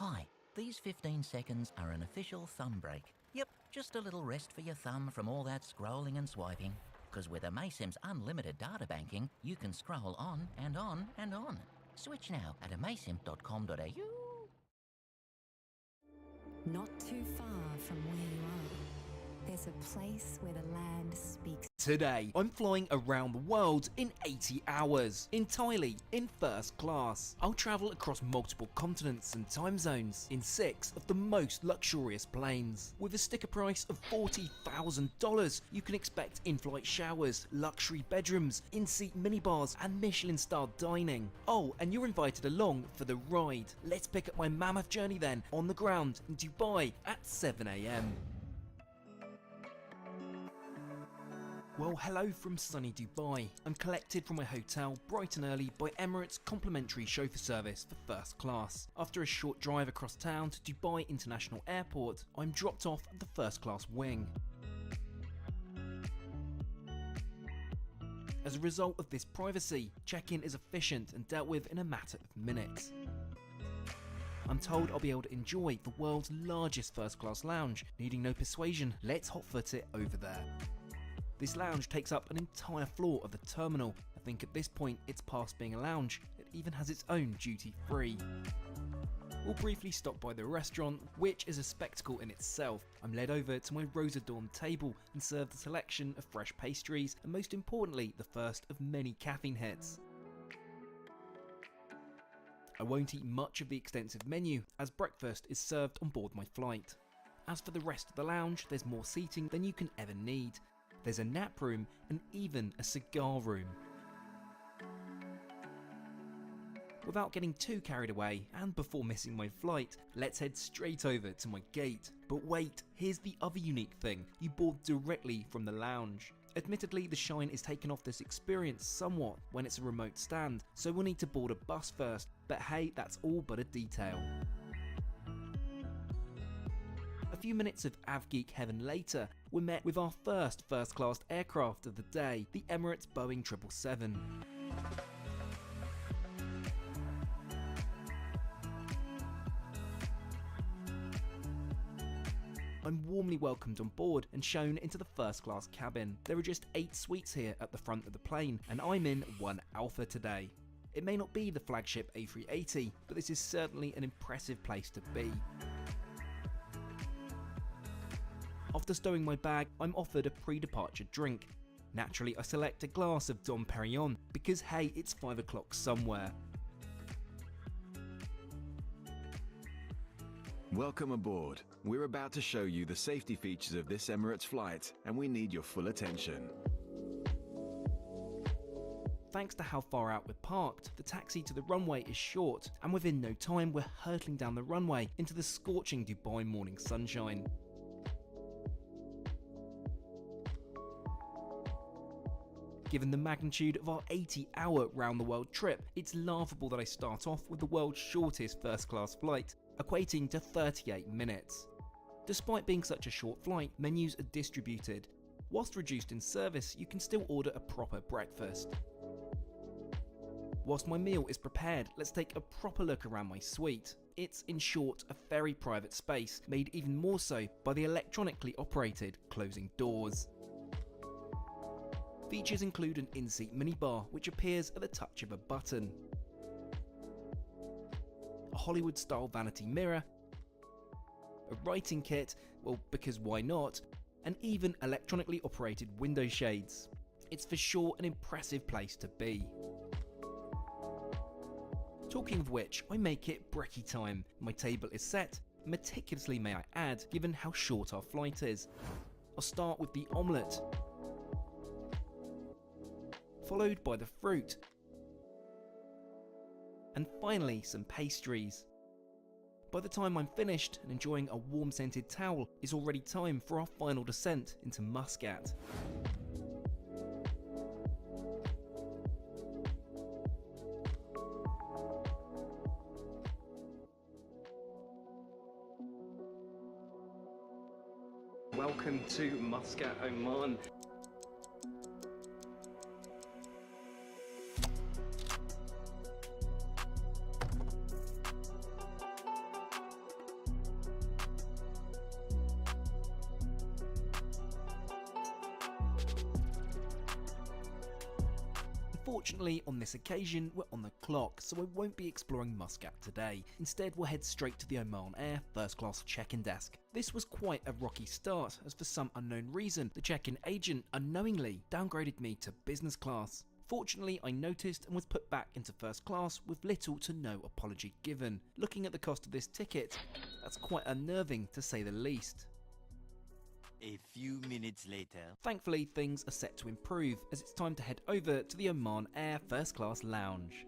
Hi, these 15 seconds are an official thumb break. Yep, just a little rest for your thumb from all that scrolling and swiping. Because with Amaysim's unlimited data banking, you can scroll on and on and on. Switch now at amaysim.com.au. Not too far from where you are, there's a place where the land speaks. Today, I'm flying around the world in 80 hours, entirely in first class. I'll travel across multiple continents and time zones in 6 of the most luxurious planes. With a sticker price of $40,000, you can expect in-flight showers, luxury bedrooms, in-seat minibars, and Michelin-starred dining. Oh, and you're invited along for the ride. Let's pick up my mammoth journey then, on the ground in Dubai at 7 AM. Well, hello from sunny Dubai. I'm collected from my hotel bright and early by Emirates complimentary chauffeur service for first class. After a short drive across town to Dubai International Airport, I'm dropped off at the first class wing. As a result of this privacy, check-in is efficient and dealt with in a matter of minutes. I'm told I'll be able to enjoy the world's largest first class lounge. Needing no persuasion, let's hotfoot it over there. This lounge takes up an entire floor of the terminal. I think at this point it's past being a lounge, it even has its own duty free. We'll briefly stop by the restaurant, which is a spectacle in itself. I'm led over to my rose-adorned table and served a selection of fresh pastries and most importantly the first of many caffeine hits. I won't eat much of the extensive menu as breakfast is served on board my flight. As for the rest of the lounge, there's more seating than you can ever need. There's a nap room and even a cigar room. Without getting too carried away and before missing my flight, let's head straight over to my gate. But wait, here's the other unique thing, you board directly from the lounge. Admittedly, the shine is taken off this experience somewhat when it's a remote stand, so we'll need to board a bus first, but hey, that's all but a detail. A few minutes of AvGeek heaven later, we're met with our first class aircraft of the day, the Emirates Boeing 777. I'm warmly welcomed on board and shown into the first class cabin. There are just 8 suites here at the front of the plane, and I'm in 1 Alpha today. It may not be the flagship A380, but this is certainly an impressive place to be. After stowing my bag, I'm offered a pre-departure drink. Naturally, I select a glass of Dom Perignon because hey, it's 5 o'clock somewhere. Welcome aboard. We're about to show you the safety features of this Emirates flight, and we need your full attention. Thanks to how far out we're parked, the taxi to the runway is short, and within no time we're hurtling down the runway into the scorching Dubai morning sunshine. Given the magnitude of our 80-hour round-the-world trip, it's laughable that I start off with the world's shortest first-class flight, equating to 38 minutes. Despite being such a short flight, menus are distributed. Whilst reduced in service, you can still order a proper breakfast. Whilst my meal is prepared, let's take a proper look around my suite. It's, in short, a very private space, made even more so by the electronically operated closing doors. Features include an in-seat minibar, which appears at the touch of a button, a Hollywood-style vanity mirror, a writing kit, well, because why not, and even electronically operated window shades. It's for sure an impressive place to be. Talking of which, I make it brekkie time. My table is set, meticulously may I add, given how short our flight is. I'll start with the omelette, followed by the fruit, and finally some pastries. By the time I'm finished and enjoying a warm scented towel, it's already time for our final descent into Muscat. Welcome to Muscat, Oman. Unfortunately, on this occasion, we're on the clock, so I won't be exploring Muscat today. Instead, we'll head straight to the Oman Air first class check-in desk. This was quite a rocky start, as for some unknown reason, the check-in agent unknowingly downgraded me to business class. Fortunately, I noticed and was put back into first class with little to no apology given. Looking at the cost of this ticket, that's quite unnerving to say the least. A few minutes later. Thankfully, things are set to improve as it's time to head over to the Oman Air first class lounge.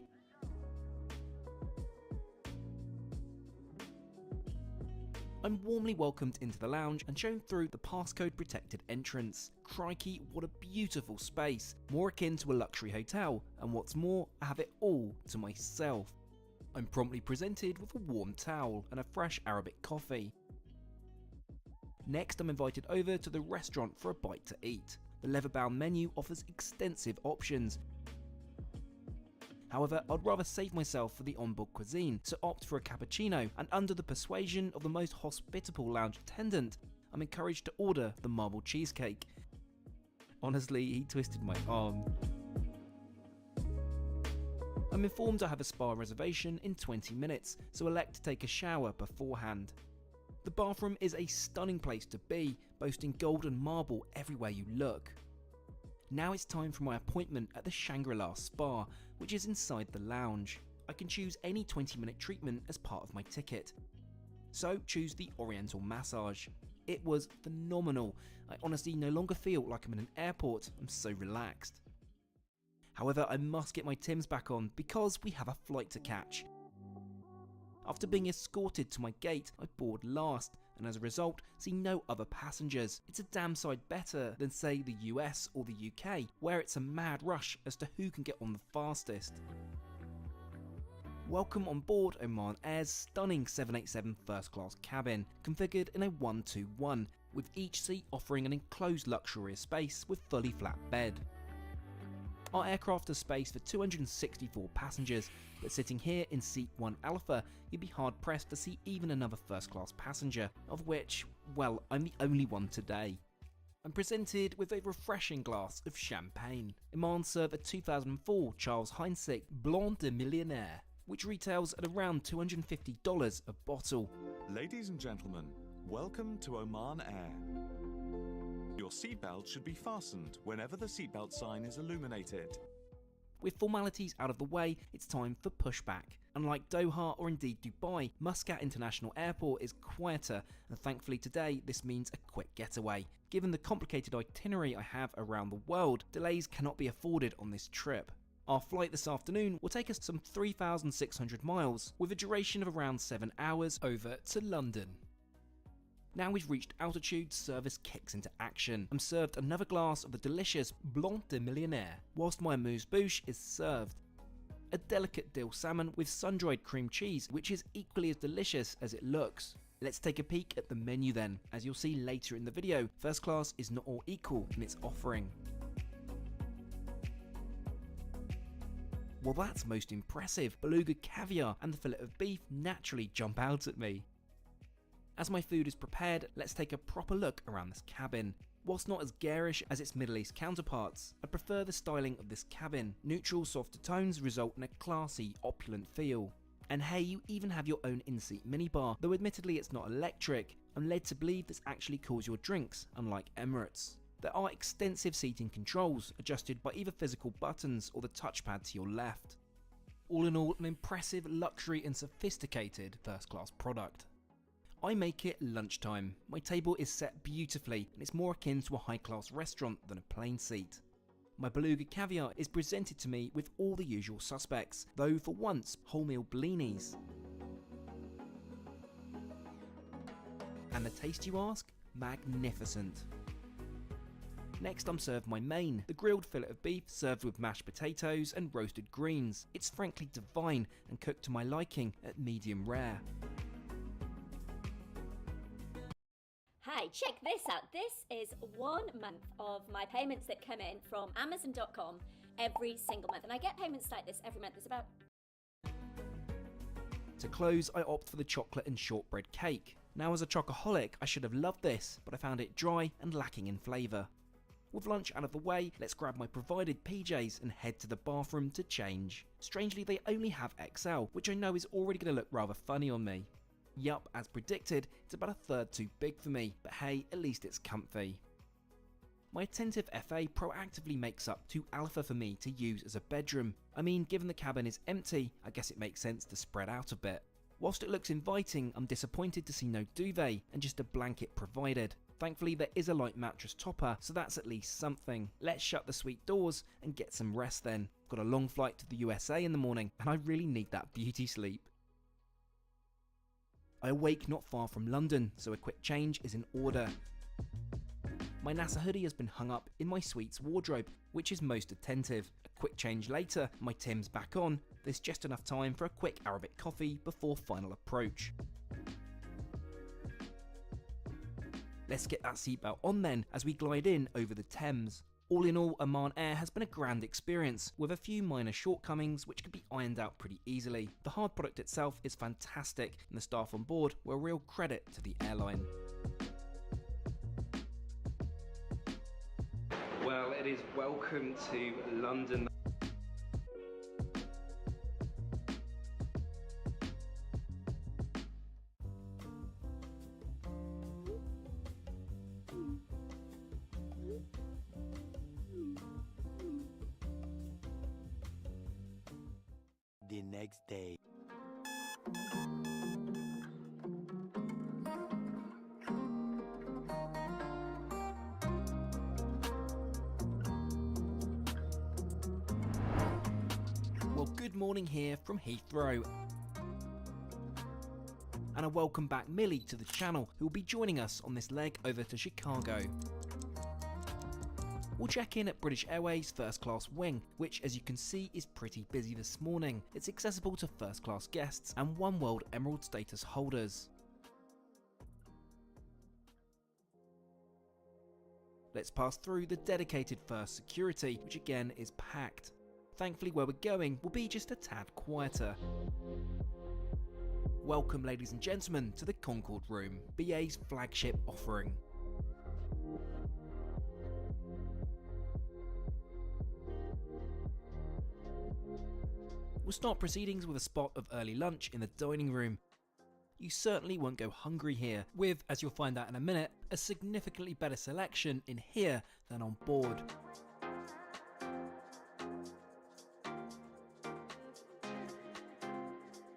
I'm warmly welcomed into the lounge and shown through the passcode protected entrance. Crikey, what a beautiful space, more akin to a luxury hotel, and what's more, I have it all to myself. I'm promptly presented with a warm towel and a fresh Arabic coffee. Next, I'm invited over to the restaurant for a bite to eat. The leather-bound menu offers extensive options. However, I'd rather save myself for the onboard cuisine, so opt for a cappuccino, and under the persuasion of the most hospitable lounge attendant, I'm encouraged to order the marble cheesecake. Honestly, he twisted my arm. I'm informed I have a spa reservation in 20 minutes, so elect to take a shower beforehand. The bathroom is a stunning place to be, boasting gold and marble everywhere you look. Now it's time for my appointment at the Shangri-La Spa, which is inside the lounge. I can choose any 20-minute treatment as part of my ticket. So choose the Oriental Massage. It was phenomenal. I honestly no longer feel like I'm in an airport, I'm so relaxed. However, I must get my Tims back on because we have a flight to catch. After being escorted to my gate, I board last, and as a result, see no other passengers. It's a damn sight better than, say, the US or the UK, where it's a mad rush as to who can get on the fastest. Welcome on board Oman Air's stunning 787 first class cabin, configured in a 1-2-1, with each seat offering an enclosed luxurious space with fully flat bed. Our aircraft has space for 264 passengers, but sitting here in seat 1 Alpha, you'd be hard pressed to see even another first class passenger, of which, well, I'm the only one today. I'm presented with a refreshing glass of champagne. Oman serve a 2004 Charles Heinsick Blanc de Millionnaire, which retails at around $250 a bottle. Ladies and gentlemen, welcome to Oman Air. Your seatbelt should be fastened whenever the seatbelt sign is illuminated. With formalities out of the way, it's time for pushback. Unlike Doha or indeed Dubai, Muscat International Airport is quieter, and thankfully today this means a quick getaway. Given the complicated itinerary I have around the world, delays cannot be afforded on this trip. Our flight this afternoon will take us some 3,600 miles, with a duration of around 7 hours over to London. Now we've reached altitude, service kicks into action. I'm served another glass of the delicious Blanc de Millionnaire, whilst my amuse-bouche is served. A delicate dill salmon with sun-dried cream cheese, which is equally as delicious as it looks. Let's take a peek at the menu then. As you'll see later in the video, first class is not all equal in its offering. Well, that's most impressive. Beluga caviar and the fillet of beef naturally jump out at me. As my food is prepared, let's take a proper look around this cabin. Whilst not as garish as its Middle East counterparts, I prefer the styling of this cabin. Neutral, softer tones result in a classy, opulent feel. And hey, you even have your own in-seat minibar, though admittedly it's not electric. I'm led to believe this actually cools your drinks, unlike Emirates. There are extensive seating controls, adjusted by either physical buttons or the touchpad to your left. All in all, an impressive, luxury and sophisticated first-class product. I make it lunchtime. My table is set beautifully, and it's more akin to a high-class restaurant than a plain seat. My beluga caviar is presented to me with all the usual suspects, though for once, wholemeal blinis. And the taste, you ask? Magnificent. Next I'm served my main, the grilled fillet of beef served with mashed potatoes and roasted greens. It's frankly divine and cooked to my liking at medium rare. Hi, check this out. This is 1 month of my payments that come in from Amazon.com every single month. And I get payments like this every month. There's about... To close, I opt for the chocolate and shortbread cake. Now as a chocoholic, I should have loved this, but I found it dry and lacking in flavour. With lunch out of the way, let's grab my provided PJs and head to the bathroom to change. Strangely, they only have XL, which I know is already going to look rather funny on me. Yup, as predicted, it's about a third too big for me, but hey, at least it's comfy. My attentive FA proactively makes up too alpha for me to use as a bedroom. I mean, given the cabin is empty, I guess it makes sense to spread out a bit. Whilst it looks inviting, I'm disappointed to see no duvet and just a blanket provided. Thankfully there is a light mattress topper, so that's at least something. Let's shut the suite doors and get some rest then. Got a long flight to the USA in the morning and I really need that beauty sleep. I awake not far from London, so a quick change is in order. My NASA hoodie has been hung up in my suite's wardrobe, which is most attentive. A quick change later, my Tim's back on. There's just enough time for a quick Arabic coffee before final approach. Let's get that seatbelt on then, as we glide in over the Thames. All in all, Oman Air has been a grand experience, with a few minor shortcomings which can be ironed out pretty easily. The hard product itself is fantastic, and the staff on board were a real credit to the airline. Well, it is welcome to London. The next day. Well, good morning here from Heathrow. And a welcome back Millie to the channel, who will be joining us on this leg over to Chicago. We'll check in at British Airways first class wing, which as you can see is pretty busy this morning. It's accessible to first class guests and One World Emerald status holders. Let's pass through the dedicated first security, which again is packed. Thankfully where we're going will be just a tad quieter. Welcome ladies and gentlemen to the Concorde Room, BA's flagship offering. We'll start proceedings with a spot of early lunch in the dining room. You certainly won't go hungry here, with, as you'll find out in a minute, a significantly better selection in here than on board.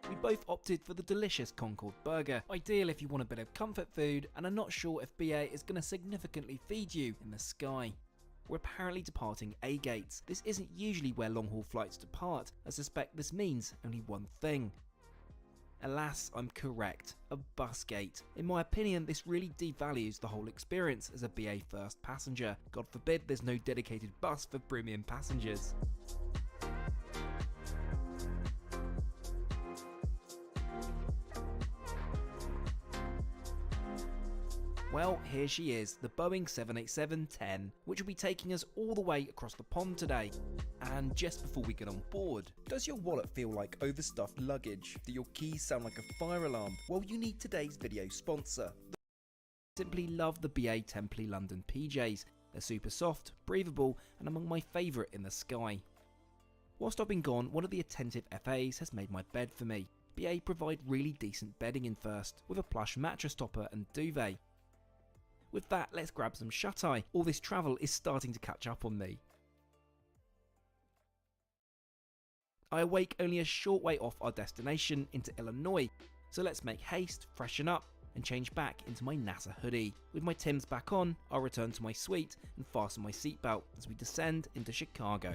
We both opted for the delicious Concorde burger, ideal if you want a bit of comfort food and are not sure if BA is going to significantly feed you in the sky. We're apparently departing A gates. This isn't usually where long haul flights depart. I suspect this means only one thing. Alas, I'm correct, a bus gate. In my opinion, this really devalues the whole experience as a BA first passenger. God forbid there's no dedicated bus for premium passengers. Well, here she is, the Boeing 787-10, which will be taking us all the way across the pond today. And just before we get on board, does your wallet feel like overstuffed luggage? Do your keys sound like a fire alarm? Well, you need today's video sponsor. Simply love the BA Templey London PJs. They're super soft, breathable, and among my favourite in the sky. Whilst I've been gone, one of the attentive FAs has made my bed for me. BA provide really decent bedding in first, with a plush mattress topper and duvet. With that, let's grab some shut-eye. All this travel is starting to catch up on me. I awake only a short way off our destination into Illinois, so let's make haste, freshen up, and change back into my NASA hoodie. With my Timbs back on, I'll return to my suite and fasten my seatbelt as we descend into Chicago.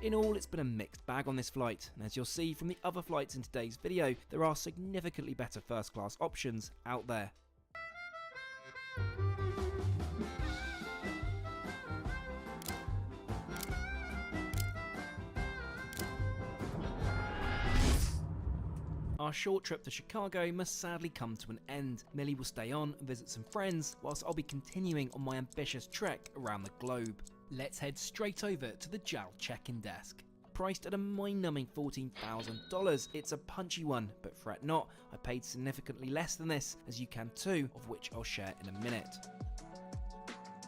In all, it's been a mixed bag on this flight, and as you'll see from the other flights in today's video, there are significantly better first class options out there. Our short trip to Chicago must sadly come to an end. Millie will stay on and visit some friends, whilst I'll be continuing on my ambitious trek around the globe. Let's head straight over to the JAL check-in desk. Priced at a mind-numbing $14,000, it's a punchy one, but fret not, I paid significantly less than this, as you can too, of which I'll share in a minute.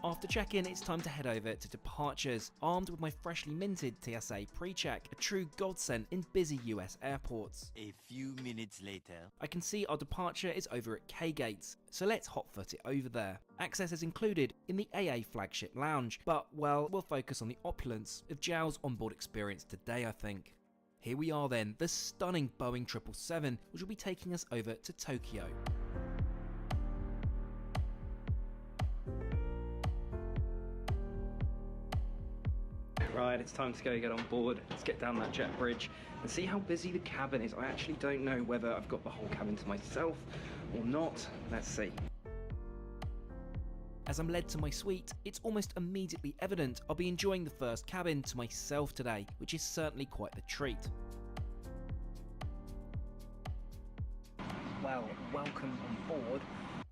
After check-in, it's time to head over to departures, armed with my freshly minted TSA pre-check, a true godsend in busy US airports. A few minutes later. I can see our departure is over at K-Gates, so let's hotfoot it over there. Access is included in the AA flagship lounge, but well, we'll focus on the opulence of JAL's onboard experience today, I think. Here we are then, the stunning Boeing 777, which will be taking us over to Tokyo. Right, it's time to go get on board. Let's get down that jet bridge and see how busy the cabin is. I actually don't know whether I've got the whole cabin to myself or not. Let's see. As I'm led to my suite, it's almost immediately evident I'll be enjoying the first cabin to myself today, which is certainly quite the treat. Well, welcome on board.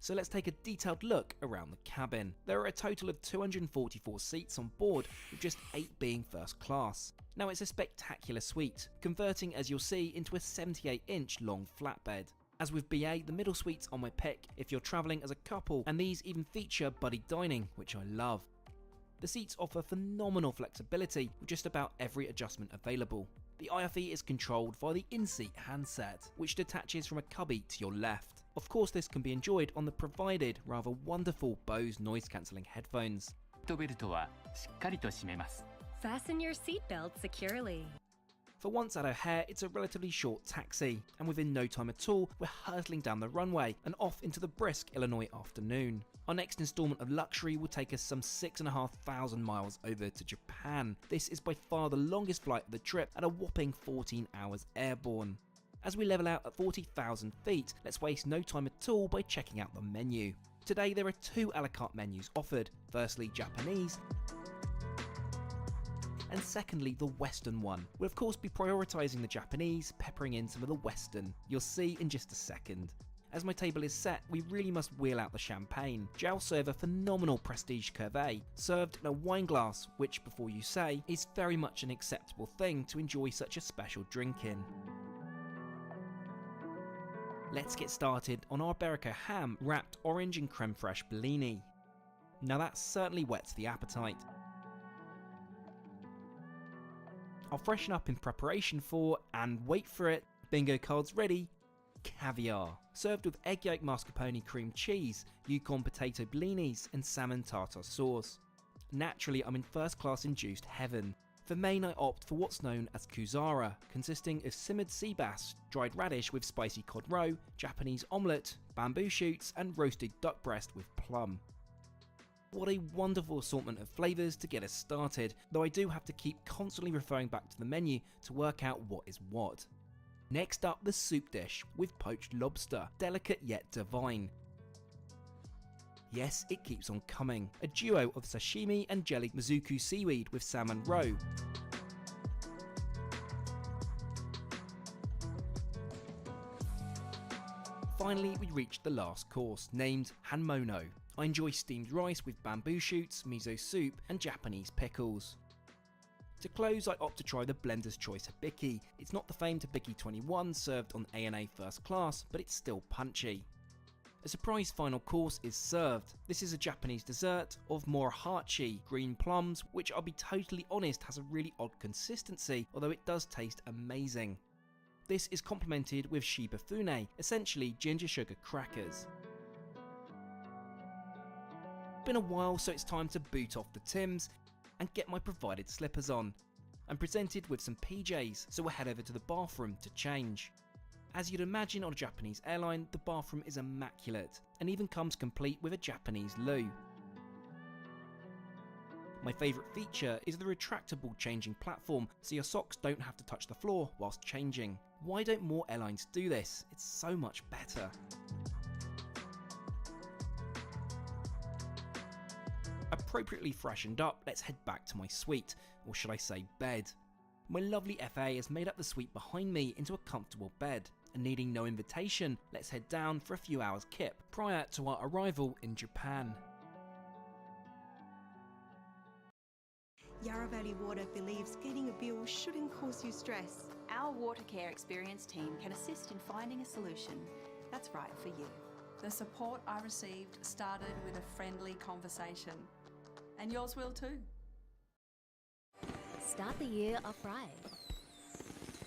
So let's take a detailed look around the cabin. There are a total of 244 seats on board, with just 8 being first class. Now it's a spectacular suite, converting as you'll see into a 78-inch long flatbed. As with BA, the middle suite's on my pick if you're travelling as a couple, and these even feature buddy dining, which I love. The seats offer phenomenal flexibility with just about every adjustment available. The IFE is controlled via the in-seat handset, which detaches from a cubby to your left. Of course, this can be enjoyed on the provided, rather wonderful Bose noise-cancelling headphones. Fasten your seatbelt securely. For once at O'Hare, it's a relatively short taxi, and within no time at all, we're hurtling down the runway and off into the brisk Illinois afternoon. Our next instalment of luxury will take us some 6,500 miles over to Japan. This is by far the longest flight of the trip at a whopping 14 hours airborne. As we level out at 40,000 feet, let's waste no time at all by checking out the menu. Today there are 2 a la carte menus offered, firstly Japanese, and secondly the Western one. We'll of course be prioritising the Japanese, peppering in some of the Western. You'll see in just a second. As my table is set, we really must wheel out the champagne. JAL serve a phenomenal prestige cuvee, served in a wine glass, which before you say, is very much an acceptable thing to enjoy such a special drink in. Let's get started on our Berrico ham wrapped orange and creme fraiche Bellini. Now that certainly whets the appetite. I'll freshen up in preparation for, and wait for it, bingo cards ready, caviar. Served with egg yolk mascarpone cream cheese, Yukon potato blinis and salmon tartar sauce. Naturally I'm in first class induced heaven. For main I opt for what's known as kuzara, consisting of simmered sea bass, dried radish with spicy cod roe, Japanese omelette, bamboo shoots and roasted duck breast with plum. What a wonderful assortment of flavours to get us started, though I do have to keep constantly referring back to the menu to work out what is what. Next up, the soup dish with poached lobster, delicate yet divine. Yes, it keeps on coming, a duo of sashimi and jellied mizuku seaweed with salmon roe. Finally, we reached the last course, named Hanmono. I enjoy steamed rice with bamboo shoots, miso soup and Japanese pickles. To close, I opt to try the Blender's Choice Hibiki. It's not the famed Hibiki 21 served on ANA first class, but it's still punchy. A surprise final course is served. This is a Japanese dessert of morahachi, green plums, which I'll be totally honest has a really odd consistency, although it does taste amazing. This is complemented with shibafune, essentially ginger sugar crackers. Been a while, so it's time to boot off the Tims and get my provided slippers on. I'm presented with some PJs, so we'll head over to the bathroom to change. As you'd imagine on a Japanese airline, the bathroom is immaculate, and even comes complete with a Japanese loo. My favourite feature is the retractable changing platform, so your socks don't have to touch the floor whilst changing. Why don't more airlines do this? It's so much better. Appropriately freshened up, let's head back to my suite, or should I say bed. My lovely FA has made up the suite behind me into a comfortable bed, and needing no invitation, let's head down for a few hours kip prior to our arrival in Japan. Yarra Valley Water believes getting a bill shouldn't cause you stress. Our water care experience team can assist in finding a solution that's right for you. The support I received started with a friendly conversation. And yours will too. Start the year off right.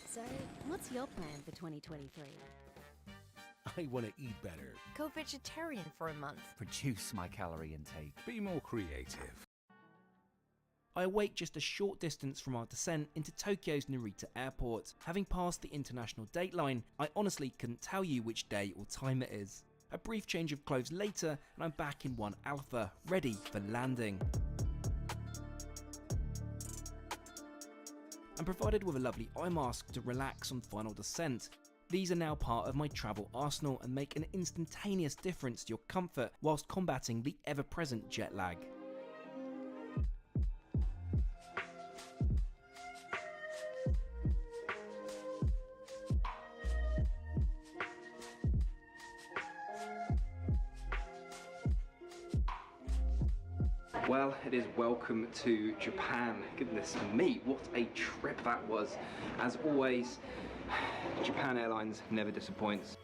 So, what's your plan for 2023? I want to eat better. Go vegetarian for a month. Reduce my calorie intake. Be more creative. I await just a short distance from our descent into Tokyo's Narita Airport. Having passed the international date line, I honestly couldn't tell you which day or time it is. A brief change of clothes later, and I'm back in 1 Alpha, ready for landing. I'm provided with a lovely eye mask to relax on final descent. These are now part of my travel arsenal and make an instantaneous difference to your comfort whilst combating the ever-present jet lag. Well, it is welcome to Japan. Goodness me, what a trip that was. As always, Japan Airlines never disappoints.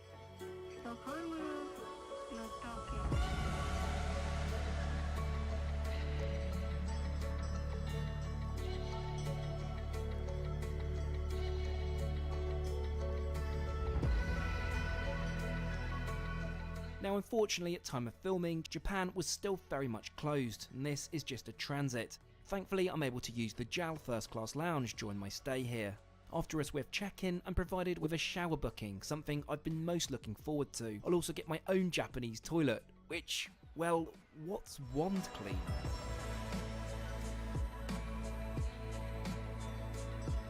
Now unfortunately at time of filming, Japan was still very much closed, and this is just a transit. Thankfully I'm able to use the JAL first class lounge during my stay here. After a swift check-in, I'm provided with a shower booking, something I've been most looking forward to. I'll also get my own Japanese toilet, which, well, what's wand clean?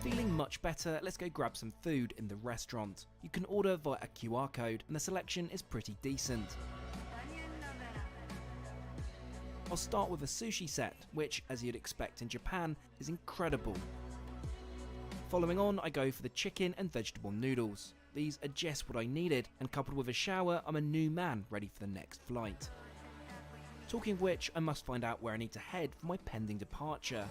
Feeling much better, let's go grab some food in the restaurant. You can order via a QR code and the selection is pretty decent. I'll start with a sushi set, which, as you'd expect in Japan, is incredible. Following on, I go for the chicken and vegetable noodles. These are just what I needed, and coupled with a shower, I'm a new man ready for the next flight. Talking of which, I must find out where I need to head for my pending departure.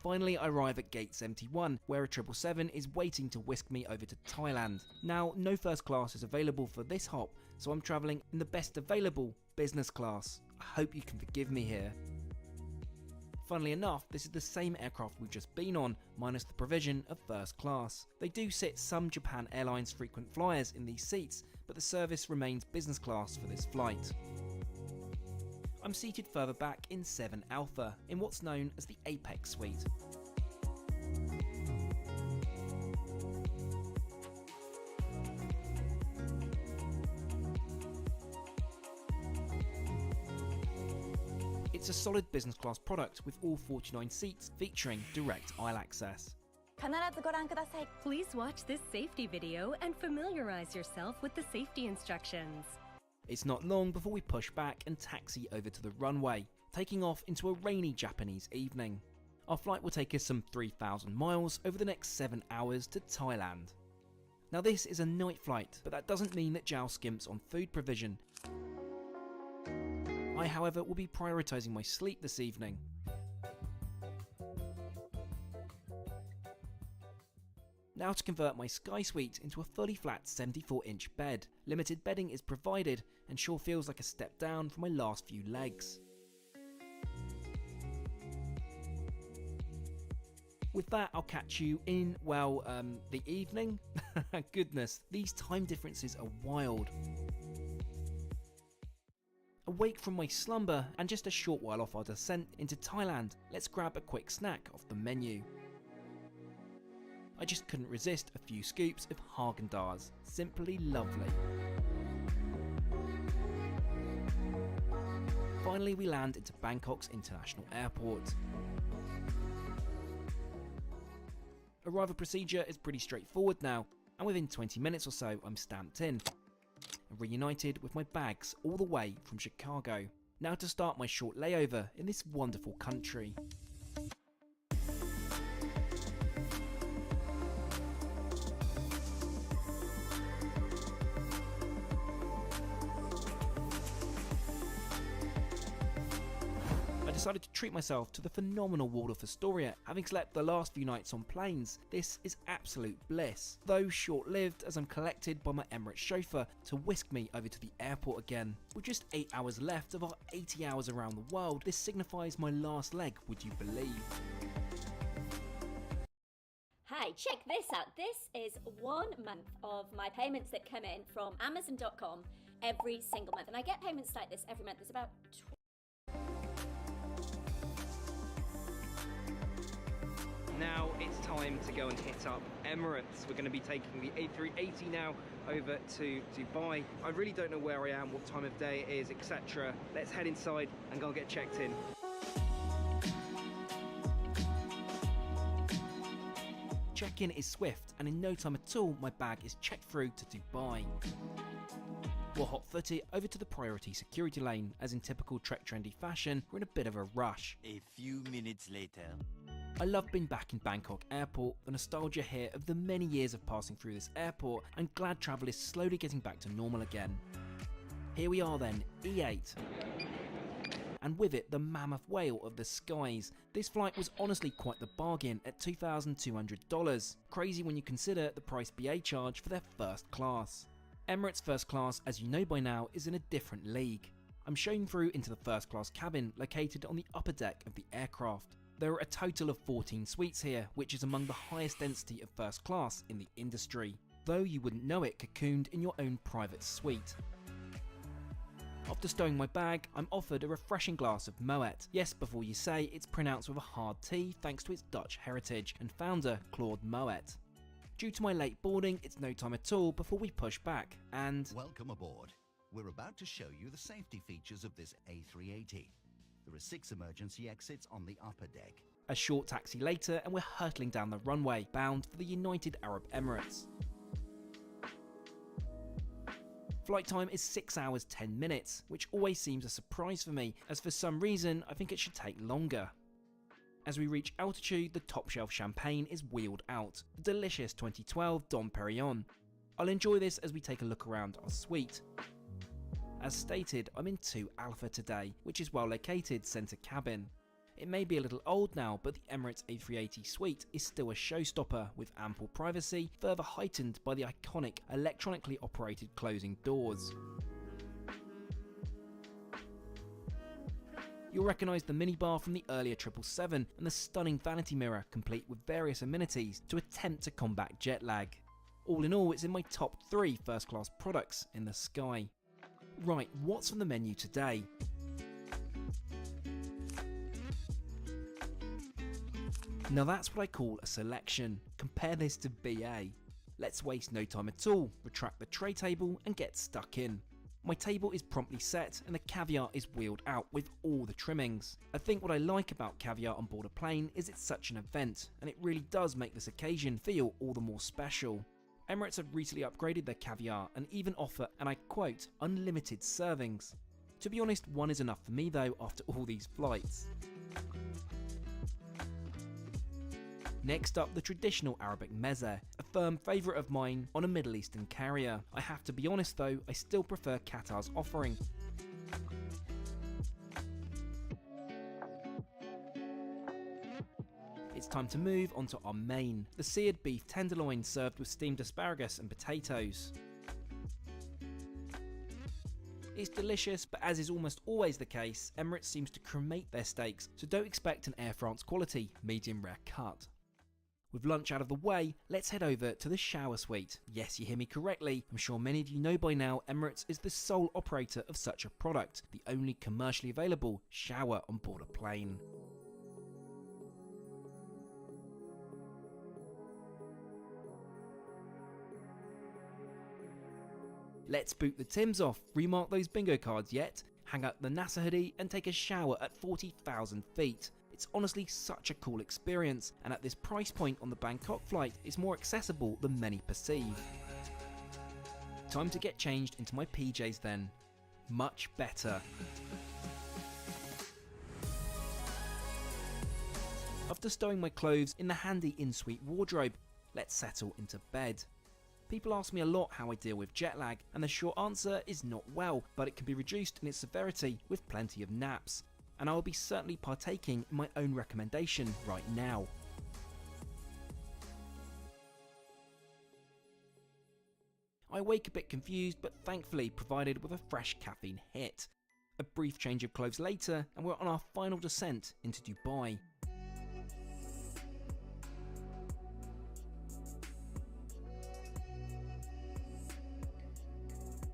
Finally, I arrive at Gate 71, where a 777 is waiting to whisk me over to Thailand. Now, no first class is available for this hop, so I'm travelling in the best available business class. I hope you can forgive me here. Funnily enough, this is the same aircraft we've just been on, minus the provision of first class. They do sit some Japan Airlines frequent flyers in these seats, but the service remains business class for this flight. I'm seated further back in 7 Alpha, in what's known as the Apex Suite. It's a solid business class product with all 49 seats featuring direct aisle access. Please watch this safety video and familiarize yourself with the safety instructions. It's not long before we push back and taxi over to the runway, taking off into a rainy Japanese evening. Our flight will take us some 3,000 miles over the next 7 hours to Thailand. Now this is a night flight, but that doesn't mean that JAL skimps on food provision. I, however, will be prioritising my sleep this evening. Now to convert my Sky Suite into a fully flat 74-inch bed. Limited bedding is provided and sure feels like a step down from my last few legs. With that, I'll catch you in, well, the evening? Goodness, these time differences are wild. Awake from my slumber and just a short while off our descent into Thailand, let's grab a quick snack off the menu. I just couldn't resist a few scoops of Häagen-Dazs. Simply lovely. Finally, we land into Bangkok's International Airport. Arrival procedure is pretty straightforward now, and within 20 minutes or so I'm stamped in and reunited with my bags all the way from Chicago. Now to start my short layover in this wonderful country. I decided to treat myself to the phenomenal Waldorf Astoria. Having slept the last few nights on planes, this is absolute bliss, though short-lived as I'm collected by my Emirates chauffeur to whisk me over to the airport again. With just 8 hours left of our 80 hours around the world, this signifies my last leg, would you believe? Hi, check this out. This is 1 month of my payments that come in from Amazon.com every single month. And I get payments like this every month. There's about Now it's time to go and hit up Emirates. We're going to be taking the A380 now over to Dubai. I really don't know where I am, what time of day it is, etc. Let's head inside and go and get checked in. Check-in is swift, and in no time at all, my bag is checked through to Dubai. We'll hot-foot it over to the priority security lane, as in typical Trek Trendy fashion, we're in a bit of a rush. A few minutes later. I love being back in Bangkok airport, the nostalgia here of the many years of passing through this airport, and glad travel is slowly getting back to normal again. Here we are then, E8. And with it, the mammoth whale of the skies. This flight was honestly quite the bargain at $2,200. Crazy when you consider the price BA charge for their first class. Emirates first class, as you know by now, is in a different league. I'm shown through into the first class cabin located on the upper deck of the aircraft. There are a total of 14 suites here, which is among the highest density of first class in the industry, though you wouldn't know it cocooned in your own private suite. After stowing my bag, I'm offered a refreshing glass of Moet. Yes, before you say, it's pronounced with a hard T thanks to its Dutch heritage and founder Claude Moet. Due to my late boarding, it's no time at all before we push back and... Welcome aboard. We're about to show you the safety features of this A380. There are 6 emergency exits on the upper deck. A short taxi later and we're hurtling down the runway, bound for the United Arab Emirates. Flight time is 6 hours 10 minutes, which always seems a surprise for me, as for some reason I think it should take longer. As we reach altitude, the top shelf champagne is wheeled out, the delicious 2012 Dom Perignon. I'll enjoy this as we take a look around our suite. As stated, I'm in 2 Alpha today, which is well located centre cabin. It may be a little old now, but the Emirates A380 suite is still a showstopper with ample privacy, further heightened by the iconic electronically operated closing doors. You'll recognise the minibar from the earlier 777 and the stunning vanity mirror complete with various amenities to attempt to combat jet lag. All in all, it's in my top 3 first class products in the sky. Right, what's on the menu today? Now that's what I call a selection. Compare this to BA. Let's waste no time at all, retract the tray table and get stuck in. My table is promptly set and the caviar is wheeled out with all the trimmings. I think what I like about caviar on board a plane is it's such an event, and it really does make this occasion feel all the more special. Emirates have recently upgraded their caviar and even offer, and I quote, unlimited servings. To be honest, one is enough for me though after all these flights. Next up, the traditional Arabic meze, a firm favourite of mine on a Middle Eastern carrier. I have to be honest though, I still prefer Qatar's offering. It's time to move on to our main, the seared beef tenderloin served with steamed asparagus and potatoes. It's delicious, but as is almost always the case, Emirates seems to cremate their steaks, so don't expect an Air France quality medium rare cut. With lunch out of the way, let's head over to the shower suite. Yes, you hear me correctly. I'm sure many of you know by now Emirates is the sole operator of such a product, the only commercially available shower on board a plane. Let's boot the Tims off, remark those bingo cards yet, hang out the NASA hoodie and take a shower at 40,000 feet. It's honestly such a cool experience, and at this price point on the Bangkok flight, it's more accessible than many perceive. Time to get changed into my PJs then. Much better. After stowing my clothes in the handy in-suite wardrobe, let's settle into bed. People ask me a lot how I deal with jet lag, and the short answer is not well, but it can be reduced in its severity with plenty of naps. and I will be certainly partaking in my own recommendation right now. I wake a bit confused, but thankfully provided with a fresh caffeine hit. A brief change of clothes later, and we're on our final descent into Dubai.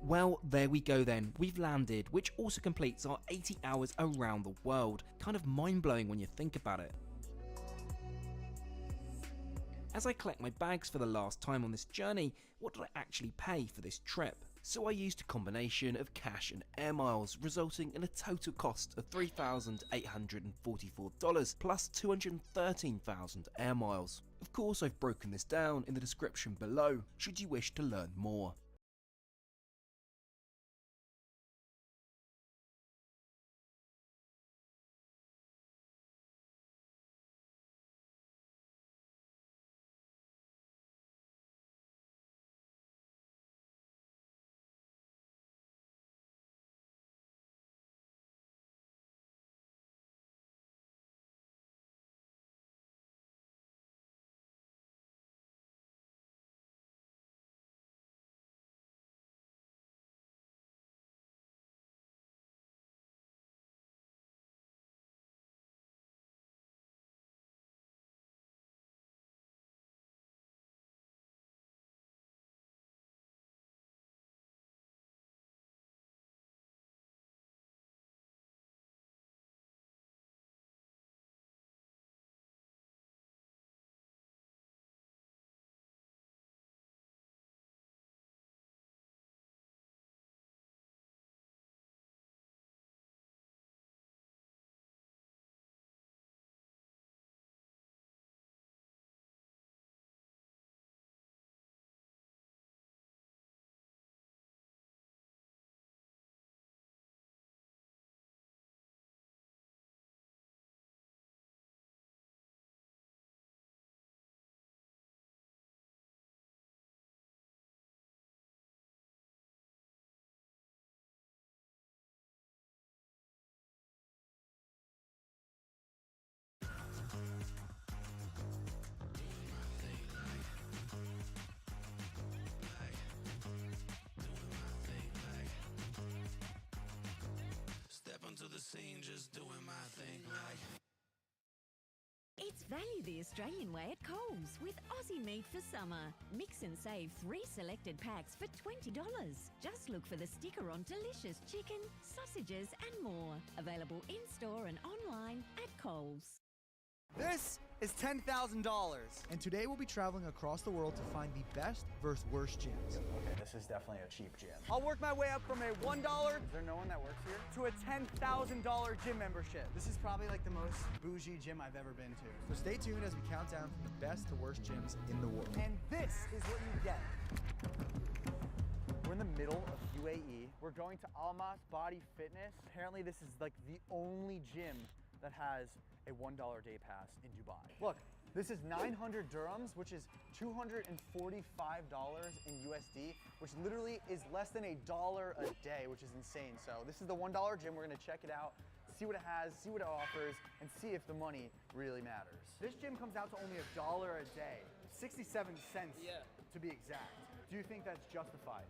Well, there we go then, we've landed, which also completes our 80 hours around the world. Kind of mind-blowing when you think about it. As I collect my bags for the last time on this journey, what did I actually pay for this trip? So I used a combination of cash and air miles, resulting in a total cost of $3,844 plus 213,000 air miles. Of course, I've broken this down in the description below, should you wish to learn more. It's value the Australian way at Coles with Aussie meat for summer. Mix and save 3 selected packs for $20. Just look for the sticker on delicious chicken, sausages and more. Available in-store and online at Coles. This is $10,000. And today we'll be traveling across the world to find the best versus worst gyms. Okay, this is definitely a cheap gym. I'll work my way up from a $1, is there no one that works here, to a $10,000 gym membership. This is probably like the most bougie gym I've ever been to. So stay tuned as we count down from the best to worst gyms in the world. And this is what you get. We're in the middle of UAE. We're going to Almas Body Fitness. Apparently this is like the only gym that has a $1 day pass in Dubai. Look, this is 900 dirhams, which is $245 in USD, which literally is less than $1 a day, which is insane. So this is the $1 gym. We're gonna check it out, see what it has, see what it offers, and see if the money really matters. This gym comes out to only $1 a day, 67 cents to be exact. Do you think that's justified?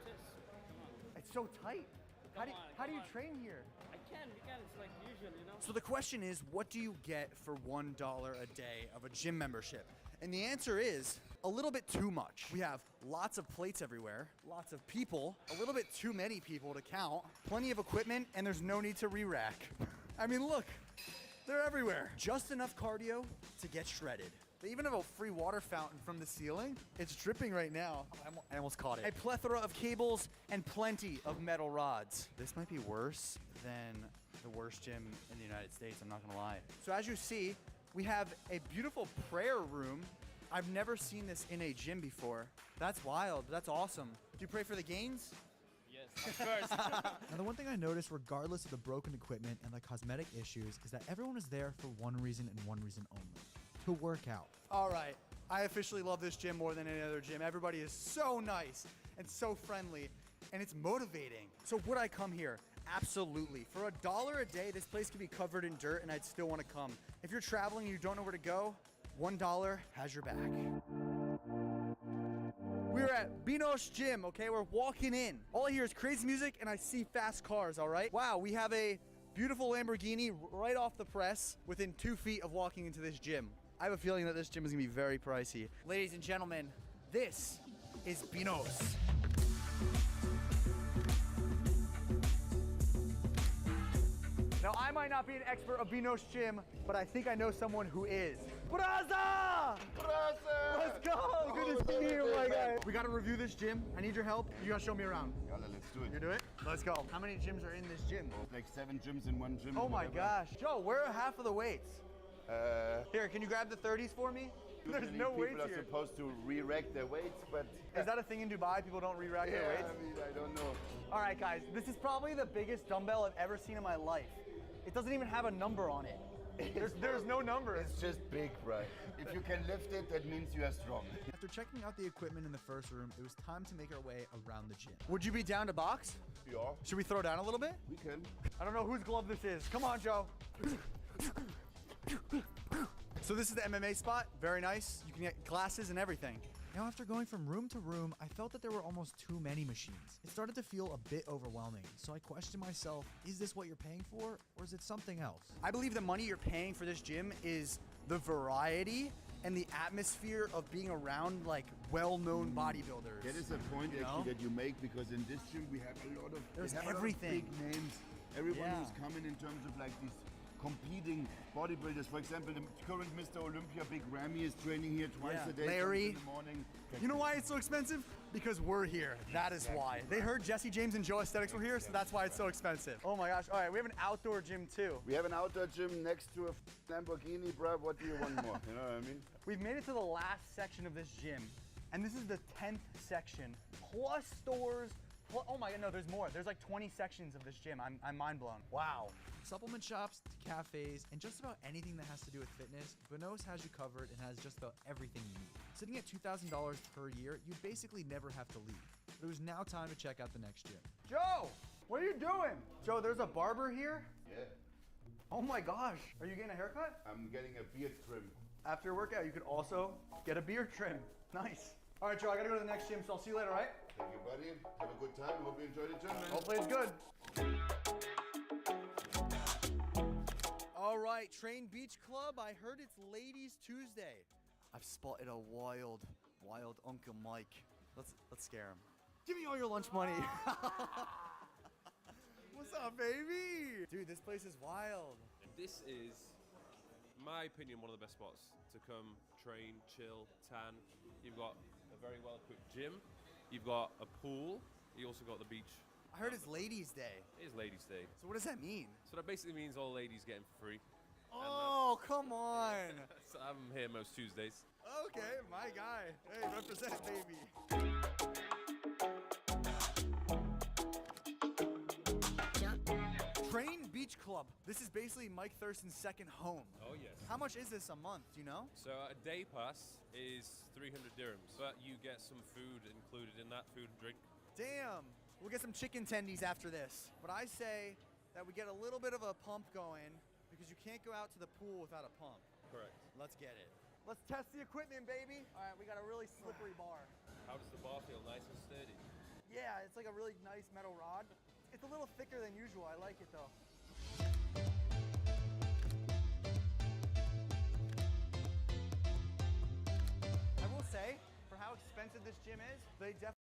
It is. Come on. It's so tight. How do you train here? We can, it's like usual, you know? So the question is, what do you get for $1 a day of a gym membership? And the answer is a little bit too much. We have lots of plates everywhere, lots of people, a little bit too many people to count, plenty of equipment, and there's no need to re-rack. I mean, look, they're everywhere. Just enough cardio to get shredded. They even have a free water fountain from the ceiling. It's dripping right now. I almost caught it. A plethora of cables and plenty of metal rods. This might be worse than the worst gym in the United States, I'm not gonna lie. So as you see, we have a beautiful prayer room. I've never seen this in a gym before. That's wild, that's awesome. Do you pray for the gains? Yes, of course. Now the one thing I noticed, regardless of the broken equipment and the cosmetic issues, is that everyone is there for one reason and one reason only. To work out. All right, I officially love this gym more than any other gym. Everybody is so nice and so friendly, and it's motivating. So would I come here Absolutely. For $1 a day, this place could be covered in dirt and I'd still want to come. If you're traveling and you don't know where to go, $1 has your back. We're at Binosh Gym, okay? We're walking in. All I hear is crazy music and I see fast cars, all right? Wow, we have a beautiful Lamborghini right off the press within 2 feet of walking into this gym. I have a feeling that this gym is gonna be very pricey. Ladies and gentlemen, this is Binosh. Now, I might not be an expert of Binosh Gym, but I think I know someone who is. Braza! Braza! Let's go! Good to see you, my guy. We gotta review this gym. I need your help. You gotta show me around. Yalla, let's do it. You do it? Let's go. How many gyms are in this gym? Like 7 gyms in one gym. Oh my gosh. Joe, where are half of the weights? Here, can you grab the 30s for me? There's no weights here. People are supposed to re-rack their weights, but... Is that a thing in Dubai? People don't re-rack their weights? I mean, I don't know. All right, guys. This is probably the biggest dumbbell I've ever seen in my life. It doesn't even have a number on it. There's no number. It's just big, right? If you can lift it, that means you are strong. After checking out the equipment in the first room, it was time to make our way around the gym. Would you be down to box? Yeah. Should we throw down a little bit? We can. I don't know whose glove this is. Come on, Joe. So this is the MMA spot. Very nice. You can get glasses and everything. Now, after going from room to room, I felt that there were almost too many machines. It started to feel a bit overwhelming, so I questioned myself, is this what you're paying for, or is it something else? I believe the money you're paying for this gym is the variety and the atmosphere of being around like well-known bodybuilders. That is a point actually that you make, because in this gym we have a lot of There's we have everything. A lot of big names. Everyone who's coming in terms of like these competing bodybuilders. For example, the current Mr. Olympia, Big Ramy, is training here twice a day. Larry. In the morning. You know why it's so expensive? Because we're here. That is why. They heard Jesse James and Joe Aesthetics were here, so that's why it's so expensive. Oh my gosh. All right, we have an outdoor gym too. We have an outdoor gym next to a Lamborghini, bruh. What do you want more? You know what I mean? We've made it to the last section of this gym, and this is the 10th section, plus stores. Oh my God, no, there's more. There's like 20 sections of this gym. I'm mind blown. Wow. Supplement shops to cafes and just about anything that has to do with fitness, Binosh has you covered and has just about everything you need. Sitting at $2,000 per year, you basically never have to leave. But it was now time to check out the next gym. Joe, what are you doing? Joe, there's a barber here? Yeah. Oh my gosh. Are you getting a haircut? I'm getting a beard trim. After your workout, you could also get a beard trim. Nice. All right, Joe, I gotta go to the next gym, so I'll see you later, all right? Thank you, buddy. Have a good time. Hope you enjoyed the gym, man. Hopefully it's good. All right, Train Beach Club. I heard it's Ladies Tuesday. I've spotted a wild Uncle Mike. Let's scare him. Give me all your lunch money. What's up, baby? Dude, this place is wild. This is, in my opinion, one of the best spots to come, train, chill, tan. You've got a very well-equipped gym. You've got a pool. You also got the beach. I heard it's Ladies Day. It is Ladies Day. So what does that mean? So that basically means all ladies get in for free. Oh, come on. So I'm here most Tuesdays. Okay, my guy. Hey, represent, baby. Train Beach Club. This is basically Mike Thurston's second home. Oh, yes. How much is this a month, do you know? So a day pass is 300 dirhams, but you get some food included in that, food and drink. Damn. We'll get some chicken tendies after this. But I say that we get a little bit of a pump going because you can't go out to the pool without a pump. Correct. Let's get it. Let's test the equipment, baby. All right, we got a really slippery bar. How does the bar feel? Nice and sturdy? Yeah, it's like a really nice metal rod. It's a little thicker than usual. I like it though. I will say, for how expensive this gym is, they definitely...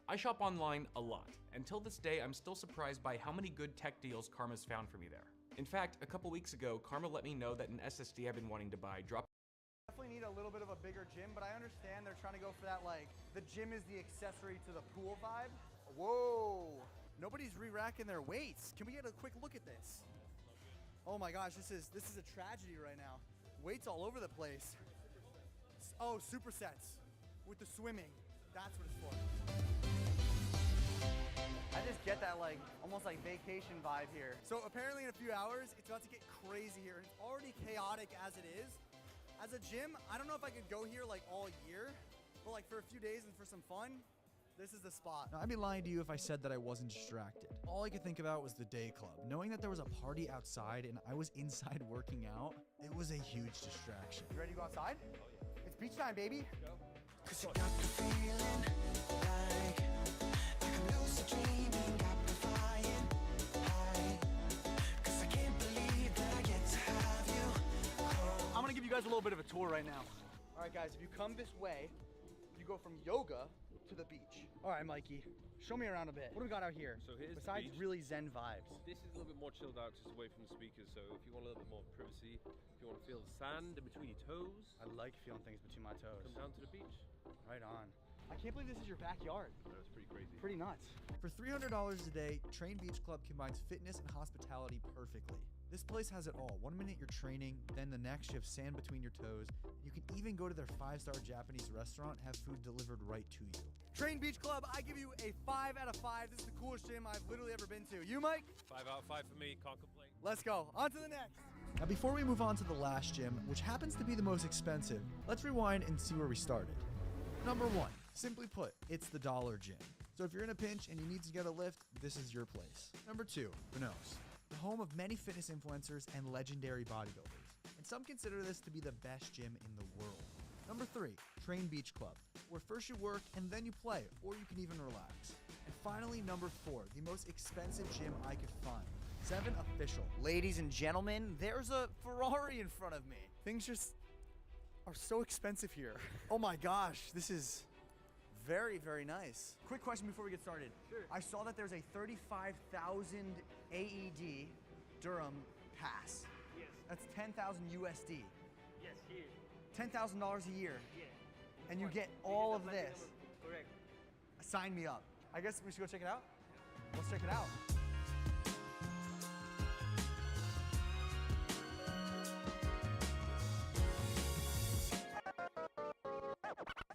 I shop online a lot. Until this day, I'm still surprised by how many good tech deals Karma's found for me there. In fact, a couple weeks ago, Karma let me know that an SSD I've been wanting to buy dropped. Definitely need a little bit of a bigger gym, but I understand they're trying to go for that, like, the gym is the accessory to the pool vibe. Whoa! Nobody's re-racking their weights. Can we get a quick look at this? Oh my gosh, this is a tragedy right now. Weights all over the place. Oh, supersets with the swimming. That's what it's for. I just get that like almost like vacation vibe here. So apparently in a few hours, it's about to get crazy here. It's already chaotic as it is. As a gym, I don't know if I could go here like all year, but like for a few days and for some fun, This is the spot. Now, I'd be lying to you if I said that I wasn't distracted. All I could think about was the day club. Knowing that there was a party outside and I was inside working out, it was a huge distraction. You ready to go outside? Oh, yeah. It's beach time, baby. Go. Cause you got the feeling like I'm lucid dreaming, got me flying high. Cause I can't believe that I get to have you. I'm gonna give you guys a little bit of a tour right now. All right, guys, if you come this way, you go from yoga to the beach. All right, Mikey, show me around a bit. What do we got out here? So here's besides the beach. Really zen vibes. This is a little bit more chilled out, just away from the speakers. So if you want a little bit more privacy, if you want to feel the sand in between your toes. I like feeling things between my toes. Come down to the beach. Right on. I can't believe this is your backyard. That's pretty crazy. Pretty nuts. For $300 a day, Train Beach Club combines fitness and hospitality perfectly. This place has it all. 1 minute you're training, then the next you have sand between your toes. You can even go to their 5-star Japanese restaurant and have food delivered right to you. Train Beach Club, I give you a 5 out of 5. This is the coolest gym I've literally ever been to. You, Mike? 5 out of 5 for me, can't complain. Let's go. On to the next. Now before we move on to the last gym, which happens to be the most expensive, let's rewind and see where we started. Number 1, simply put, it's the Dollar Gym. So if you're in a pinch and you need to get a lift, this is your place. Number 2, Benos, the home of many fitness influencers and legendary bodybuilders. And some consider this to be the best gym in the world. Number 3, Train Beach Club, where first you work and then you play, or you can even relax. And finally, number 4, the most expensive gym I could find, 7 Official. Ladies and gentlemen, there's a Ferrari in front of me. Things just are so expensive here. Oh my gosh, this is very, very nice. Quick question before we get started. Sure. I saw that there's a 35,000 AED Durham pass. Yes. That's 10,000 USD. Yes, here. $10,000 a year. Yeah. And you What? get This all is of the this. platinum. Correct. Sign me up. I guess we should go check it out. Let's check it out.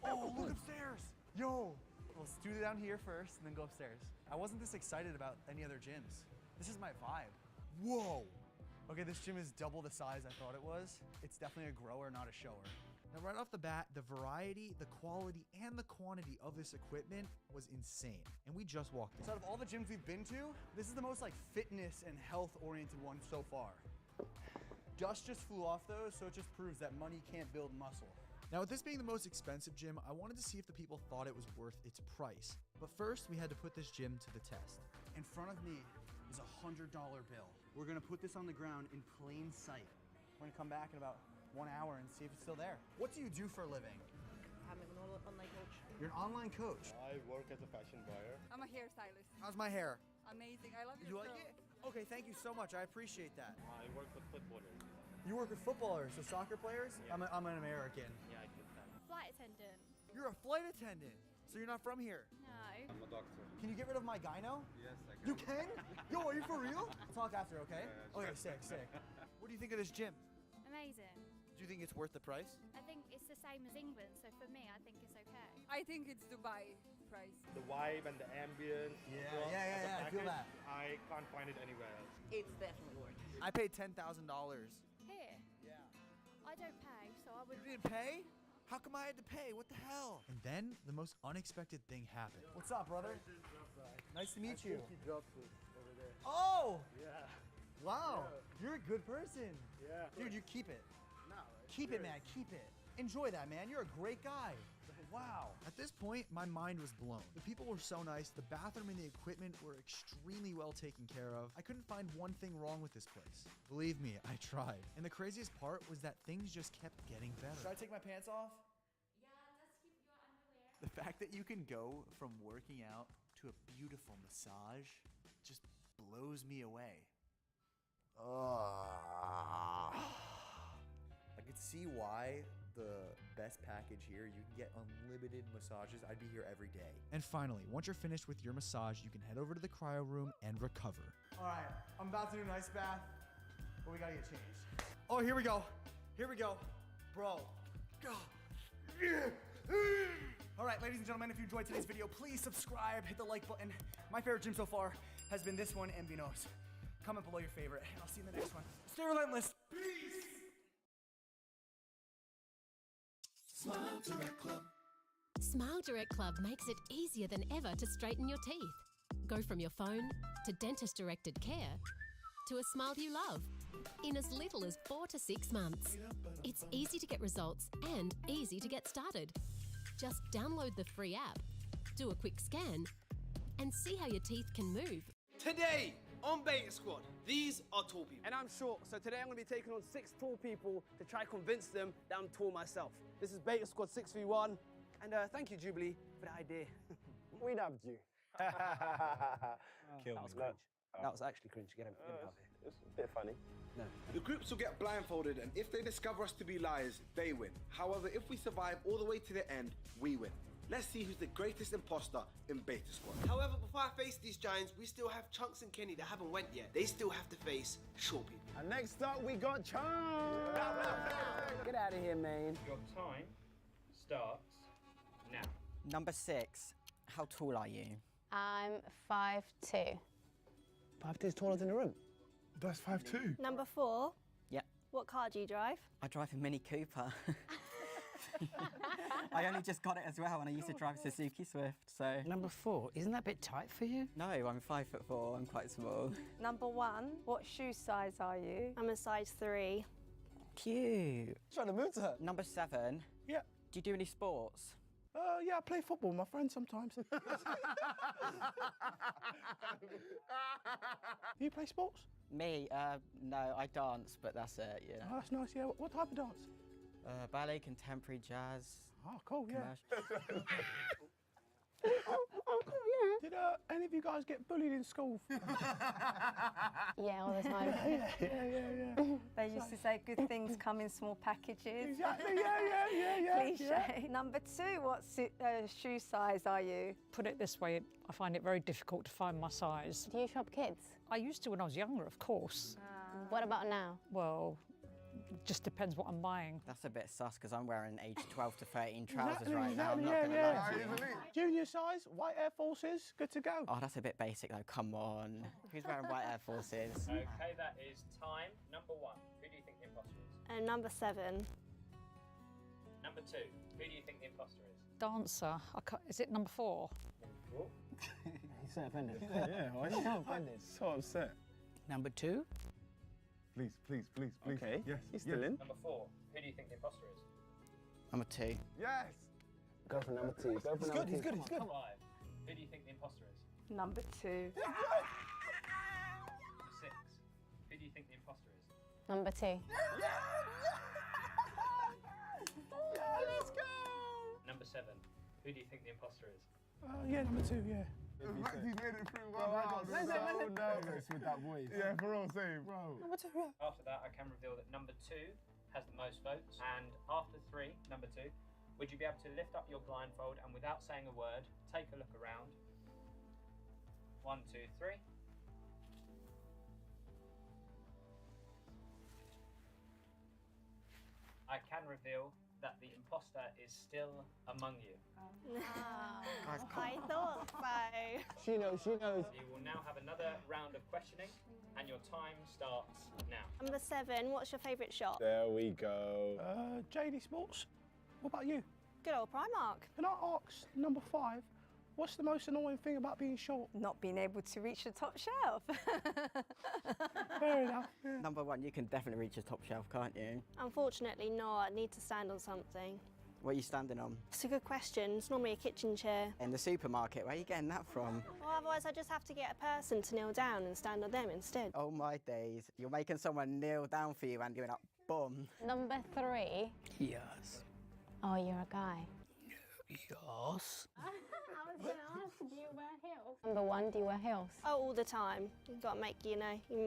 Oh, look upstairs. Yo, let's do it down here first and then go upstairs. I wasn't this excited about any other gyms. This is my vibe. Whoa. Okay, this gym is double the size I thought it was. It's definitely a grower, not a shower. Now right off the bat, the variety, the quality, and the quantity of this equipment was insane. And we just walked in. So out of all the gyms we've been to, this is the most like fitness and health oriented one so far. Dust just flew off those, so it just proves that money can't build muscle. Now with this being the most expensive gym, I wanted to see if the people thought it was worth its price. But first, we had to put this gym to the test. In front of me is a $100 bill. We're gonna put this on the ground in plain sight. We're gonna come back in about 1 hour and see if it's still there. What do you do for a living? I'm an online coach. You're an online coach. I work as a fashion buyer. I'm a hairstylist. How's my hair? Amazing. I love You your like curl. it? Okay, thank you so much. I appreciate that. I work with footballers. You work with footballers, so soccer players? Yeah. I'm an American. Yeah, I did that. Flight attendant. You're a flight attendant, so you're not from here. No. I'm a doctor. Can you get rid of my gyno? Yes, I can. You can? Yo, are you for real? We'll talk after, okay? Yeah, Okay, sure. sick. What do you think of this gym? Amazing. Do you think it's worth the price? I think it's the same as England, so for me, I think it's okay. I think it's Dubai price. The vibe and the ambience. Yeah, as well yeah, as the I feel package, that. I can't find it anywhere else. It's definitely worth it. I paid $10,000. Here? Yeah. I don't pay, so I would. You didn't pay? How come I had to pay? What the hell? And then the most unexpected thing happened. What's up, brother? Nice to meet you. He dropped it over there. Oh! Yeah. Wow, Yeah. you're a good person. Yeah. Dude, you keep it. No, Keep it, man, keep it. Enjoy that, man. You're a great guy. Wow. At this point, my mind was blown. The people were so nice, the bathroom and the equipment were extremely well taken care of. I couldn't find one thing wrong with this place. Believe me, I tried. And the craziest part was that things just kept getting better. Should I take my pants off? Yeah, just keep your underwear. The fact that you can go from working out to a beautiful massage just blows me away. I could see why the best package here, you can get unlimited massages. I'd be here every day. And finally, once you're finished with your massage, you can head over to the cryo room and recover. All right, I'm about to do an ice bath, but we gotta get changed. Oh, here we go. Here we go. Bro. All right, ladies and gentlemen, if you enjoyed today's video, please subscribe, hit the like button. My favorite gym so far has been this one and Benos. Comment below your favorite, and I'll see you in the next one. Stay relentless. Peace. Smile Direct Club. Smile Direct Club makes it easier than ever to straighten your teeth. Go from your phone to dentist-directed care to a smile you love in as little as 4 to 6 months. It's easy to get results and easy to get started. Just download the free app, do a quick scan, and see how your teeth can move. Today on Beta Squad, these are tall people. And I'm short, so today I'm going to be taking on 6 tall people to try to convince them that I'm tall myself. This is Beta Squad 6v1, and thank you, Jubilee, for the idea. We loved you. That was cringe. That was actually cringe. Get him out of here. It's a bit funny. No. The groups will get blindfolded, and if they discover us to be liars, they win. However, if we survive all the way to the end, we win. Let's see who's the greatest imposter in Beta Squad. However, before I face these giants, we still have Chunks and Kenny that haven't went yet. They still have to face short people. And next up, we got Chunks. Get out of here, man. Your time starts now. Number 6. How tall are you? I'm 5'2". 5'2" is taller than the room. That's 5'2". Number 4. Yeah. What car do you drive? I drive a Mini Cooper. I only just got it as well, and I used to drive Suzuki Swift, so... Number 4, isn't that a bit tight for you? No, I'm 5'4", I'm quite small. Number 1. What shoe size are you? I'm a size 3. Cute. Trying to move to her. Number 7. Yeah. Do you do any sports? Yeah, I play football with my friends sometimes. Do you play sports? Me? No, I dance, but that's it, yeah. Oh, that's nice, yeah. What type of dance? Ballet, contemporary, jazz. Oh, cool, yeah. Commercial. Oh, cool, yeah. Did any of you guys get bullied in school? Yeah, all the time. Yeah. They used to say good things come in small packages. Exactly, yeah. Cliche. Number 2, what shoe size are you? Put it this way, I find it very difficult to find my size. Do you shop kids? I used to when I was younger, of course. What about now? Well, it just depends what I'm buying. That's a bit sus, because I'm wearing age 12 to 13 trousers Exactly, right now. I'm not yeah. gonna lie to you. Junior size, white Air Forces, good to go. Oh, that's a bit basic though, come on. Who's wearing white Air Forces? Okay, that is time. Number 1. Who do you think the imposter is? Number 7. Number 2. Who do you think the imposter is? Dancer. Is it number 4? Number 4. He's so offended. Yeah, why are you so offended? So upset. Number 2. Please. Okay. Yes. He's still in. Number 4. Who do you think the imposter is? Number 2. Yes. Go for number 2. He's good. Number 5. Who do you think the imposter is? Number 2. Number 6. Who do you think the imposter is? Number 2. Let's go. Number 7. Who do you think the imposter is? Yeah, number 2, yeah. He's made it through one round. I'm so nervous with that voice. Yeah, for real, same. Bro. Number 2, yeah. After that, I can reveal that number 2 has the most votes. And after 3, number 2, would you be able to lift up your blindfold and without saying a word, take a look around? 1, 2, 3. I can reveal that the imposter is still among you. I thought so. She knows. You will now have another round of questioning, and your time starts now. Number 7, what's your favourite shop? There we go. JD Sports. What about you? Good old Primark. Can I ask, number 5, what's the most annoying thing about being short? Not being able to reach the top shelf. Fair enough. Yeah. Number 1, you can definitely reach the top shelf, can't you? Unfortunately not. I need to stand on something. What are you standing on? It's a good question. It's normally a kitchen chair. In the supermarket, where are you getting that from? Well, otherwise I just have to get a person to kneel down and stand on them instead. Oh my days. You're making someone kneel down for you and doing that boom. Number 3. Yes. Oh, you're a guy. Yes. I was going to ask, do you wear heels? Number 1, do you wear heels? Oh, all the time. You've got to make, you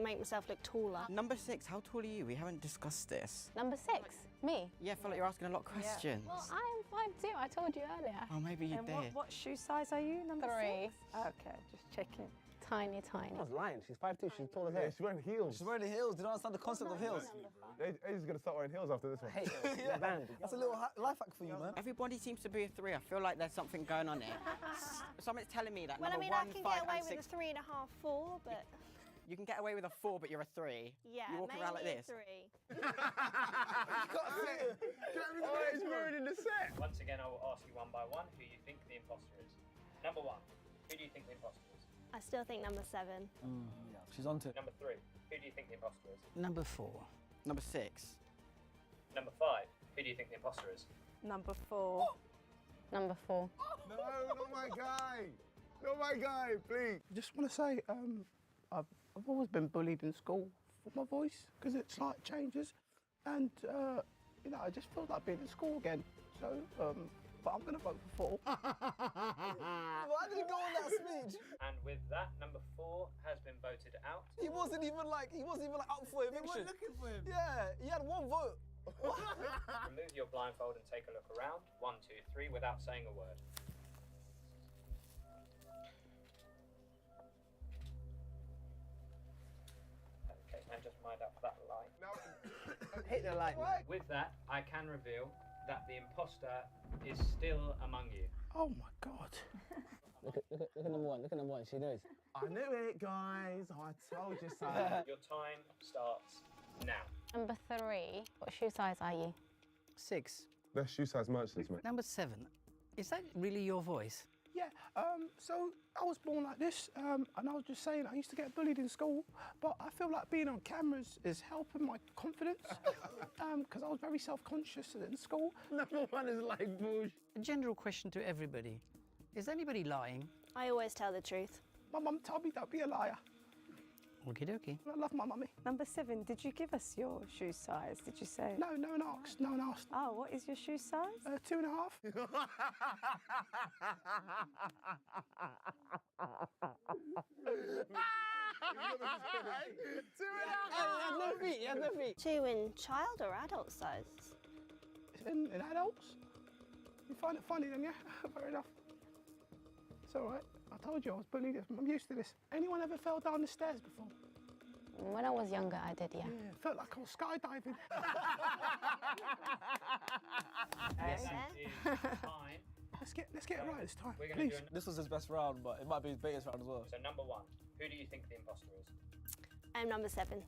make myself look taller. Number 6, how tall are you? We haven't discussed this. Number 6, me? Yeah, I feel like you're asking a lot of questions. Well, I am 5'2", I told you earlier. Oh, maybe you And did. what shoe size are you, number 3? Okay, just checking. Tiny. I was lying. She's 5'2", she's tall as hell. Yeah, she's wearing heels. She's wearing the heels. Do you understand the concept of heels? He's going to start wearing heels after this one. Hey, yeah. That's a little life hack for you, man. Everybody seems to be a 3. I feel like there's something going on here. Something's telling me that Well, number I mean, 1, I can 5 get away and with 6... a 3.5, 4, but... You can get away with a 4, but you're a 3. Yeah, you walk around like mainly this. a 3. You got to see it. Oh, it's ruining the set. Once again, I will ask you one by one who you think the imposter is. Number 1, who do you think the imposter is? I still think number 7. She's on to it. Number 3, who do you think the imposter is? Number 4. Number 6. Number 5, who do you think the imposter is? Number 4. Number 4. No, not my guy. Not my guy, please. I just want to say, I've always been bullied in school for my voice because it's like changes, and you know, I just feel like being in school again. So, but I'm going to vote for 4. Why did he go on that speech? And with that, number 4 has been voted out. He wasn't even like up for eviction. They weren't looking for him. Yeah, he had 1 vote. Remove your blindfold and take a look around. 1, 2, 3, without saying a word. Okay, and just mind up that light. Hit the light. With that, I can reveal that the imposter is still among you. Oh my God. Look at number 1. Look at number 1. She knows. I knew it, guys. I told you so. Your time starts now. Number 3. What shoe size are you? 6. Best shoe size merchants, mate. Number 7. Is that really your voice? Yeah, so I was born like this, and I was just saying I used to get bullied in school, but I feel like being on cameras is helping my confidence, because I was very self-conscious in school. Number 1 is like bush. A general question to everybody. Is anybody lying? I always tell the truth. My mum told me don't be a liar. Okie dokie. I love my mummy. Number 7, did you give us your shoe size? Did you say? No, no one asked. No one asked. Oh, what is your shoe size? 2.5. He had no feet. 2 in child or adult sizes? In adults? You find it funny then, yeah? Fair enough. It's all right. I told you I was bullied. I'm used to this. Anyone ever fell down the stairs before? When I was younger, I did, yeah. Yeah, felt like I was skydiving. Yes, that is fine. Let's get it right this time, We're gonna please. do This was his best round, but it might be his biggest round as well. So number 1, who do you think the imposter is? I'm number 7.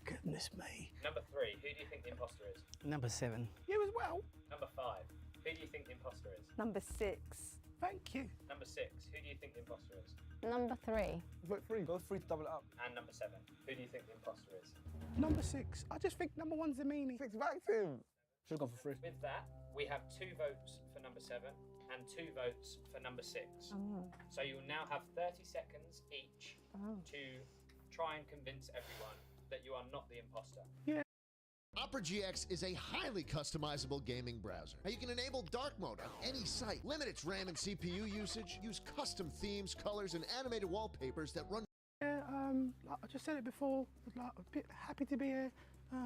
Goodness me. Number 3, who do you think the imposter is? Number 7. You as well. Number 5, who do you think the imposter is? Number 6. Thank you. Number 6, who do you think the imposter is? Number 3. Vote 3. Go 3 to double it up. And number 7, who do you think the imposter is? Number 6. I just think number 1's a meanie. 6 back to him. Should have gone for 3. With that, we have 2 votes for number 7 and 2 votes for number 6. Oh. So you will now have 30 seconds each to try and convince everyone that you are not the imposter. Yeah. Opera GX is a highly customizable gaming browser. Now you can enable dark mode on any site, limit its RAM and CPU usage, use custom themes, colors, and animated wallpapers that run. Yeah, like I just said it before, I was like a bit happy to be here.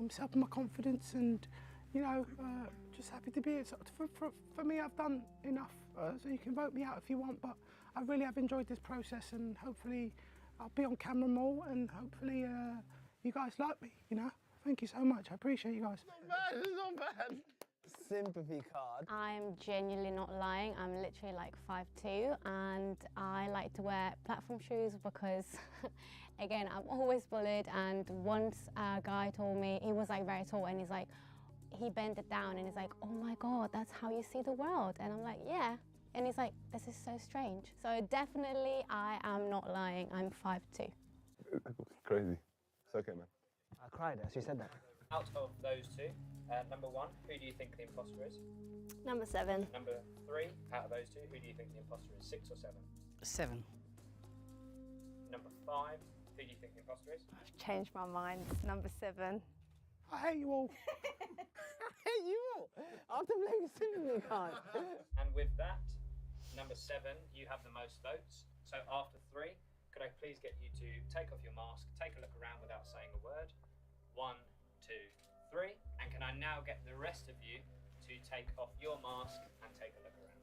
It's helping my confidence, and you know, just happy to be here. So for me, I've done enough. So you can vote me out if you want, but I really have enjoyed this process, and hopefully I'll be on camera more, and hopefully you guys like me. You know, thank you so much. I appreciate you guys. Not bad. It's not bad. Sympathy card. I'm genuinely not lying. I'm literally like 5'2", and I like to wear platform shoes because, again, I'm always bullied. And once a guy told me, he was like very tall, and he's like, he bent it down, and he's like, oh my God, that's how you see the world. And I'm like, yeah. And he's like, this is so strange. So definitely, I am not lying. I'm 5'2". Crazy. It's okay, man. I cried as she said that. Out of those 2, number 1, who do you think the imposter is? Number 7. Number 3, out of those 2, who do you think the imposter is? 6 or 7? 7. Number 5, who do you think the imposter is? I've changed my mind. It's number 7. I hate you all. I hate you all. After playing a sympathy card. And with that, number 7, you have the most votes. So after 3, could I please get you to take off your mask, take a look around without saying a word? 1, 2, 3. And can I now get the rest of you to take off your mask and take a look around?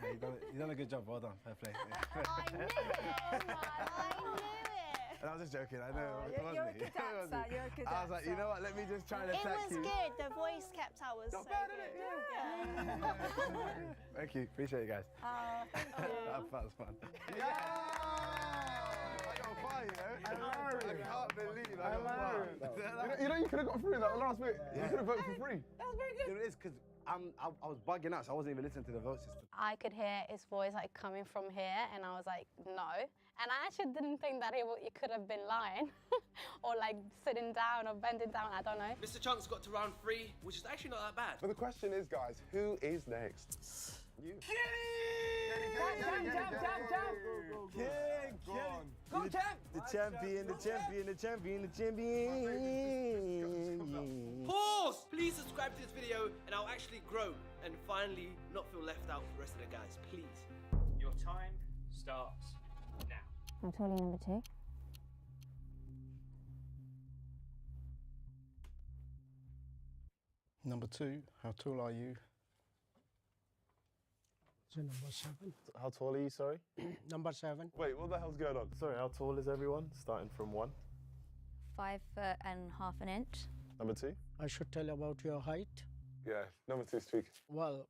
Yeah, you've done a good job. Well done. Fair play. I knew it. I knew it. And I was just joking. I know. You're a good dancer. You're a good dancer. I was like, you know what? Let me just try and attack you. It was good. The voice kept out was Not so bad, good. innit? Thank you. Appreciate it, guys. Thank you. That was fun. Yeah! I got fun, you know. I can't believe I got fun. You could have got through that last bit. You could have voted for free. That was very good. You know, it is because I was bugging out, so I wasn't even listening to the vote system. I could hear his voice like coming from here, and I was like, no. And I actually didn't think that he could have been lying, or like sitting down or bending down. I don't know. Mr. Chunks got to round 3, which is actually not that bad. But the question is, guys, who is next? You. Go, champ! The champion, the champion, the champion, the champion. Pause! Please subscribe to this video and I'll actually grow and finally not feel left out for the rest of the guys. Please. Your time starts now. I'm totally number 2. Number 2, how tall are you? Number 7. How tall are you, sorry? Number 7. Wait, what the hell's going on? Sorry, how tall is everyone? Starting from 1. 5'1.5 inches. Number 2? I should tell about your height. Yeah, number 2 speak. Well,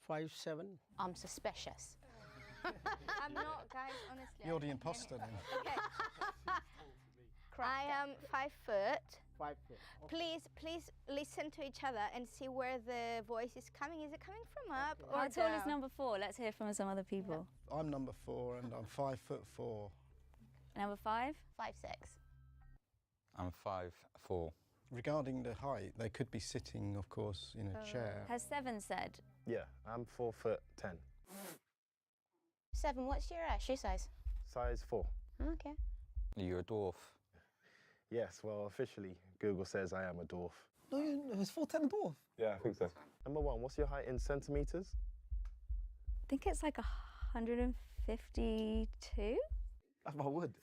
5'7". I'm suspicious. I'm not, guys, honestly. You're the imposter then. Okay. I am 5 foot. 5 foot. Okay. Please listen to each other and see where the voice is coming. Is it coming from up or How tall is down? number 4? Let's hear from some other people. I'm number 4 and I'm 5'4". Number 5? 5'6". I'm 5'4". Regarding the height, they could be sitting, of course, in a chair. Has 7 said? Yeah, I'm 4'10". 7. What's your shoe size? Size 4. Okay. You're a dwarf. Yes, well, officially, Google says I am a dwarf. No, it's 4'10" a dwarf. Yeah, I think so. Number 1, what's your height in centimetres? I think it's like 152. That's my wood.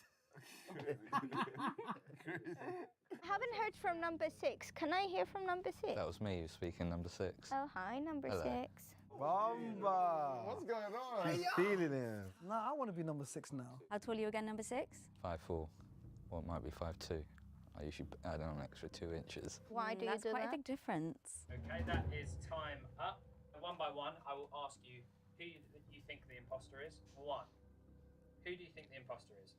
Haven't heard from number 6. Can I hear from number 6? That was me speaking, number 6. Oh, hi, number Hello. 6. Bamba! What's going on? He's feeling it. No, I want to be number 6 now. How tall are you again, number 6? 5'4". Well, it might be 5'2". I usually add on an extra 2 inches. Why do you do that? That's quite a big difference. Okay, that is time up. One by one, I will ask you who you think the imposter is. 1. Who do you think the imposter is?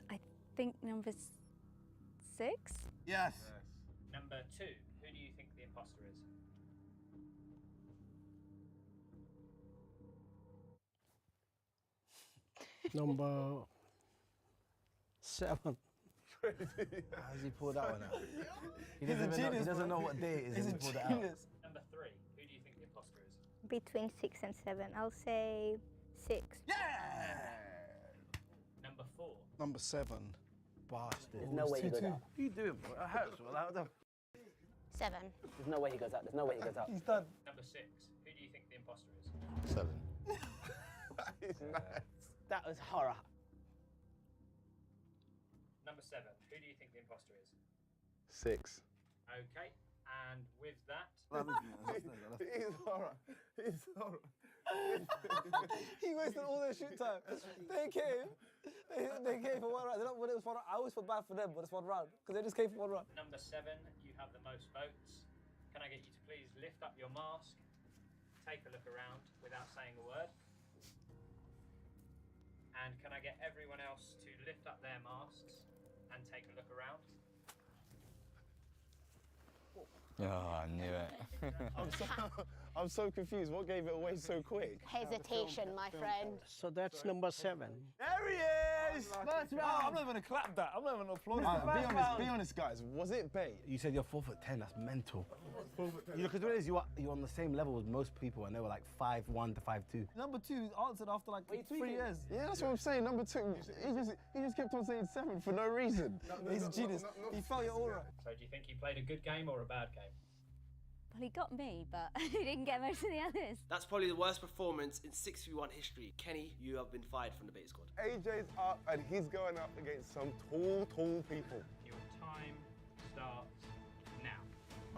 I think number 6? Yes. Number 2, who do you think the imposter is? Number 7. How does he pull that one out? He He's a doesn't, genius, he doesn't bro. know what day it is. He's and a he pulled it out. genius. Number 3, who do you think the imposter is? Between 6 and 7. I'll say 6. Number 4. Number 7. Bastard. There's no way he goes out. What are you doing, bro? That hurts, bro. 7. There's no way he goes out. There's no way he goes out. He's done. Number 6, who do you think the imposter is? 7. That is nice. That was horror. Number 7, who do you think the imposter is? 6. Okay, and with that... He's horror. He's horror. He wasted all their shoot time. They came for 1 round. They don't win it was 1 round. I always feel bad for them, but it's 1 round because they just came for 1 round. Number 7, you have the most votes. Can I get you to please lift up your mask, take a look around without saying a word? And can I get everyone else to lift up their masks and take a look around? Oh, I knew it. I'm so confused. What gave it away so quick? Hesitation, my friend. So that's number 7. There he is! First round. I'm not even going to clap that. I'm not even going to applaud that. Be honest, guys. Was it bait? You said you're 4'10". That's mental. You know, because what it is, you're on the same level as most people, and they were like 5'1" to 5'2". Number 2 answered after like 3 years. Yeah, that's what I'm saying. Number 2, he just kept on saying 7 for no reason. He's a genius. He felt your aura. So do you think he played a good game or a bad game? Well, he got me, but he didn't get most of the others. That's probably the worst performance in 6v1 history. Kenny, you have been fired from the bait squad. AJ's up and he's going up against some tall people. Your time starts now.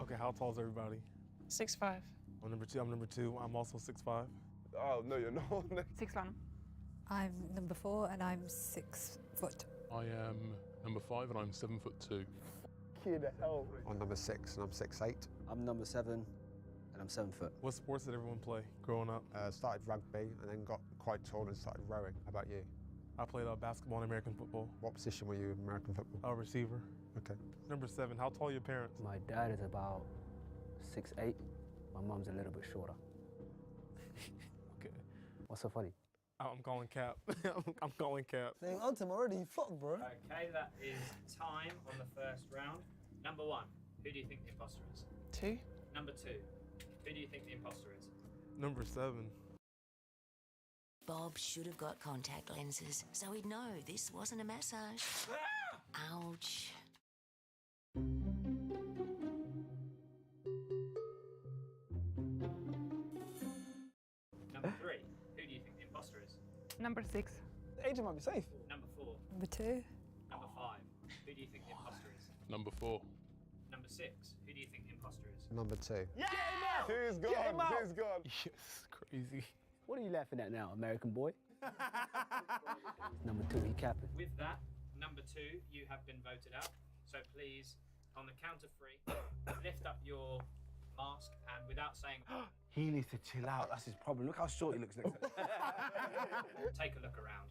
Okay, how tall is everybody? 6'5". I'm number 2. I'm number 2. I'm also 6'5". Oh, no, you're not. 6'1". I'm number 4 and I'm 6 foot. I am number 5 and I'm 7'2". Kid hell. I'm number 6 and I'm 6'8". I'm number 7 and I'm 7 foot. What sports did everyone play growing up? Started rugby and then got quite tall and started rowing. How about you? I played basketball and American football. What position were you in American football? Receiver. Okay. Number 7, how tall are your parents? My dad is about 6'8". My mum's a little bit shorter. Okay. What's so funny? I'm calling cap. I'm calling cap. Saying Ultim already, you flopped, bro. Okay, that is time on the first round. Number 1, who do you think the imposter is? 2. Number 2, who do you think the imposter is? Number 7. Bob should have got contact lenses, so he'd know this wasn't a massage. Ouch. Number 3, who do you think the imposter is? Number 6. AJ might be safe. Number 4. Number 2. Number 5, who do you think the imposter is? Number 4. Number 6, who do you think the imposter is? Number 2. Yeah! Two's gone. Two's gone. Yes, crazy. What are you laughing at now, American boy? Number 2, he capping. With that, number 2, you have been voted out. So please, on the count of 3, lift up your mask and without saying He needs to chill out. That's his problem. Look how short he looks next to him. take a look around.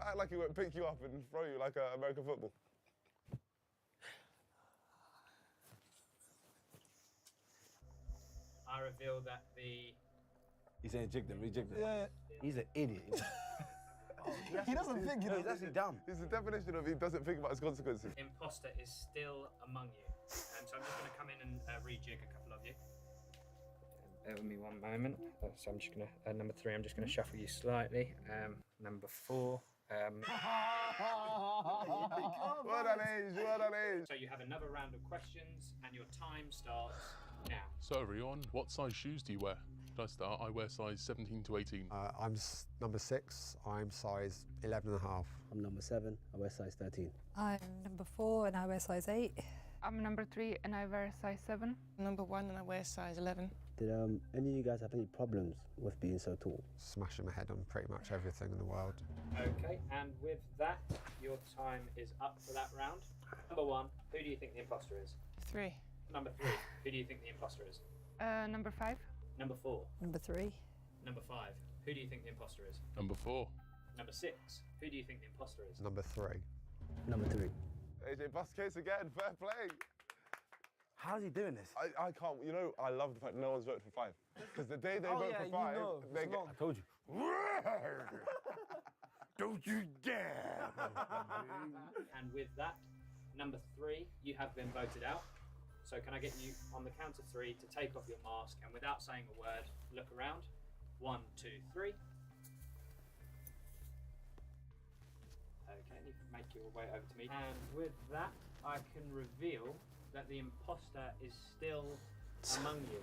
Act like he won't pick you up and throw you like American football. I reveal that the He's saying jig them, rejig them. Yeah. He's an idiot. He doesn't think, He's actually dumb. It's the definition of he doesn't think about his consequences. imposter is still among you. And so I'm just going to come in and rejig a couple of you. Bear with me one moment. So I'm just going to, number 3, I'm just going to shuffle you slightly. Number 4. What an age, what an age. So you have another round of questions and your time starts now. So everyone, what size shoes do you wear? Should I start? I wear size 17 to 18. I'm number 6. I'm size 11 and a half. I'm number 7, I wear size 13. I'm number 4 and I wear size 8. I'm number 3 and I wear size 7. Number 1 and I wear size 11. Did any of you guys have any problems with being so tall? Smashing my head on pretty much everything in the world. Okay, and with that, your time is up for that round. Number 1, who do you think the imposter is? 3. Number 3, who do you think the imposter is? Number 5. Number 4. Number 3. Number 5, who do you think the imposter is? Number 4. Number 6, who do you think the imposter is? Number 3. Number 3. AJ, bust case again, fair play. How's he doing this? I can't, you know, I love the fact no one's voted for 5. Because the day they vote for 5, they get... I told you. Don't you dare! And with that, number 3, you have been voted out. So can I get you on the count of 3 to take off your mask and without saying a word, look around. 1, 2, 3. Okay, you can make your way over to me. And with that, I can reveal that the imposter is still among you.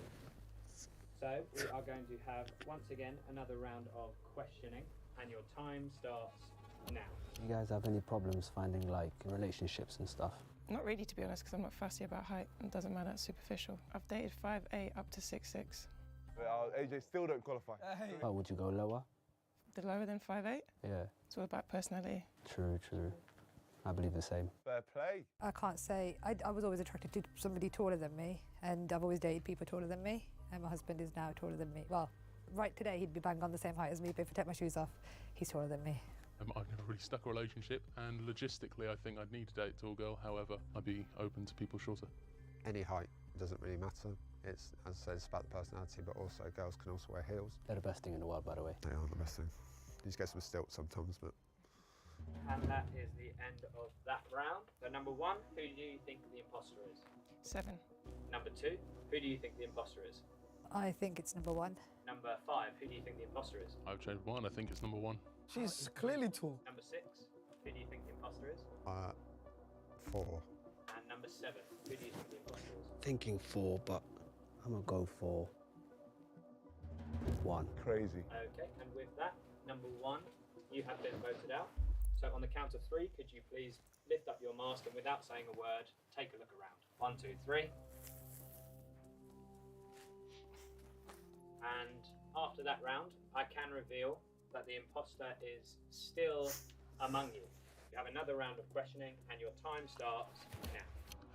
So we are going to have, once again, another round of questioning, and your time starts now. You guys have any problems finding, like, relationships and stuff? Not really, to be honest, because I'm not fussy about height. It doesn't matter, it's superficial. I've dated 5'8" up to 6'6". AJ still don't qualify. Oh, would you go lower? The lower than 5'8"? Yeah. It's all about personality. True, true. I believe the same. Fair play. I can't say. I was always attracted to somebody taller than me, and I've always dated people taller than me, and my husband is now taller than me. Well, right today he'd be bang on the same height as me, but if I take my shoes off, he's taller than me. I've never really stuck a relationship, and logistically I think I'd need to date a tall girl. However, I'd be open to people shorter. Any height doesn't really matter. It's, as I said, it's about the personality, but also girls can also wear heels. They're the best thing in the world, by the way. They are the best thing. You just get some stilts sometimes, but... And that is the end of that round. So number 1, who do you think the imposter is? 7. Number 2, who do you think the imposter is? I think it's number 1. Number 5, who do you think the imposter is? I've changed 1. I think it's number 1. She's clearly tall. Number 6, who do you think the imposter is? 4. And number 7, who do you think the imposter is? Thinking 4, but I'm gonna go for 1. Crazy. Okay, and with that, number 1, you have been voted out. So on the count of 3, could you please lift up your mask and without saying a word, take a look around. 1, 2, 3. And after that round, I can reveal that the imposter is still among you. You have another round of questioning and your time starts now.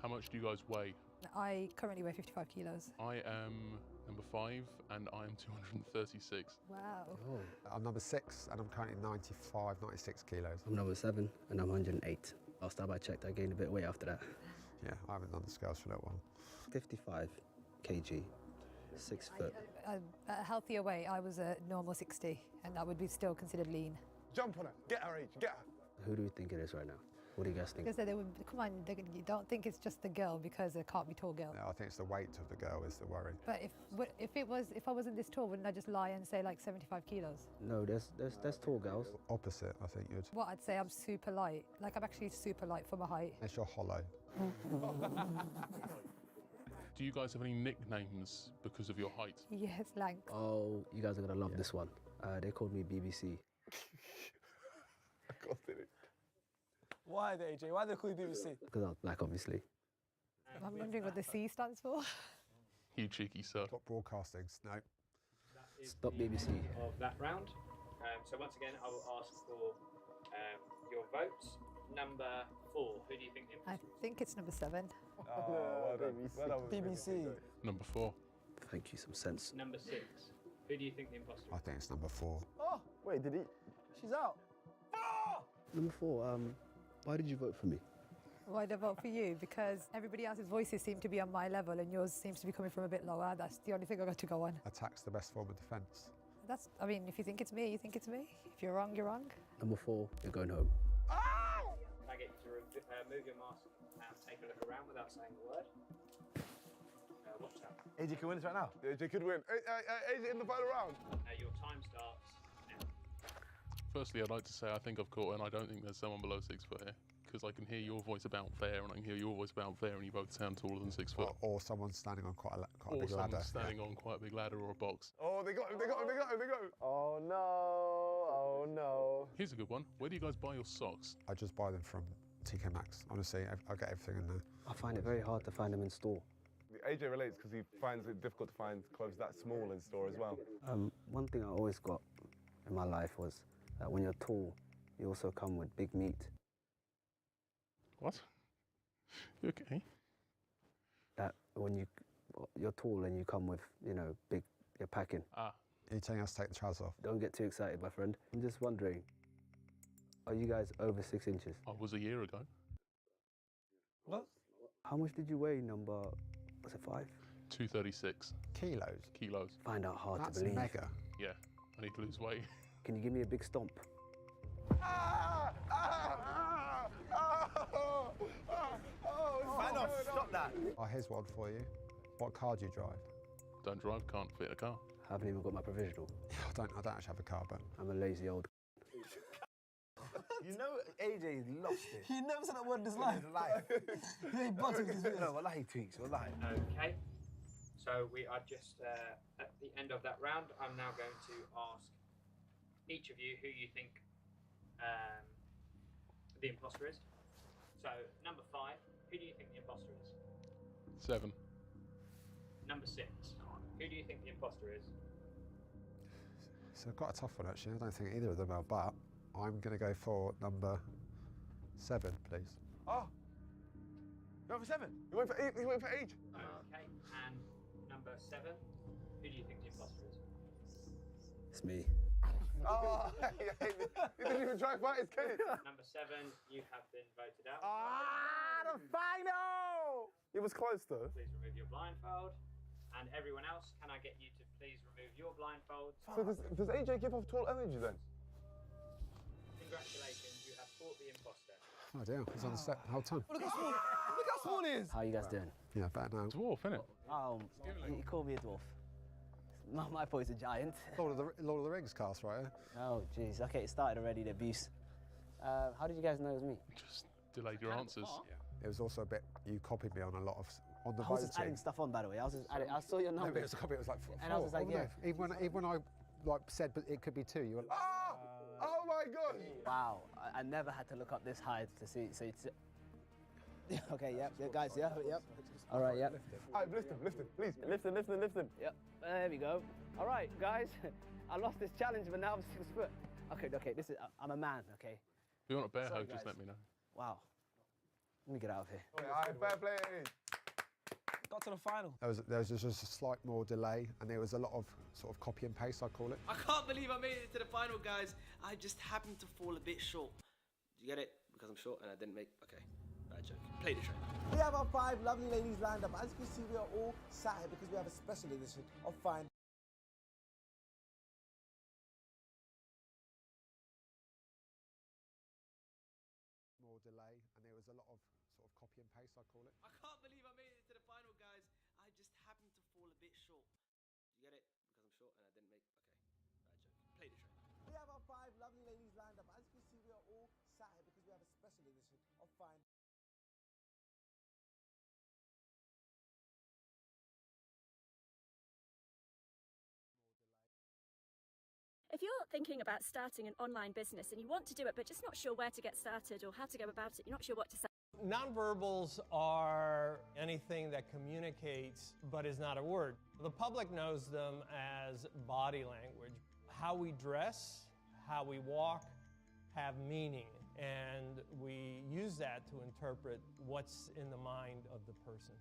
How much do you guys weigh? I currently weigh 55 kilos. I am number 5, and I am 236. Wow. Oh. I'm number 6, and I'm currently 95, 96 kilos. I'm number 7, and I'm 108. Last time I checked, I gained a bit of weight after that. Yeah, I haven't done the scales for a little while. 55 kg, 6 foot. At a healthier weight, I was a normal 60, and that would be still considered lean. Jump on her. Get her, Age. Get her. Who do we think it is right now? What do you guys think? Because they would, come on, you don't think it's just the girl because there can't be tall girl. No, I think it's the weight of the girl is the worry. But if I wasn't this tall, wouldn't I just lie and say like 75 kilos? No, there's tall girls. Opposite, I think you'd. What I'd say, I'm super light. Like I'm actually super light for my height. Unless you're hollow. Do you guys have any nicknames because of your height? Yes, Lank. Oh, you guys are gonna love this one. They called me BBC. I got it. Why, AJ? Why they call you BBC? Because I was black, obviously. I'm wondering what the C stands for. You cheeky sod. Stop broadcasting, no. Stop BBC. Of that round. So once again, I will ask for your votes. Number 4, who do you think the I think it's number 7. Oh, well done. BBC. Number 4. Thank you, some sense. Number 6, who do you think the imposter is? I think it's number 4. Oh, Wait, did he? she's out. Number 4, why did you vote for me? Why did I vote for you? Because everybody else's voices seem to be on my level and yours seems to be coming from a bit lower. That's the only thing I got to go on. Attack's the best form of defence. I mean, if you think it's me, you think it's me. If you're wrong, you're wrong. Number 4, you're going home. Can I get you to move your mask and take a look around without saying a word? Watch that. AJ can win this right now. AJ could win. AJ in the final round. Your time starts now. Firstly, I'd like to say I think I've caught, and I don't think there's someone below 6 foot here, because I can hear your voice about fair, and I can hear your voice about fair, and you both sound taller than 6 foot. Or someone standing on quite a big Or ladder. someone standing on quite a big ladder or a box. Oh, they got him. They got him. They got him. They got him. Oh no! Oh no! Here's a good one. Where do you guys buy your socks? I just buy them from TK Maxx. Honestly, I get everything in there. I find it very hard to find them in store. AJ relates because he finds it difficult to find clothes that small in store as well. One thing I always got in my life was that when you're tall, you also come with big meat. What? You okay? That when you're tall and you come with, big, you're packing. Ah. Are you telling us to take the trousers off? Don't get too excited, my friend. I'm just wondering, are you guys over 6 inches? I was a year ago. What? How much did you weigh, number, was it 5? 236. Kilos? Find out hard That's to believe. mega. Yeah, I need to lose weight. Can you give me a big stomp? Man off, stop that. Oh, here's one for you. What car do you drive? Don't drive, can't fit a car. Haven't even got my provisional. I don't actually have a car, but I'm a lazy old. You know AJ's lost it. He never said that word in his life. Yeah, he butted his video. No, wallahi tweaks, wallahi. Okay. So we are just at the end of that round. I'm now going to ask each of you who you think the imposter is. So number 5, who do you think the imposter is? 7. Number 6, who do you think the imposter is? So quite a tough one actually. I don't think either of them are, but I'm going to go for number 7, please. Oh, you went for 7. You went for 8. You went for 8. Okay, and number 7, who do you think the imposter is? It's me. Oh, he didn't even try to fight his case. Number 7, you have been voted out. The final! It was close though. Please remove your blindfold. And everyone else, can I get you to please remove your blindfolds? So does AJ give off tall energy then? Congratulations, you have fought the imposter. Oh dear, he's on the set the whole time. Look how small he is. How you guys doing? Yeah, better now. Dwarf, innit? He called me a dwarf. My boy's a giant. Lord of the Rings cast, right? Oh, jeez. Okay, it started already, the abuse. How did you guys know it was me? Just delayed your answers. It was also a bit, you copied me on a lot of, on the I was voting. just adding stuff on, by the way. I was just adding, I saw your number. No, but it was a copy, it was like 4. And I was like, yeah. No. Even when I said, but it could be 2, you were like, Oh my God! Wow, I never had to look up this high to see. So it's, okay, yep, guys, yep. All right, yep. All right, lift him, please. Lift him. Yep, there we go. All right, guys, I lost this challenge, but now I'm 6 foot. Okay, this is, I'm a man, okay? If you want a bear Sorry, hug, just guys. let me know. Wow. Let me get out of here. All right, fair play. got to the final. There was just a slight more delay, and there was a lot of sort of copy and paste, I call it. I can't believe I made it to the final, guys. I just happened to fall a bit short. Do you get it? Because I'm short and I didn't make... Okay, bad joke. Play the track. We have our 5 lovely ladies lined up. As you can see, we are all sat here because we have a special edition of Find. More delay, and there was a lot of sort of copy and paste, I call it. I can't believe I made it to the final, guys. I just happened to fall a bit short. Do you get it? Because I'm short and I didn't make... Okay, bad joke. Play the track. We have our 5 lovely ladies lined up. As you can see, we are all sat here because we have a special edition of Find. If you're thinking about starting an online business and you want to do it but just not sure where to get started or how to go about it, you're not sure what to say. Nonverbals are anything that communicates but is not a word. The public knows them as body language. How we dress, how we walk have meaning, and we use that to interpret what's in the mind of the person.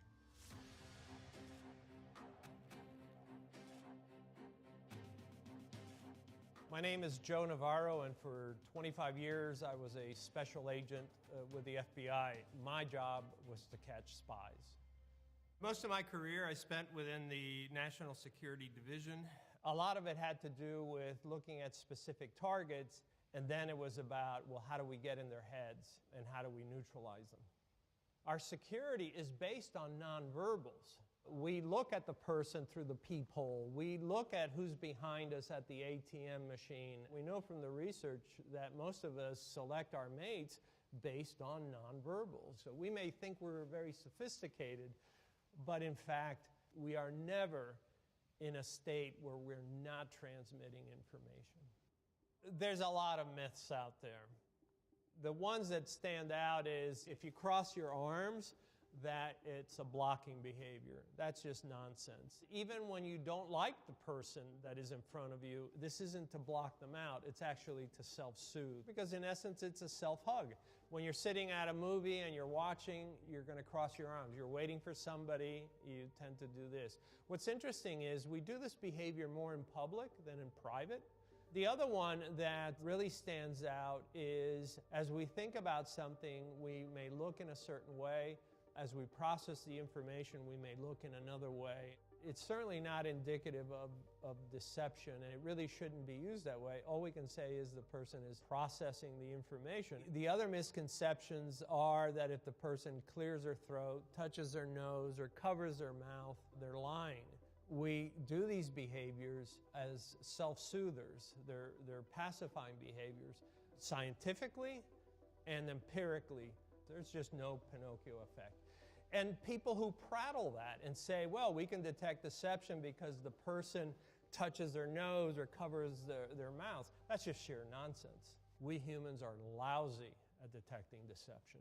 My name is Joe Navarro, and for 25 years I was a special agent with the FBI. My job was to catch spies. Most of my career I spent within the National Security Division. A lot of it had to do with looking at specific targets, and then it was about, well, how do we get in their heads and how do we neutralize them? Our security is based on nonverbals. We look at the person through the peephole. We look at who's behind us at the ATM machine. We know from the research that most of us select our mates based on nonverbals. So we may think we're very sophisticated, but in fact, we are never in a state where we're not transmitting information. There's a lot of myths out there. The ones that stand out is if you cross your arms, that it's a blocking behavior. That's just nonsense. Even when you don't like the person that is in front of you, this isn't to block them out, it's actually to self-soothe. Because in essence, it's a self-hug. When you're sitting at a movie and you're watching, you're gonna cross your arms. You're waiting for somebody, you tend to do this. What's interesting is we do this behavior more in public than in private. The other one that really stands out is as we think about something, we may look in a certain way. As we process the information, we may look in another way. It's certainly not indicative of deception, and it really shouldn't be used that way. All we can say is the person is processing the information. The other misconceptions are that if the person clears their throat, touches their nose, or covers their mouth, they're lying. We do these behaviors as self-soothers. They're pacifying behaviors. Scientifically and empirically, there's just no Pinocchio effect. And people who prattle that and say, well, we can detect deception because the person touches their nose or covers their mouth, that's just sheer nonsense. We humans are lousy at detecting deception.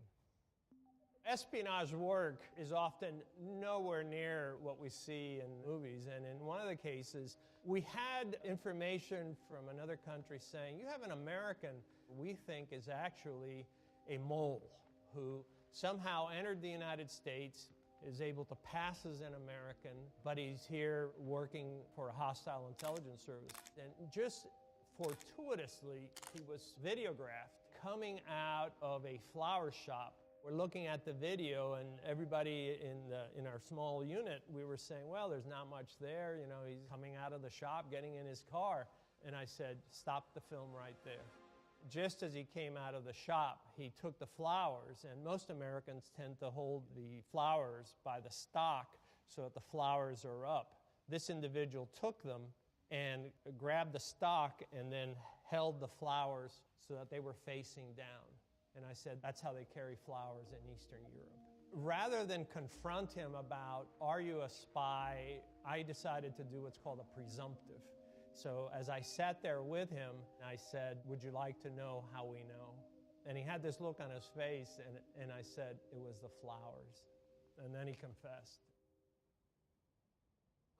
Espionage work is often nowhere near what we see in movies, and in one of the cases, we had information from another country saying, you have an American we think is actually a mole who somehow entered the United States, is able to pass as an American, but he's here working for a hostile intelligence service. And just fortuitously, he was videographed coming out of a flower shop. We're looking at the video, and everybody in our small unit, we were saying, well, there's not much there. You know, he's coming out of the shop, getting in his car. And I said, stop the film right there. Just as he came out of the shop, he took the flowers, and most Americans tend to hold the flowers by the stalk so that the flowers are up. This individual took them and grabbed the stalk and then held the flowers so that they were facing down. And I said, that's how they carry flowers in Eastern Europe. Rather than confront him about, are you a spy, I decided to do what's called a presumptive. So as I sat there with him, I said, would you like to know how we know? And he had this look on his face, and I said, it was the flowers. And then he confessed.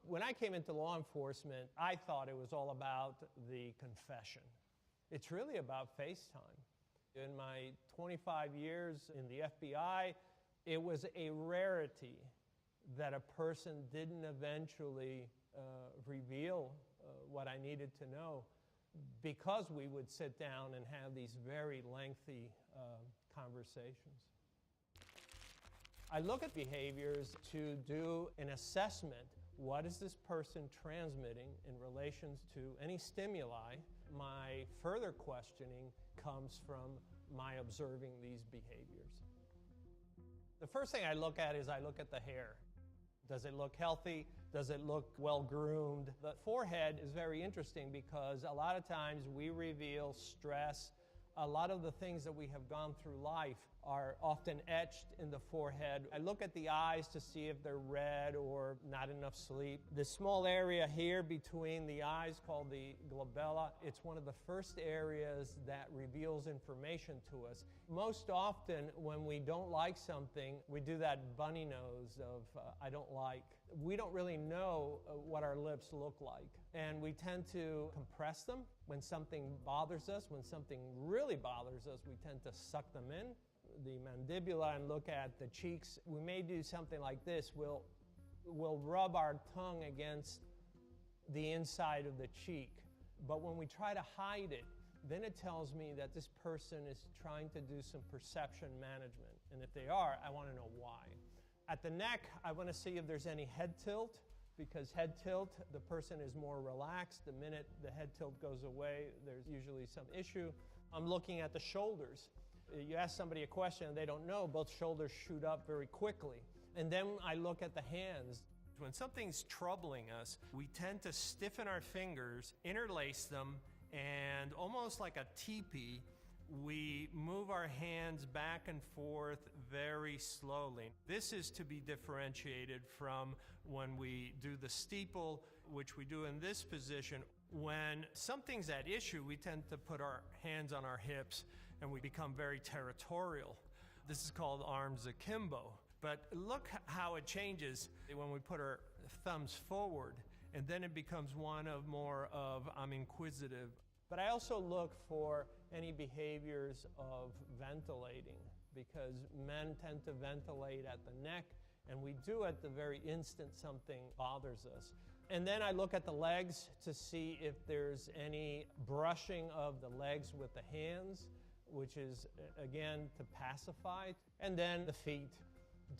When I came into law enforcement, I thought it was all about the confession. It's really about FaceTime. In my 25 years in the FBI, it was a rarity that a person didn't eventually reveal what I needed to know, because we would sit down and have these very lengthy conversations. I look at behaviors to do an assessment. What is this person transmitting in relation to any stimuli? My further questioning comes from my observing these behaviors. The first thing I look at is I look at the hair. Does it look healthy? Does it look well-groomed? The forehead is very interesting because a lot of times we reveal stress. A lot of the things that we have gone through life are often etched in the forehead. I look at the eyes to see if they're red or not enough sleep. This small area here between the eyes called the glabella, it's one of the first areas that reveals information to us. Most often when we don't like something, we do that bunny nose of I don't like. We don't really know what our lips look like, and we tend to compress them. When something bothers us, when something really bothers us, we tend to suck them in. The mandibula, and look at the cheeks. We may do something like this. We'll rub our tongue against the inside of the cheek, but when we try to hide it, then it tells me that this person is trying to do some perception management, and if they are, I want to know why. At the neck, I want to see if there's any head tilt, because head tilt, the person is more relaxed. The minute the head tilt goes away, there's usually some issue. I'm looking at the shoulders. You ask somebody a question and they don't know, both shoulders shoot up very quickly. And then I look at the hands. When something's troubling us, we tend to stiffen our fingers, interlace them, and almost like a teepee, we move our hands back and forth very slowly. This is to be differentiated from when we do the steeple, which we do in this position. When something's at issue, we tend to put our hands on our hips and we become very territorial. This is called arms akimbo. But look how it changes when we put our thumbs forward, and then it becomes one of more of I'm inquisitive. But I also look for any behaviors of ventilating, because men tend to ventilate at the neck, and we do at the very instant something bothers us. And then I look at the legs to see if there's any brushing of the legs with the hands, which is, again, to pacify. And then the feet.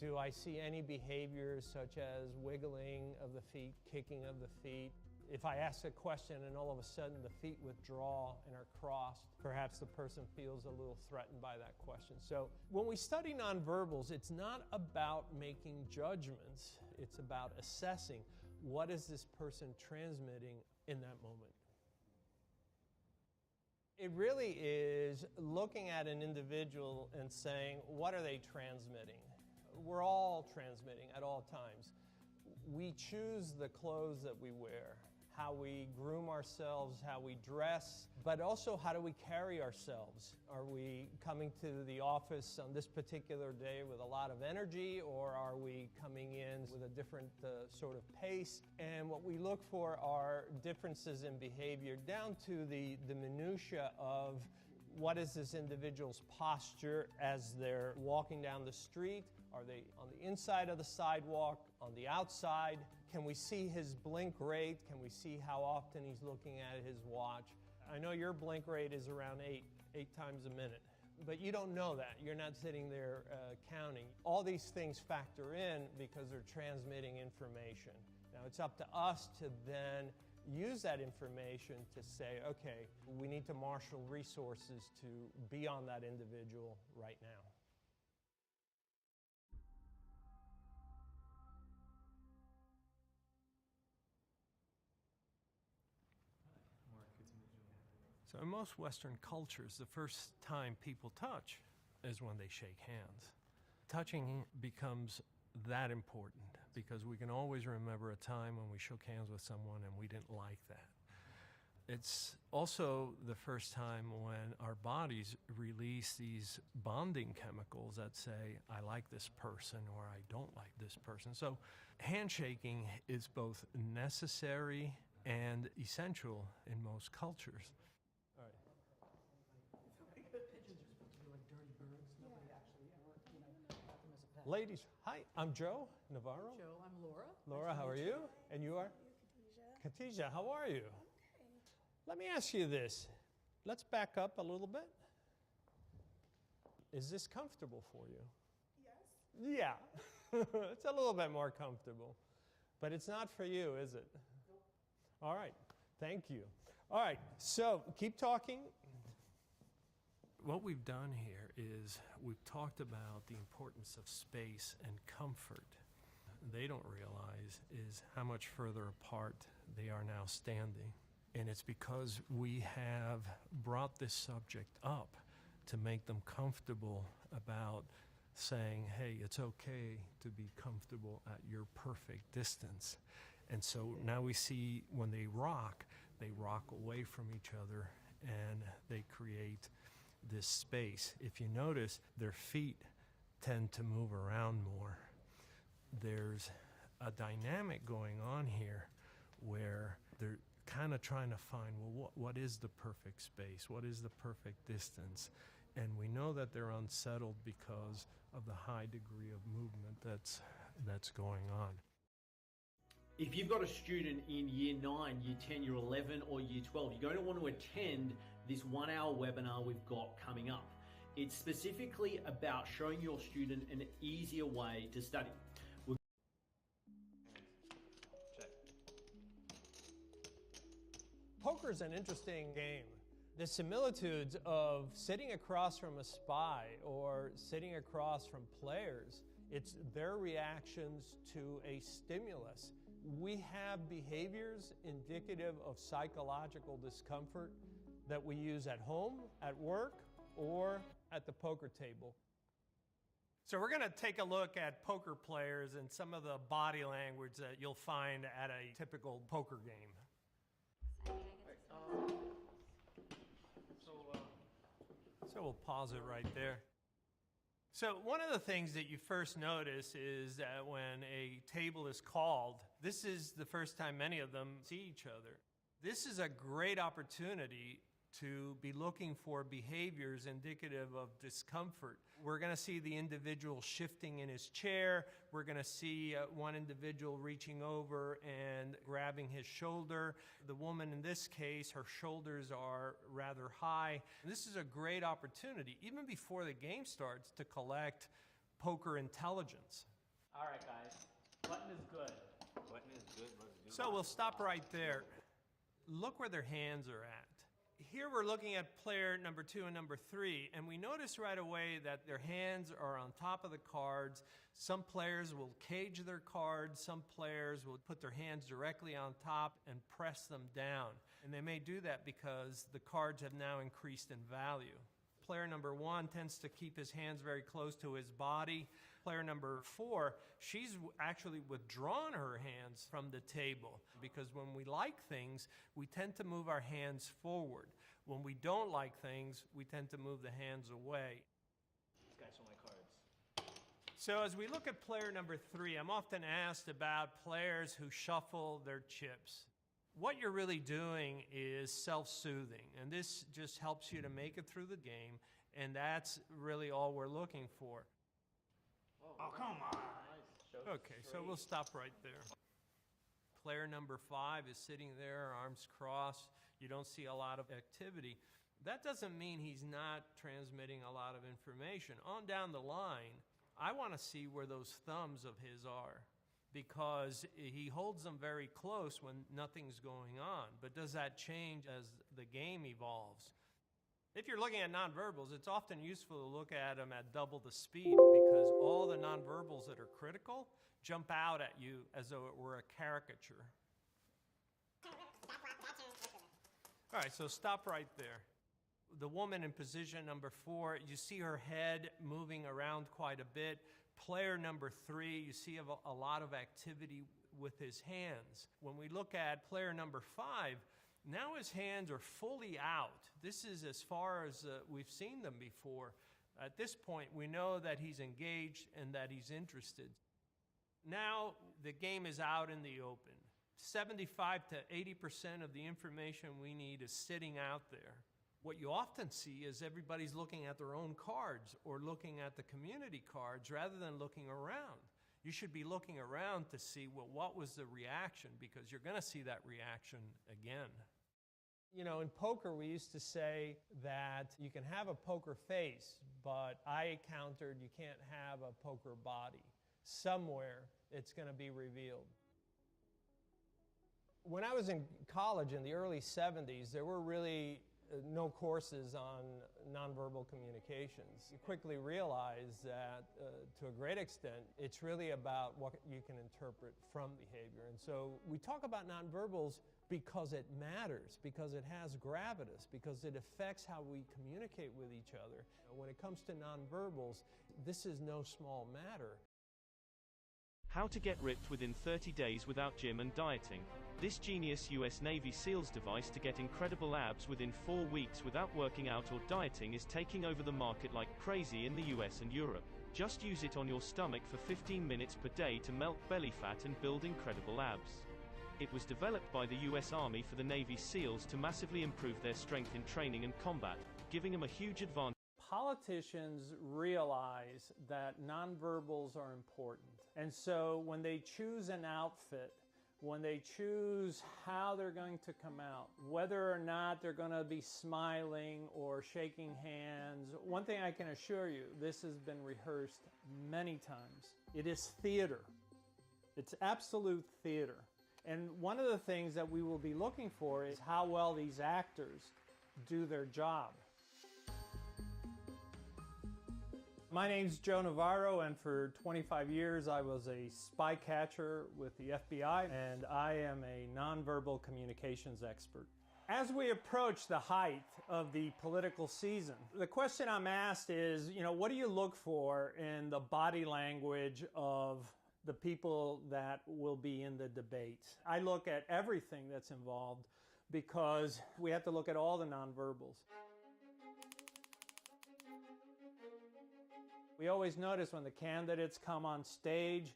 Do I see any behaviors such as wiggling of the feet, kicking of the feet? If I ask a question and all of a sudden the feet withdraw and are crossed, perhaps the person feels a little threatened by that question. So when we study nonverbals, it's not about making judgments. It's about assessing what is this person transmitting in that moment. It really is looking at an individual and saying, what are they transmitting? We're all transmitting at all times. We choose the clothes that we wear, how we groom ourselves, how we dress, but also how do we carry ourselves? Are we coming to the office on this particular day with a lot of energy, or are we coming in with a different sort of pace? And what we look for are differences in behavior down to the minutia of what is this individual's posture as they're walking down the street? Are they on the inside of the sidewalk, on the outside? Can we see his blink rate? Can we see how often he's looking at his watch? I know your blink rate is around eight times a minute, but you don't know that. You're not sitting there counting. All these things factor in because they're transmitting information. Now it's up to us to then use that information to say, okay, we need to marshal resources to be on that individual right now. So in most Western cultures, the first time people touch is when they shake hands. Touching becomes that important because we can always remember a time when we shook hands with someone and we didn't like that. It's also the first time when our bodies release these bonding chemicals that say, I like this person or I don't like this person. So handshaking is both necessary and essential in most cultures. All right. Pigeons are supposed to be like dirty birds. Nobody actually ever, got them as a Ladies, hi, I'm Joe Navarro. Joe, I'm Laura. Laura, how are you? And you are? Khadija, how are you? Let me ask you this. Let's back up a little bit. Is this comfortable for you? Yes. Yeah. It's a little bit more comfortable. But it's not for you, is it? Nope. All right. Thank you. All right. So keep talking. What we've done here is we've talked about the importance of space and comfort. They don't realize is how much further apart they are now standing. And it's because we have brought this subject up to make them comfortable about saying, hey, it's okay to be comfortable at your perfect distance. And so now we see when they rock away from each other and they create this space. If you notice, their feet tend to move around more. There's a dynamic going on here where they're kind of trying to find, well, what is the perfect space? What is the perfect distance? And we know that they're unsettled because of the high degree of movement that's going on. If you've got a student in year 9, year 10, year 11, or year 12, you're going to want to attend this 1-hour webinar we've got coming up. It's specifically about showing your student an easier way to study. Poker is an interesting game. The similitudes of sitting across from a spy or sitting across from players, it's their reactions to a stimulus. We have behaviors indicative of psychological discomfort that we use at home, at work, or at the poker table. So we're going to take a look at poker players and some of the body language that you'll find at a typical poker game. So we'll pause it right there. So one of the things that you first notice is that when a table is called, this is the first time many of them see each other. This is a great opportunity to be looking for behaviors indicative of discomfort. We're going to see the individual shifting in his chair. We're going to see one individual reaching over and grabbing his shoulder. The woman in this case, her shoulders are rather high. And this is a great opportunity, even before the game starts, to collect poker intelligence. All right, guys. Button is good. Button is good. So we'll stop right there. Look where their hands are at. Here we're looking at player number 2 and number 3, and we notice right away that their hands are on top of the cards. Some players will cage their cards. Some players will put their hands directly on top and press them down. And they may do that because the cards have now increased in value. Player number 1 tends to keep his hands very close to his body. Player number 4, she's actually withdrawn her hands from the table because when we like things, we tend to move our hands forward. When we don't like things, we tend to move the hands away. These guys are my cards. So as we look at player number 3, I'm often asked about players who shuffle their chips. What you're really doing is self-soothing, and this just helps you to make it through the game, and that's really all we're looking for. Oh, come on. Okay, so we'll stop right there. Player number 5 is sitting there, arms crossed. You don't see a lot of activity. That doesn't mean he's not transmitting a lot of information. On down the line, I want to see where those thumbs of his are, because he holds them very close when nothing's going on. But does that change as the game evolves? If you're looking at nonverbals, it's often useful to look at them at double the speed, because all the nonverbals that are critical jump out at you as though it were a caricature. All right, so stop right there. The woman in position number 4, you see her head moving around quite a bit. Player number 3, you see a lot of activity with his hands. When we look at player number 5, now his hands are fully out. This is as far as we've seen them before. At this point, we know that he's engaged and that he's interested. Now the game is out in the open. 75 to 80% of the information we need is sitting out there. What you often see is everybody's looking at their own cards or looking at the community cards rather than looking around. You should be looking around to see, well, what was the reaction, because you're going to see that reaction again. You know, in poker, we used to say that you can have a poker face, but I countered you can't have a poker body. Somewhere it's going to be revealed. When I was in college in the early 70s, there were really no courses on nonverbal communications. You quickly realize that, to a great extent, it's really about what you can interpret from behavior. And so we talk about nonverbals because it matters, because it has gravitas, because it affects how we communicate with each other. When it comes to nonverbals, this is no small matter. How to get ripped within 30 days without gym and dieting. This genius US Navy SEALs device to get incredible abs within 4 weeks without working out or dieting is taking over the market like crazy in the US and Europe. Just use it on your stomach for 15 minutes per day to melt belly fat and build incredible abs. It was developed by the US Army for the Navy SEALs to massively improve their strength in training and combat, giving them a huge advantage. Politicians realize that nonverbals are important. And so when they choose an outfit, when they choose how they're going to come out, whether or not they're going to be smiling or shaking hands, one thing I can assure you, this has been rehearsed many times. It is theater. It's absolute theater. And one of the things that we will be looking for is how well these actors do their job. My name's Joe Navarro, and for 25 years I was a spy catcher with the FBI, and I am a nonverbal communications expert. As we approach the height of the political season, the question I'm asked is, what do you look for in the body language of the people that will be in the debates? I look at everything that's involved because we have to look at all the nonverbals. We always notice when the candidates come on stage,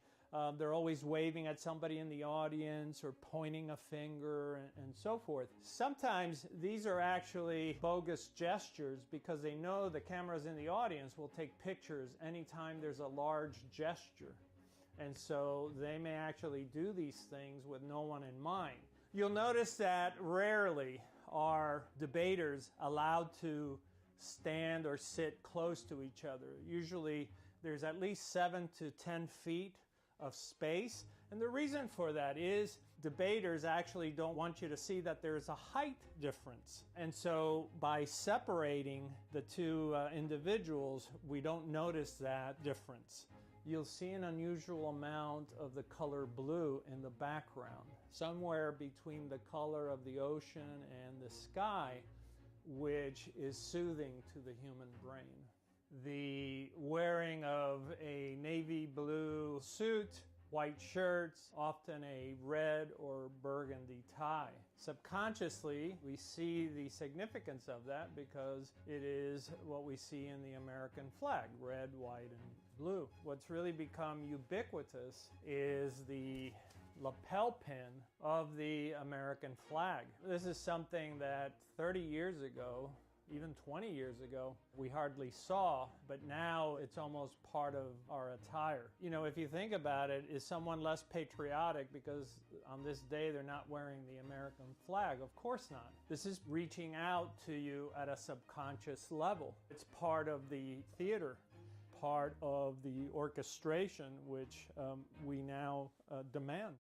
they're always waving at somebody in the audience or pointing a finger and so forth. Sometimes these are actually bogus gestures because they know the cameras in the audience will take pictures anytime there's a large gesture. And so they may actually do these things with no one in mind. You'll notice that rarely are debaters allowed to stand or sit close to each other. Usually there's at least 7 to 10 feet of space. And the reason for that is debaters actually don't want you to see that there's a height difference. And so by separating the two individuals, we don't notice that difference. You'll see an unusual amount of the color blue in the background, somewhere between the color of the ocean and the sky, which is soothing to the human brain. The wearing of a navy blue suit, white shirts, often a red or burgundy tie. Subconsciously, we see the significance of that because it is what we see in the American flag, red, white, and blue. What's really become ubiquitous is the lapel pin of the American flag. This is something that 30 years ago, even 20 years ago, we hardly saw, but now it's almost part of our attire. If you think about it, is someone less patriotic because on this day they're not wearing the American flag? Of course not. This is reaching out to you at a subconscious level. It's part of the theater, part of the orchestration, which we now demand.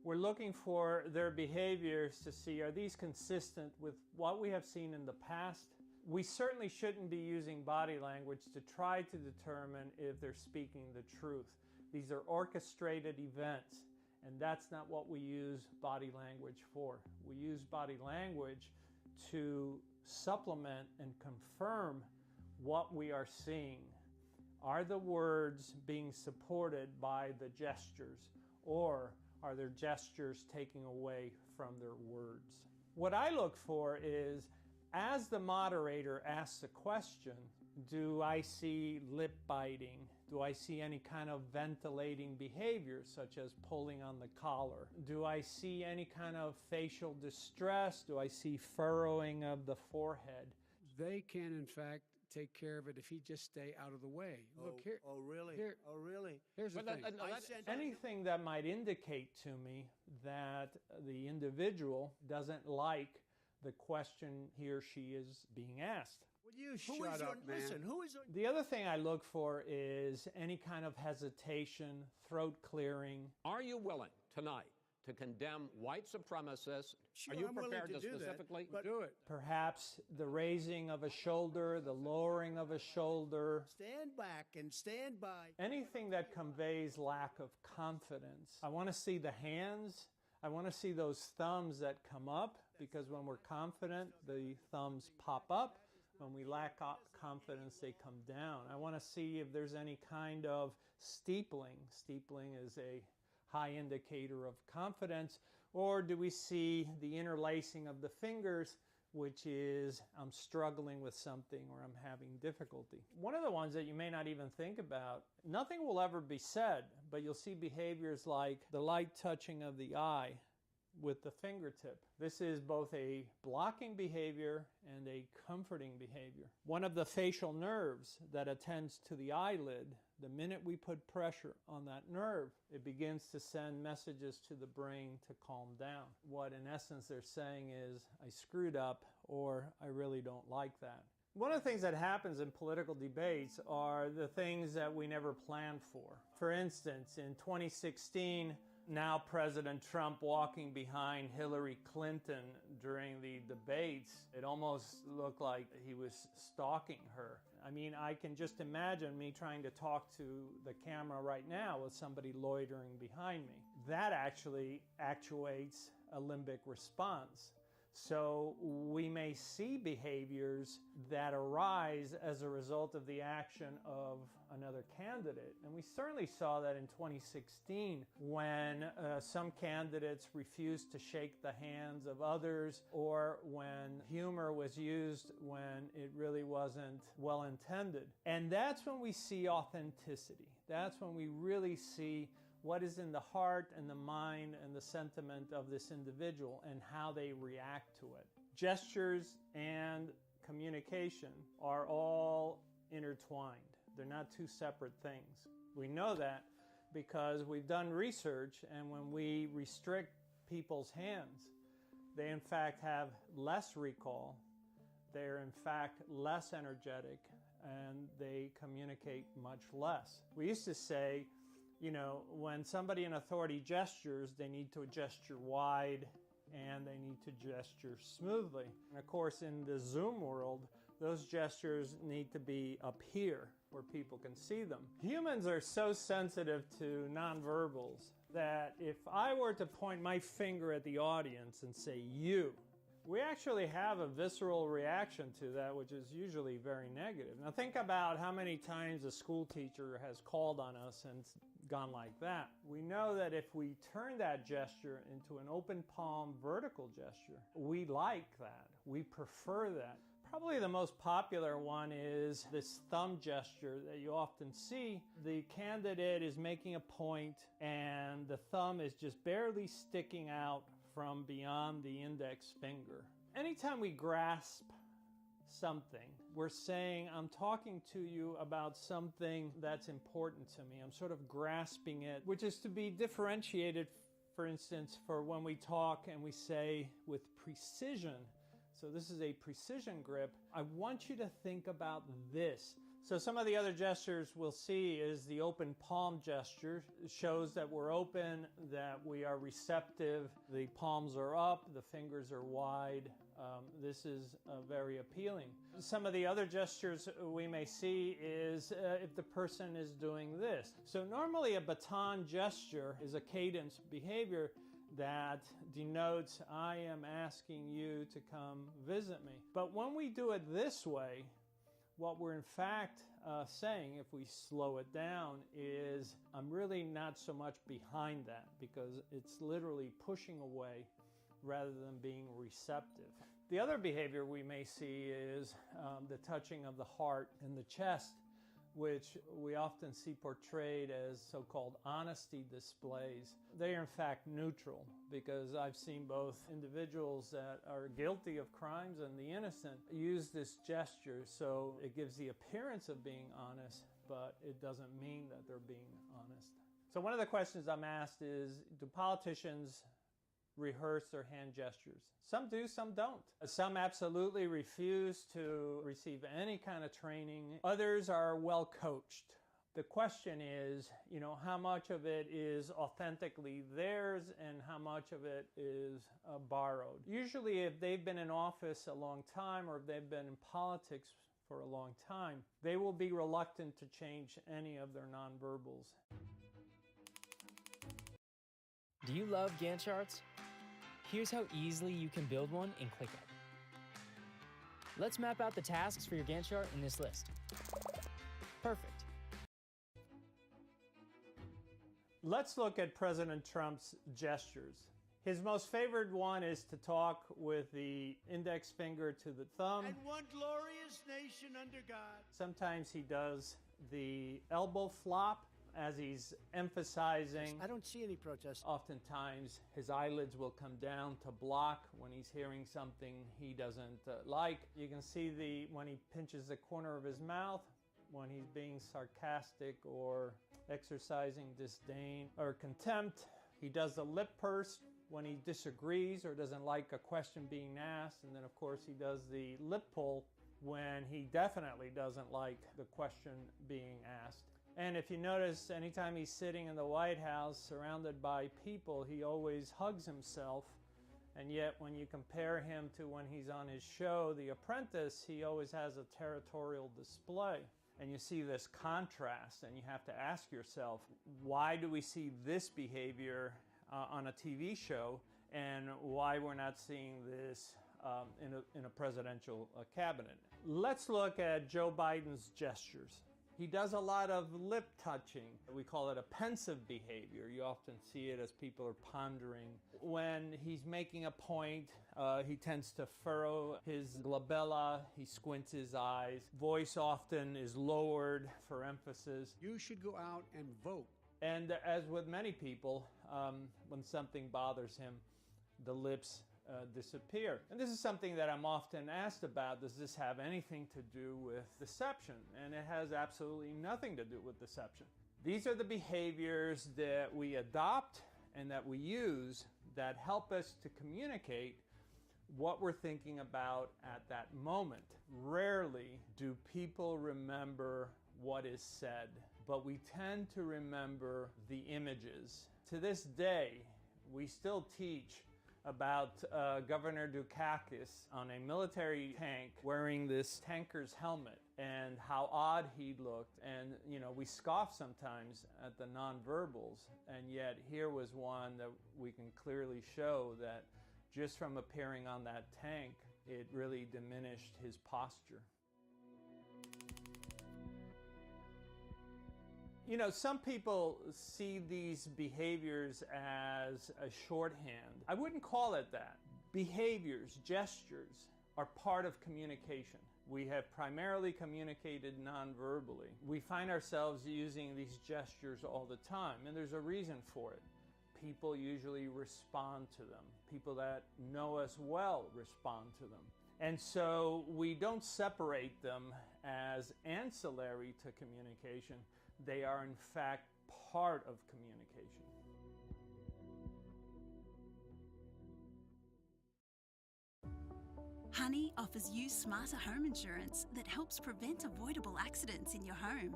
We're looking for their behaviors to see, are these consistent with what we have seen in the past? We certainly shouldn't be using body language to try to determine if they're speaking the truth. These are orchestrated events, and that's not what we use body language for. We use body language to supplement and confirm what we are seeing. Are the words being supported by the gestures, or are their gestures taking away from their words? What I look for is, as the moderator asks a question, do I see lip biting? Do I see any kind of ventilating behavior, such as pulling on the collar? Do I see any kind of facial distress? Do I see furrowing of the forehead? They can, in fact, take care of it if he just stay out of the way. Look here. Oh, really? Here, oh, really? Here's the thing. Anything that might indicate to me that the individual doesn't like the question he or she is being asked. Would you shut up, man? Listen, who is on... The other thing I look for is any kind of hesitation, throat clearing. Are you willing tonight to condemn white supremacists? Sure, Are you I'm prepared willing to do specifically that, do it? Perhaps the raising of a shoulder, the lowering of a shoulder. Stand back and stand by. Anything that conveys lack of confidence. I want to see the hands. I want to see those thumbs that come up, because when we're confident, the thumbs pop up. When we lack confidence, they come down. I want to see if there's any kind of steepling. Steepling is a high indicator of confidence. Or do we see the interlacing of the fingers, which is I'm struggling with something or I'm having difficulty. One of the ones that you may not even think about, nothing will ever be said, but you'll see behaviors like the light touching of the eye with the fingertip. This is both a blocking behavior and a comforting behavior. One of the facial nerves that attends to the eyelid, the minute we put pressure on that nerve, it begins to send messages to the brain to calm down. What in essence they're saying is, I screwed up, or I really don't like that. One of the things that happens in political debates are the things that we never planned for. For instance, in 2016, now President Trump walking behind Hillary Clinton during the debates, it almost looked like he was stalking her. I mean, I can just imagine me trying to talk to the camera right now with somebody loitering behind me. That actually actuates a limbic response. So we may see behaviors that arise as a result of the action of another candidate. And we certainly saw that in 2016 when some candidates refused to shake the hands of others, or when humor was used when it really wasn't well intended. And that's when we see authenticity. That's when we really see what is in the heart and the mind and the sentiment of this individual and how they react to it. Gestures and communication are all intertwined. They're not two separate things. We know that because we've done research, and when we restrict people's hands, they in fact have less recall, they're in fact less energetic, and they communicate much less. We used to say, you know, when somebody in authority gestures, they need to gesture wide and they need to gesture smoothly. And of course, in the Zoom world, those gestures need to be up here where people can see them. Humans are so sensitive to nonverbals that if I were to point my finger at the audience and say, you, we actually have a visceral reaction to that, which is usually very negative. Now think about how many times a school teacher has called on us and gone like that. We know that if we turn that gesture into an open palm vertical gesture, we like that. We prefer that. Probably the most popular one is this thumb gesture that you often see. The candidate is making a point and the thumb is just barely sticking out from beyond the index finger. Anytime we grasp something, we're saying, I'm talking to you about something that's important to me. I'm sort of grasping it, which is to be differentiated, for instance, for when we talk and we say with precision. So this is a precision grip. I want you to think about this. So some of the other gestures we'll see is the open palm gesture. It shows that we're open, that we are receptive. The palms are up, the fingers are wide. This is very appealing. Some of the other gestures we may see is if the person is doing this. So normally a baton gesture is a cadence behavior that denotes I am asking you to come visit me. But when we do it this way, what we're in fact saying, if we slow it down, is I'm really not so much behind that, because it's literally pushing away rather than being receptive. The other behavior we may see is the touching of the heart and the chest. which we often see portrayed as so-called honesty displays. They are in fact neutral, because I've seen both individuals that are guilty of crimes and the innocent use this gesture, so it gives the appearance of being honest, but it doesn't mean that they're being honest. So one of the questions I'm asked is, do politicians rehearse their hand gestures? Some do, some don't. Some absolutely refuse to receive any kind of training. Others are well coached. The question is, how much of it is authentically theirs and how much of it is borrowed. Usually if they've been in office a long time or if they've been in politics for a long time, they will be reluctant to change any of their nonverbals. Do you love Gantt charts? Here's how easily you can build one in ClickUp. Let's map out the tasks for your Gantt chart in this list. Perfect. Let's look at President Trump's gestures. His most favored one is to talk with the index finger to the thumb. And one glorious nation under God. Sometimes he does the elbow flop as he's emphasizing. I don't see any protests. Oftentimes his eyelids will come down to block when he's hearing something he doesn't like. You can see when he pinches the corner of his mouth, when he's being sarcastic or exercising disdain or contempt. He does the lip purse when he disagrees or doesn't like a question being asked. And then of course he does the lip pull when he definitely doesn't like the question being asked. And if you notice, anytime he's sitting in the White House surrounded by people, he always hugs himself. And yet when you compare him to when he's on his show, The Apprentice, he always has a territorial display. And you see this contrast, and you have to ask yourself, why do we see this behavior on a TV show, and why we're not seeing this in a presidential cabinet? Let's look at Joe Biden's gestures. He does a lot of lip touching. We call it a pensive behavior. You often see it as people are pondering. When he's making a point, he tends to furrow his glabella. He squints his eyes. Voice often is lowered for emphasis. You should go out and vote. And as with many people, when something bothers him, the lips disappear. And this is something that I'm often asked about. Does this have anything to do with deception? And it has absolutely nothing to do with deception. These are the behaviors that we adopt and that we use that help us to communicate what we're thinking about at that moment. Rarely do people remember what is said, but we tend to remember the images. To this day, we still teach about Governor Dukakis on a military tank wearing this tanker's helmet and how odd he looked. And, we scoff sometimes at the nonverbals, and yet here was one that we can clearly show that just from appearing on that tank, it really diminished his posture. Some people see these behaviors as a shorthand. I wouldn't call it that. Behaviors, gestures, are part of communication. We have primarily communicated non-verbally. We find ourselves using these gestures all the time, and there's a reason for it. People usually respond to them. People that know us well respond to them. And so we don't separate them as ancillary to communication. They are, in fact, part of communication. Honey offers you smarter home insurance that helps prevent avoidable accidents in your home.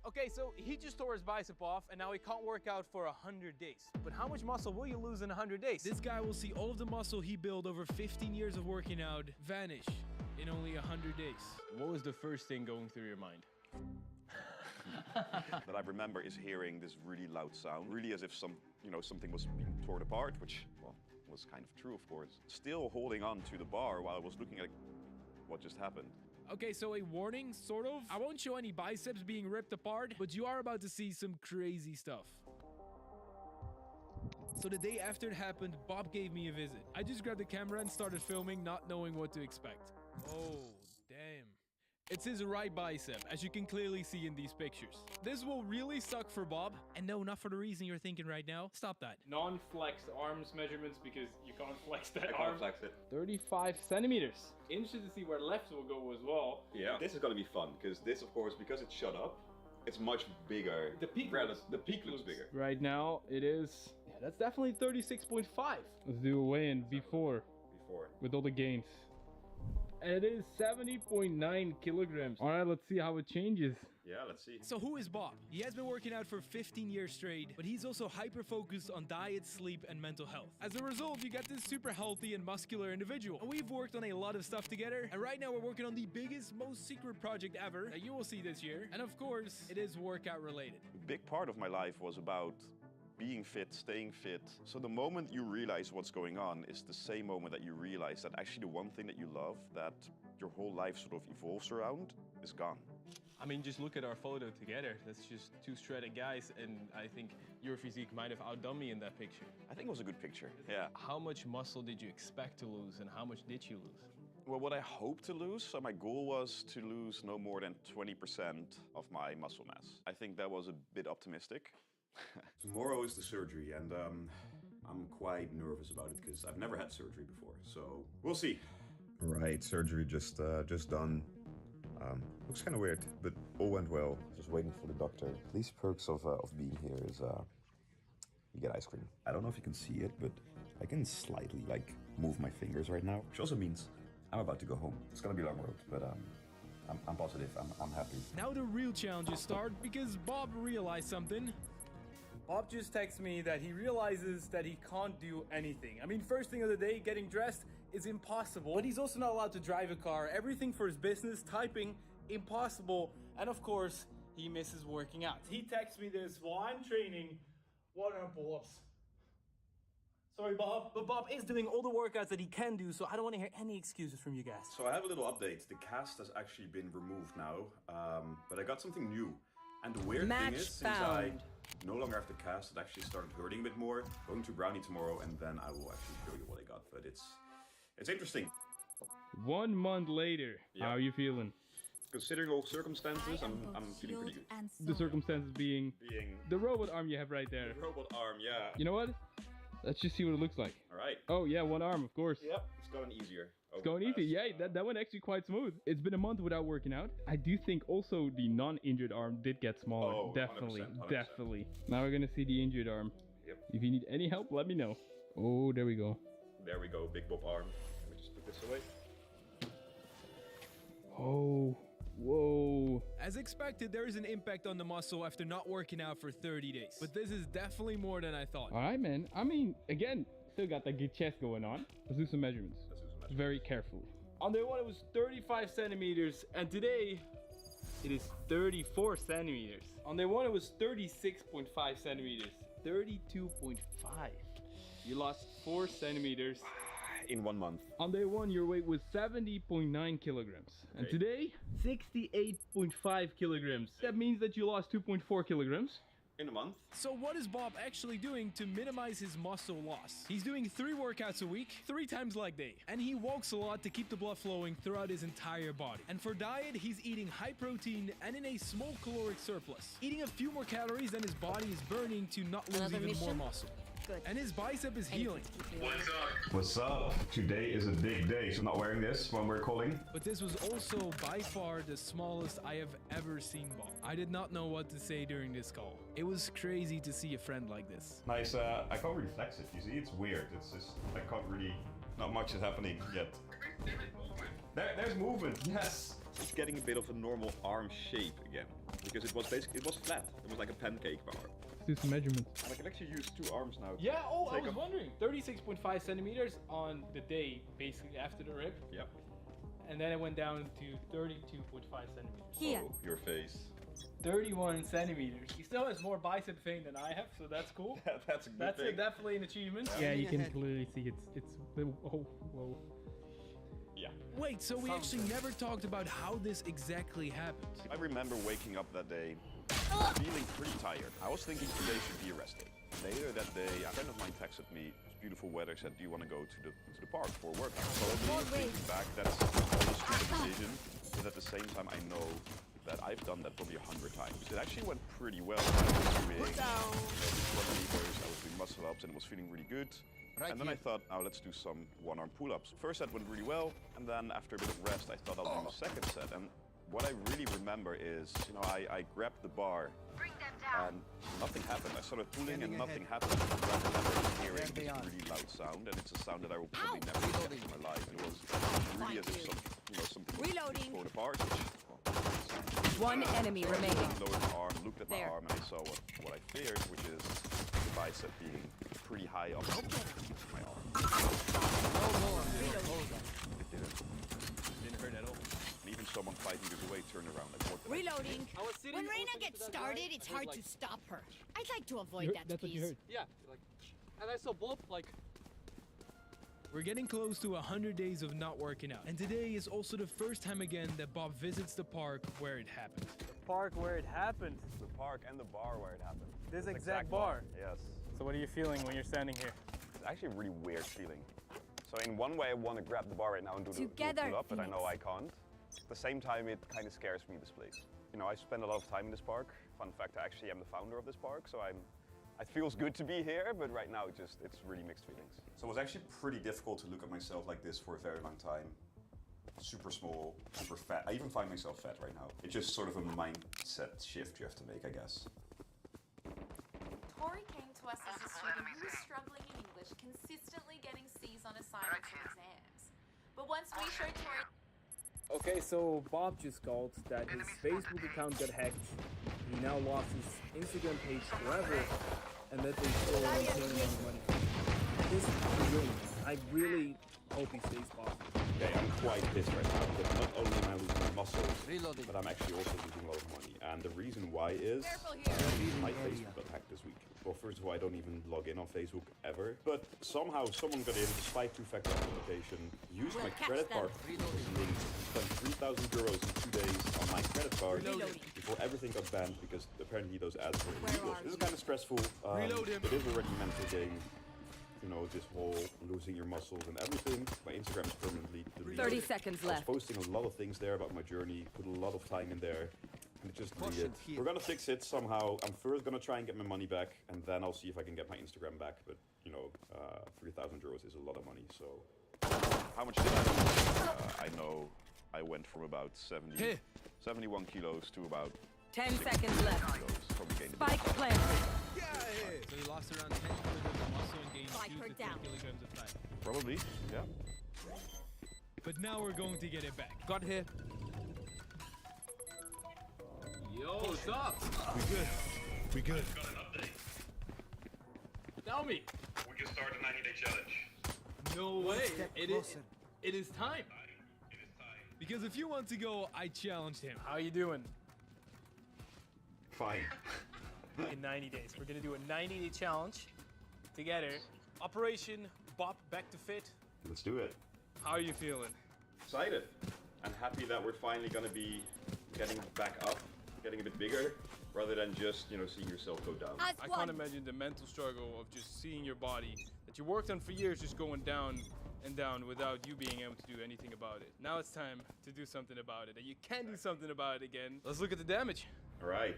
Okay, so he just tore his bicep off, and now he can't work out for 100 days. But how much muscle will you lose in 100 days? This guy will see all of the muscle he built over 15 years of working out vanish in only 100 days. What was the first thing going through your mind? That I remember is hearing this really loud sound, really as if something was being torn apart, which, well, was kind of true, of course. Still holding on to the bar while I was looking at what just happened. Okay, so a warning, sort of. I won't show any biceps being ripped apart, but you are about to see some crazy stuff. So the day after it happened, Bob gave me a visit. I just grabbed the camera and started filming, not knowing what to expect. Oh, damn. It's his right bicep, as you can clearly see in these pictures. This will really suck for Bob, and no, not for the reason you're thinking right now. Stop that. Non-flexed arms measurements, because you can't flex that arm. I can't flex it. 35 centimeters. Interested to see where left will go as well. Yeah, this is gonna be fun, because this, of course, because it's shut up, it's much bigger. The peak looks bigger. Right now, it is... Yeah, that's definitely 36.5. Let's do a weigh-in before. With all the gains. And it is 70.9 kilograms. All right, let's see how it changes. Yeah, let's see. So who is Bob? He has been working out for 15 years straight, but he's also hyper-focused on diet, sleep, and mental health. As a result, you get this super healthy and muscular individual. And we've worked on a lot of stuff together, and right now we're working on the biggest, most secret project ever that you will see this year. And of course, it is workout related. A big part of my life was about being fit, staying fit. So the moment you realize what's going on is the same moment that you realize that actually the one thing that you love, that your whole life sort of evolves around, is gone. I mean, just look at our photo together. That's just two shredded guys, and I think your physique might have outdone me in that picture. I think it was a good picture, yeah. How much muscle did you expect to lose, and how much did you lose? Well, what I hoped to lose, so my goal was to lose no more than 20% of my muscle mass. I think that was a bit optimistic. Tomorrow is the surgery, and I'm quite nervous about it because I've never had surgery before, so we'll see. Right, surgery just done. Looks kind of weird, but all went well. Just waiting for the doctor. These perks of being here is you get ice cream. I don't know if you can see it, but I can slightly move my fingers right now, which also means I'm about to go home. It's gonna be a long road, but I'm positive. I'm happy. Now the real challenges start because Bob realized something. Bob just texted me that he realizes that he can't do anything. I mean, first thing of the day, getting dressed is impossible. But he's also not allowed to drive a car. Everything for his business, typing, impossible. And of course, he misses working out. He texts me this while I'm training 100 pull-ups. Sorry, Bob. But Bob is doing all the workouts that he can do, so I don't want to hear any excuses from you guys. So I have a little update. The cast has actually been removed now, but I got something new. And the weird thing is, since I no longer have the cast, it actually started hurting a bit more. Going to Brownie tomorrow, and then I will actually show you what I got. But it's interesting. 1 month later, how are you feeling? Considering all circumstances, I'm feeling pretty good. The circumstances being the robot arm you have right there. The robot arm, yeah. You know what? Let's just see what it looks like. All right. Oh yeah, one arm, of course. Yep, it's gotten easier. It's going easy. Yeah, that went actually quite smooth. It's been a month without working out. I do think also the non-injured arm did get smaller. Oh, definitely, 100%. definitely. Now we're gonna see the injured arm. Yep. If you need any help, let me know. Oh, there we go. There we go, Big Bob arm. Let me just put this away. Oh, whoa. As expected, there is an impact on the muscle after not working out for 30 days. But this is definitely more than I thought. All right, man. I mean, again, still got that good chest going on. Let's do some measurements. Very carefully. On day one, it was 35 centimeters, and today it is 34 centimeters. On day one, it was 36.5 centimeters. 32.5. You lost 4 centimeters. In 1 month. On day one, your weight was 70.9 kilograms. And today, 68.5 kilograms. That means that you lost 2.4 kilograms. In a month. So what is Bob actually doing to minimize his muscle loss? He's doing 3 workouts a week, 3 times leg day. And he walks a lot to keep the blood flowing throughout his entire body. And for diet, he's eating high protein and in a small caloric surplus. Eating a few more calories than his body is burning to not lose even more muscle. Good. And his bicep is healing. What's up? What's up? Today is a big day, so I'm not wearing this when we're calling. But this was also by far the smallest I have ever seen Bob. I did not know what to say during this call. It was crazy to see a friend like this. Nice, I can't really flex it, you see, it's weird. It's just, I can't really, not much is happening yet. There's movement, yes! It's getting a bit of a normal arm shape again. Because it was flat. It was like a pancake bar. Do some measurements. And I can actually use 2 arms now. Yeah, oh, I was wondering. 36.5 centimeters on the day, basically after the rip. Yep. and then it went down to 32.5 centimeters. Here. Oh, your face. 31 centimeters. He still has more bicep vein than I have, so that's cool. That's a good That's thing. definitely an achievement. Yeah. Yeah, you can clearly see it's. Oh, whoa. Yeah. Wait, so we actually never talked about how this exactly happened. I remember waking up that day feeling pretty tired. I was thinking today should be a rest day. Later that day, a friend of mine texted me, it's beautiful weather, said, do you want to go to the park for a workout? Probably thinking back, that's a stupid decision, but at the same time I know that I've done that probably 100 times. It actually went pretty well. I was doing 20 meters, I was doing muscle ups, and it was feeling really good. And then I thought, oh, let's do some one-arm pull-ups. First set went really well, and then after a bit of rest, I thought I'll do the second set. And what I really remember is, I grabbed the bar, and nothing happened. I started pulling, and nothing happened. And then I remember hearing this really loud sound, and it's a sound that I will probably never forget in my life. It was really as if something was the bars. One enemy remaining. I lowered my arm, looked at my arm, and I saw what I feared, which is the bicep being pretty high up my arm. It didn't hurt at all. And even someone 5 meters away turned around and walked. Reloading. When Reyna gets started, it's hard to stop her. I'd like to avoid that, That's what you please. heard. Yeah, and I saw both We're getting close to 100 days of not working out. And today is also the first time again that Bob visits the park where it happened. The park where it happened. The park and the bar where it happened. This exact bar. Yes. So what are you feeling when you're standing here? It's actually a really weird feeling. So in one way I want to grab the bar right now and do the pull up, but I know I can't. At the same time, it kind of scares me, this place. I spend a lot of time in this park. Fun fact, I actually am the founder of this park, so it feels good to be here, but right now it's really mixed feelings. So it was actually pretty difficult to look at myself like this for a very long time. Super small, super fat. I even find myself fat right now. It's just sort of a mindset shift you have to make, I guess. Tori came to us as a student who was struggling in English, consistently getting C's on assignments and exams. But once we showed Tori... Okay, so Bob just called that his Facebook account got hacked. He now lost his Instagram page forever, and that they stole a insane amount of money. This is brilliant. I really hope he stays positive. Okay, I'm quite pissed right now because not only am I losing my muscles, but I'm actually also losing a lot of money. And the reason why is my Facebook got hacked this week. Well, first of all, I don't even log in on Facebook ever. But somehow someone got in despite two-factor authentication, used my credit card link, spent 3,000 euros in 2 days on my credit card before everything got banned because apparently those ads were illegal. This is kind of stressful. It is already a mental game. This whole losing your muscles and everything. My Instagram is permanently deleted. 30 seconds left. I was posting a lot of things there about my journey, put a lot of time in there, and it just deleted. We're gonna fix it somehow. I'm first gonna try and get my money back, and then I'll see if I can get my Instagram back. But 3,000 euros is a lot of money, so. How much did I lose? I know I went from about 71 kilos to about 10 seconds left. Spike planted. So you lost around 10 kilograms of muscle and gained 2 to 3 kilograms of fat. Probably, yeah. But now we're going to get it back. Got here. Yo, what's up? We good. We good. Got an update. Tell me. We can start a 90-day challenge. No way. It is time. Because if you want to go, I challenged him. How you doing? Fine. In 90 days. We're gonna do a 90-day challenge together. Operation Bob Back to Fit. Let's do it. How are you feeling? Excited. I'm happy that we're finally gonna be getting back up, getting a bit bigger, rather than just, seeing yourself go down. I can't imagine the mental struggle of just seeing your body that you worked on for years just going down and down without you being able to do anything about it. Now it's time to do something about it, and you can do something about it again. Let's look at the damage. All right.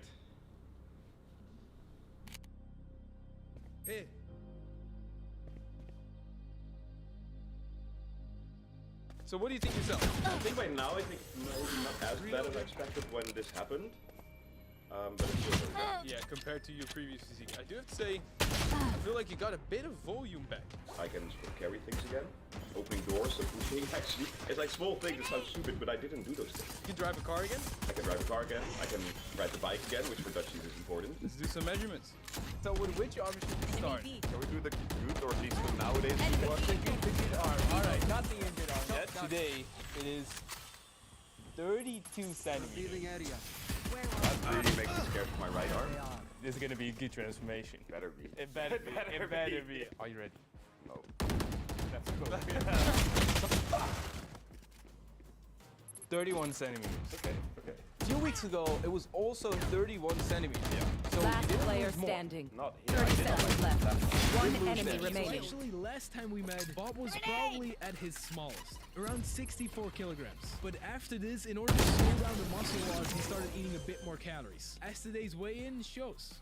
Hey. So what do you think yourself? I think by now, maybe not as bad as I expected when this happened. But it's still very bad. Yeah, compared to your previous physique. I do have to say, I feel like you got a bit of volume back. I can carry things again. Opening doors, so pushing, actually. It's like small things that sound stupid, but I didn't do those things. You can drive a car again? I can drive a car again. I can ride the bike again, which for Dutchies is important. Let's do some measurements. So with which arm should we start? Can we do the good or at least the nowadays? The good arm. Alright, not the injured arm yet. Today, it is 32 centimeters. Revealing area. That really makes me scared for my right arm. This is gonna be a good transformation. Better be. It better be. It better be. Are you ready? No. Let's go. 31 centimeters. Okay, okay. 2 weeks ago, it was also 31 centimeters. Yeah. So Last you didn't player lose more. standing. Not here. 30 seconds left. One Didn't lose enemy there. So remaining. actually, last time we met, Bob was probably at his smallest, around 64 kilograms. But after this, in order to slow down the muscle loss, he started eating a bit more calories. As today's weigh-in shows.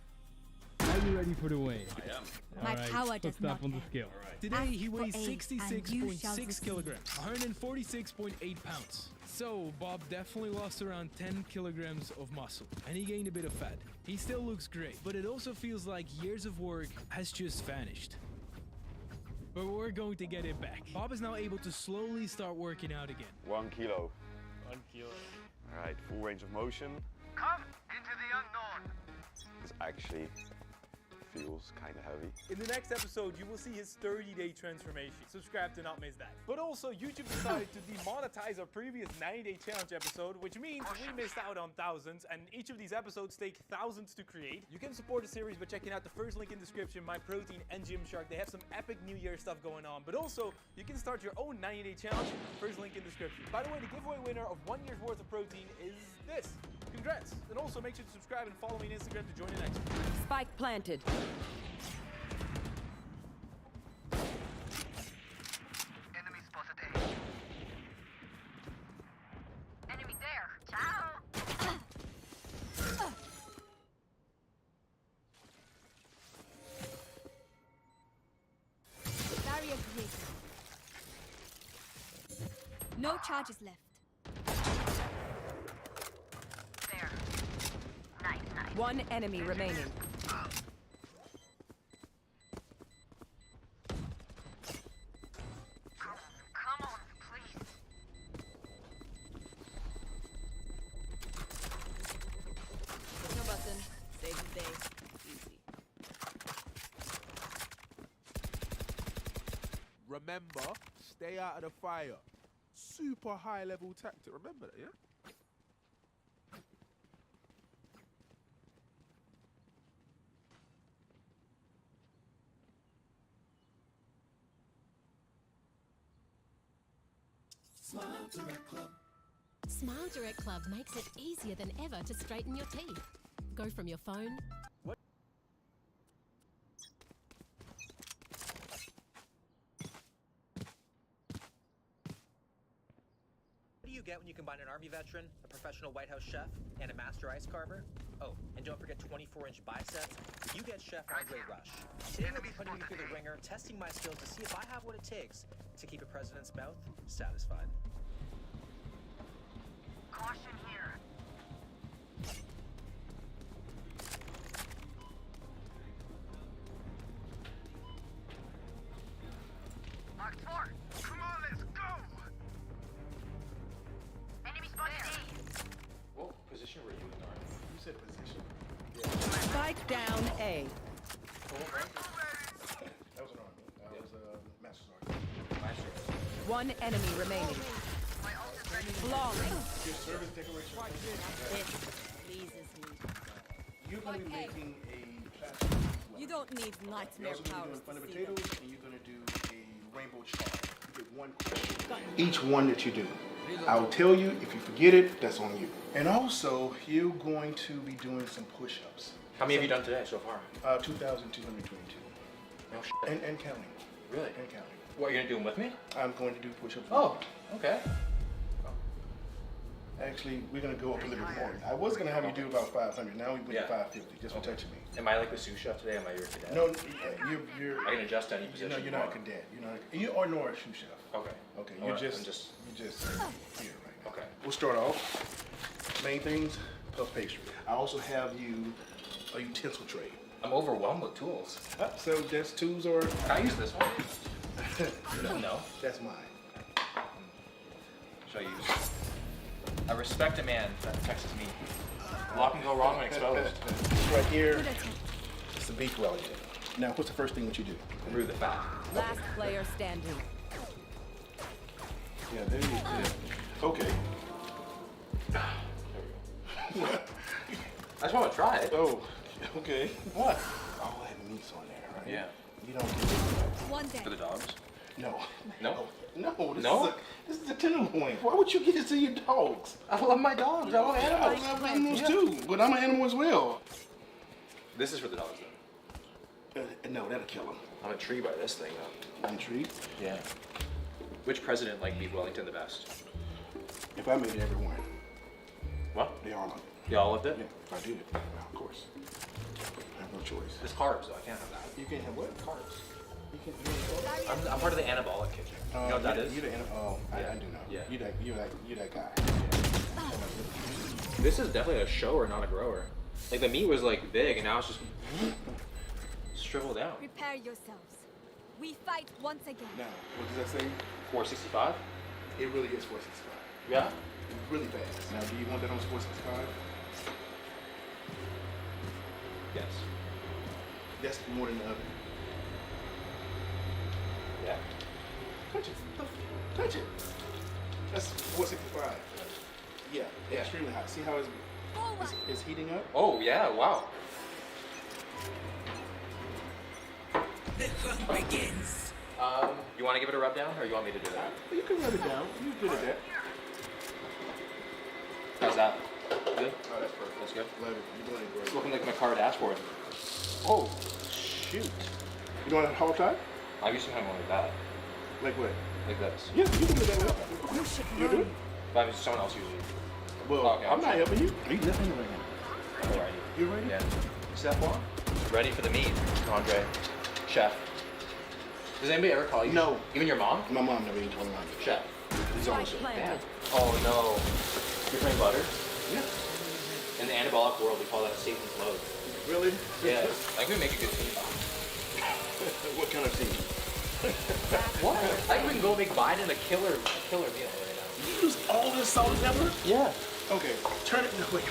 Are you ready for the weigh? I am. My power does Let's stop not on the end. scale. Alright. Today Ask he for weighs aid, and you shall 66.6 receive. kilograms, 146.8 pounds. So Bob definitely lost around 10 kilograms of muscle, and he gained a bit of fat. He still looks great, but it also feels like years of work has just vanished. But we're going to get it back. Bob is now able to slowly start working out again. 1 kilo. 1 kilo. All right, full range of motion. Come into the unknown. This actually feels kind of heavy. In the next episode, you will see his 30-day transformation. Subscribe to not miss that. But also, YouTube decided to demonetize our previous 90-day challenge episode, which means we missed out on thousands, and each of these episodes take thousands to create. You can support the series by checking out the first link in the description, MyProtein and Gymshark. They have some epic New Year stuff going on. But also, you can start your own 90-day challenge, first link in the description. By the way, the giveaway winner of 1 year's worth of protein is this. Congrats! And also make sure to subscribe and follow me on Instagram to join the next one. Spike planted. Enemy spotted A. Enemy there. Ciao. Barrier created. No charges left. There. Nice, nice. One enemy remaining. Come on, please. Push no button. Save the day. Easy. Remember, stay out of the fire. Super high level tactic. Remember that, yeah? Smile Direct Club. Smile Direct Club makes it easier than ever to straighten your teeth. Go from your phone. What do you get when you combine an Army veteran, a professional White House chef, and a master ice carver? Oh, and don't forget 24-inch biceps. You get Chef Andre Rush. Today I'll be putting you through the ringer, testing my skills to see if I have what it takes to keep a president's mouth satisfied. Caution here. Mark 4. Come on, let's go. Enemy spotted A. What position were you in, Arn? You said position. Spike down A. That was an army. That was a master sergeant. One enemy remaining. Flawless. Your service decoration. This pleases me. You're going to be making a plastic. You don't need You're nightmare also going to powers do funny to see them. potatoes, and you're going to do a rainbow chart. You get one question. Each one that you do. I'll tell you, if you forget it, that's on you. And also, you're going to be doing some push-ups. How many have you done today so far? 2,222. No shit. And counting. Really? And counting. What, you're gonna do them with me? I'm going to do push-ups. Oh, okay. Actually, we're going to go up a little bit more. I was going to have you do about 500. Now we went to 550 just for touching me. Am I like the sous chef today? Am I your cadet? No, you're. I can adjust to any position. No, you're not a cadet. You're not. You are nor a sous chef. Okay. Okay. All You're right, just. I'm just You're just here right now. Okay. We'll start off. Main things: puff pastry. I also have you a utensil tray. I'm overwhelmed with tools. So that's tools or. Can I use this one? No. That's mine. Show you. I respect a man that texts me. A lot can go wrong when exposed. Right here, it's the beef wellington. Now, what's the first thing that you do? Remove the fat. Last player standing. Yeah, there you go. Okay. I just want to try it. Oh, okay. What? All that meat's on there, right? Yeah. You don't get it. One day. For the dogs? No. No? No. No? This is a tenderloin. Why would you get this to your dogs? I love my dogs. I love animals. I love animals too, but I'm an animal as well. This is for the dogs, though. No, that'll kill them. I'm intrigued by this thing, though. Intrigued? Yeah. Which president liked beef Wellington the best? If I made it, everyone. What? They all loved it. Y'all loved it? Yeah, I did. Well, of course. I have no choice. It's carbs, though. I can't have that. You can't have what? Carbs. You can't have I'm part of the anabolic kitchen. You know what that is? You're the I do know. Yeah. You're that guy. This is definitely a shower, not a grower. Like the meat was like big, and now it's just shriveled down. Prepare yourselves. We fight once again. Now, what does that say? 465? It really is 465. Yeah. Really fast. Now, do you want that on 465? Yes. That's more than the oven. Yeah. Touch it. Touch it. That's 465. Yeah. Extremely hot. See how it's heating up? Oh yeah! Wow. The hunt begins. You want to give it a rub down, or you want me to do that? You can rub it down. You're good at that. How's that? Good? Oh, that's perfect. That's good? Love it. You're doing it great. It's looking like my car dashboard. Oh, shoot. You doing it hog tie? I'm used to having one like that. Like what? Like this. Yeah, you can do that way. You do it? But I mean, someone else usually. Well, okay, I'm not helping you. Are you lifting right now? Alrighty. You ready? Yeah. Step one. Ready for the meat, Andre. Chef. Does anybody ever call you? No. Even your mom? My mom never even told me. Chef. He's always Damn. Oh no. You're putting butter? Yeah. In the anabolic world, we call that Satan's load. Really? Yeah. I think we make a good team. What kind of team? What? I think we can go make Biden a killer meal right now. You use all this salt and pepper? Yeah. Okay. Turn it. No, wait.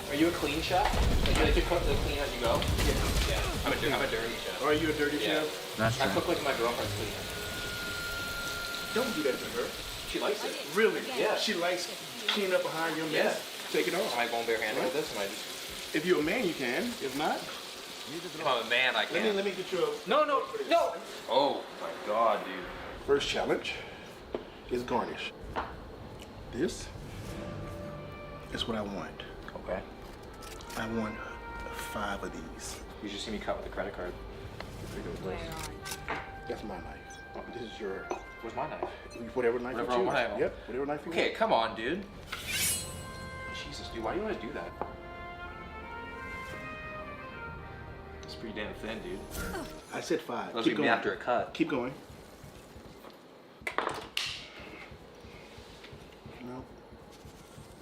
Are you a clean chef? Like you like to cook the clean as you go? Yeah. I'm a dirty chef. Are you a dirty chef? That's true. I cook like my girlfriend's clean. Don't do that to her. She likes it. Really? Yeah. She likes cleaning up behind your mess. Take it off. Am I going barehanded with this? Am I just... If you're a man, you can. If not, if I'm a man, I can. Let me get you a... No. Oh my God, dude. First challenge is garnish. This is what I want. Okay. I want 5 of these. You should see me cut with a credit card. That's my knife. This is your... Where's my knife? Whatever knife Whatever you choose. I want. Yep, whatever knife you want. Okay, come on, dude. Jesus, dude, why do you want to do that? It's pretty damn thin, dude. I said 5. Let's Keep be going. after a cut. Keep going. No.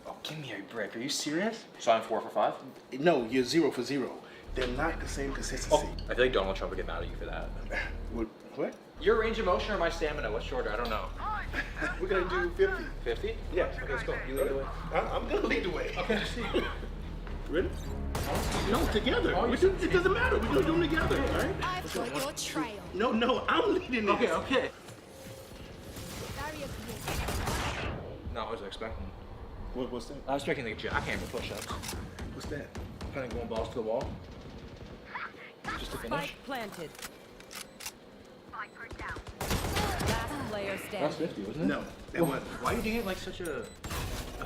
Oh, give me a break. Are you serious? So I'm 4 for 5? No, you're 0 for 0. They're not the same consistency. Oh, I feel like Donald Trump would get mad at you for that. What? Your range of motion or my stamina? What's shorter? I don't know. We're gonna do 50. 50? Yeah. Okay, let's go. You lead the way. I'm gonna lead the way. Okay. Ready? No, together. It doesn't matter. We're gonna do them together, all right? I've got your trail. No, I'm leading this. Okay. No, I was expecting. What's that? I was expecting like jackhammer push-ups. What's that? Kind of going balls to the wall. Just to finish. Spike planted. Last player standing. That's 50, wasn't it? No, that wasn't. Why are you doing it like such a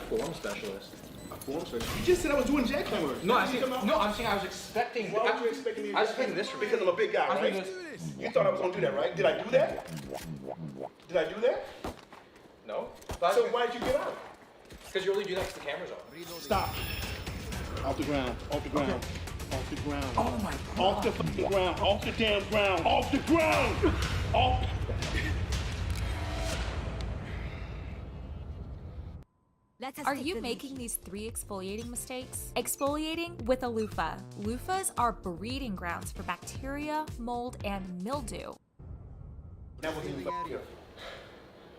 form specialist? A form specialist? You just said I was doing jackhammer. No, I'm saying I was expecting. Why were you expecting me? I was expecting this from you. Because I'm a big guy, I was right? expecting You thought I was gonna do that, right? Did I do that? Did I do that? No. So why'd you get out? Because you only do that because the camera's on. Stop. Off the ground. Off the ground. Off the ground. Oh my God. Off the fucking ground. Off the damn ground. Off the ground. Off. Are you making these 3 exfoliating mistakes? Exfoliating with a loofah. Loofahs are breeding grounds for bacteria, mold, and mildew. That was in the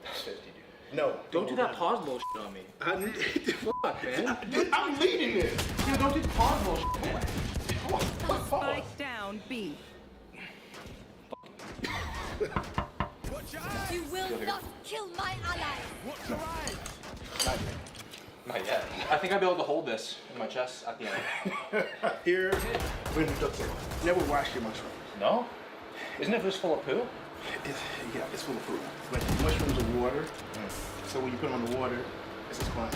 That's 50, dude. No. Don't do that pause bullshit on me. Fuck, man. I'm leading this. Dude, don't do the pause bullshit. Spike down B. Watch out! You will not kill my ally. No. Not yet. I think I'll be able to hold this in my chest at the end. Here, when you never wash your mushrooms. No? Isn't it just full of poo? Yeah, it's full of poo. But mushrooms are water, so when you put them on the water, it's a sponge.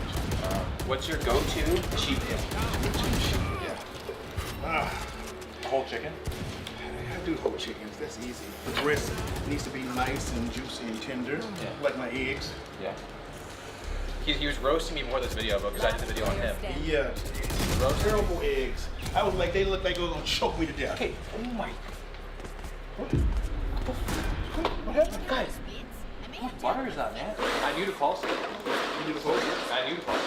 What's your go-to cheat meal? Ah, A whole chicken? I do whole chickens. That's easy. The breast needs to be nice and juicy and tender, like my eggs. Yeah. He was roasting me more this video about because I did the video on him. Yeah. Terrible eggs. I was like, they look like they were gonna choke me to death. Okay. Oh my. What happened? Guys. What butter is that, man? I knew to pulse it. You knew to pulse it? I knew to pulse it.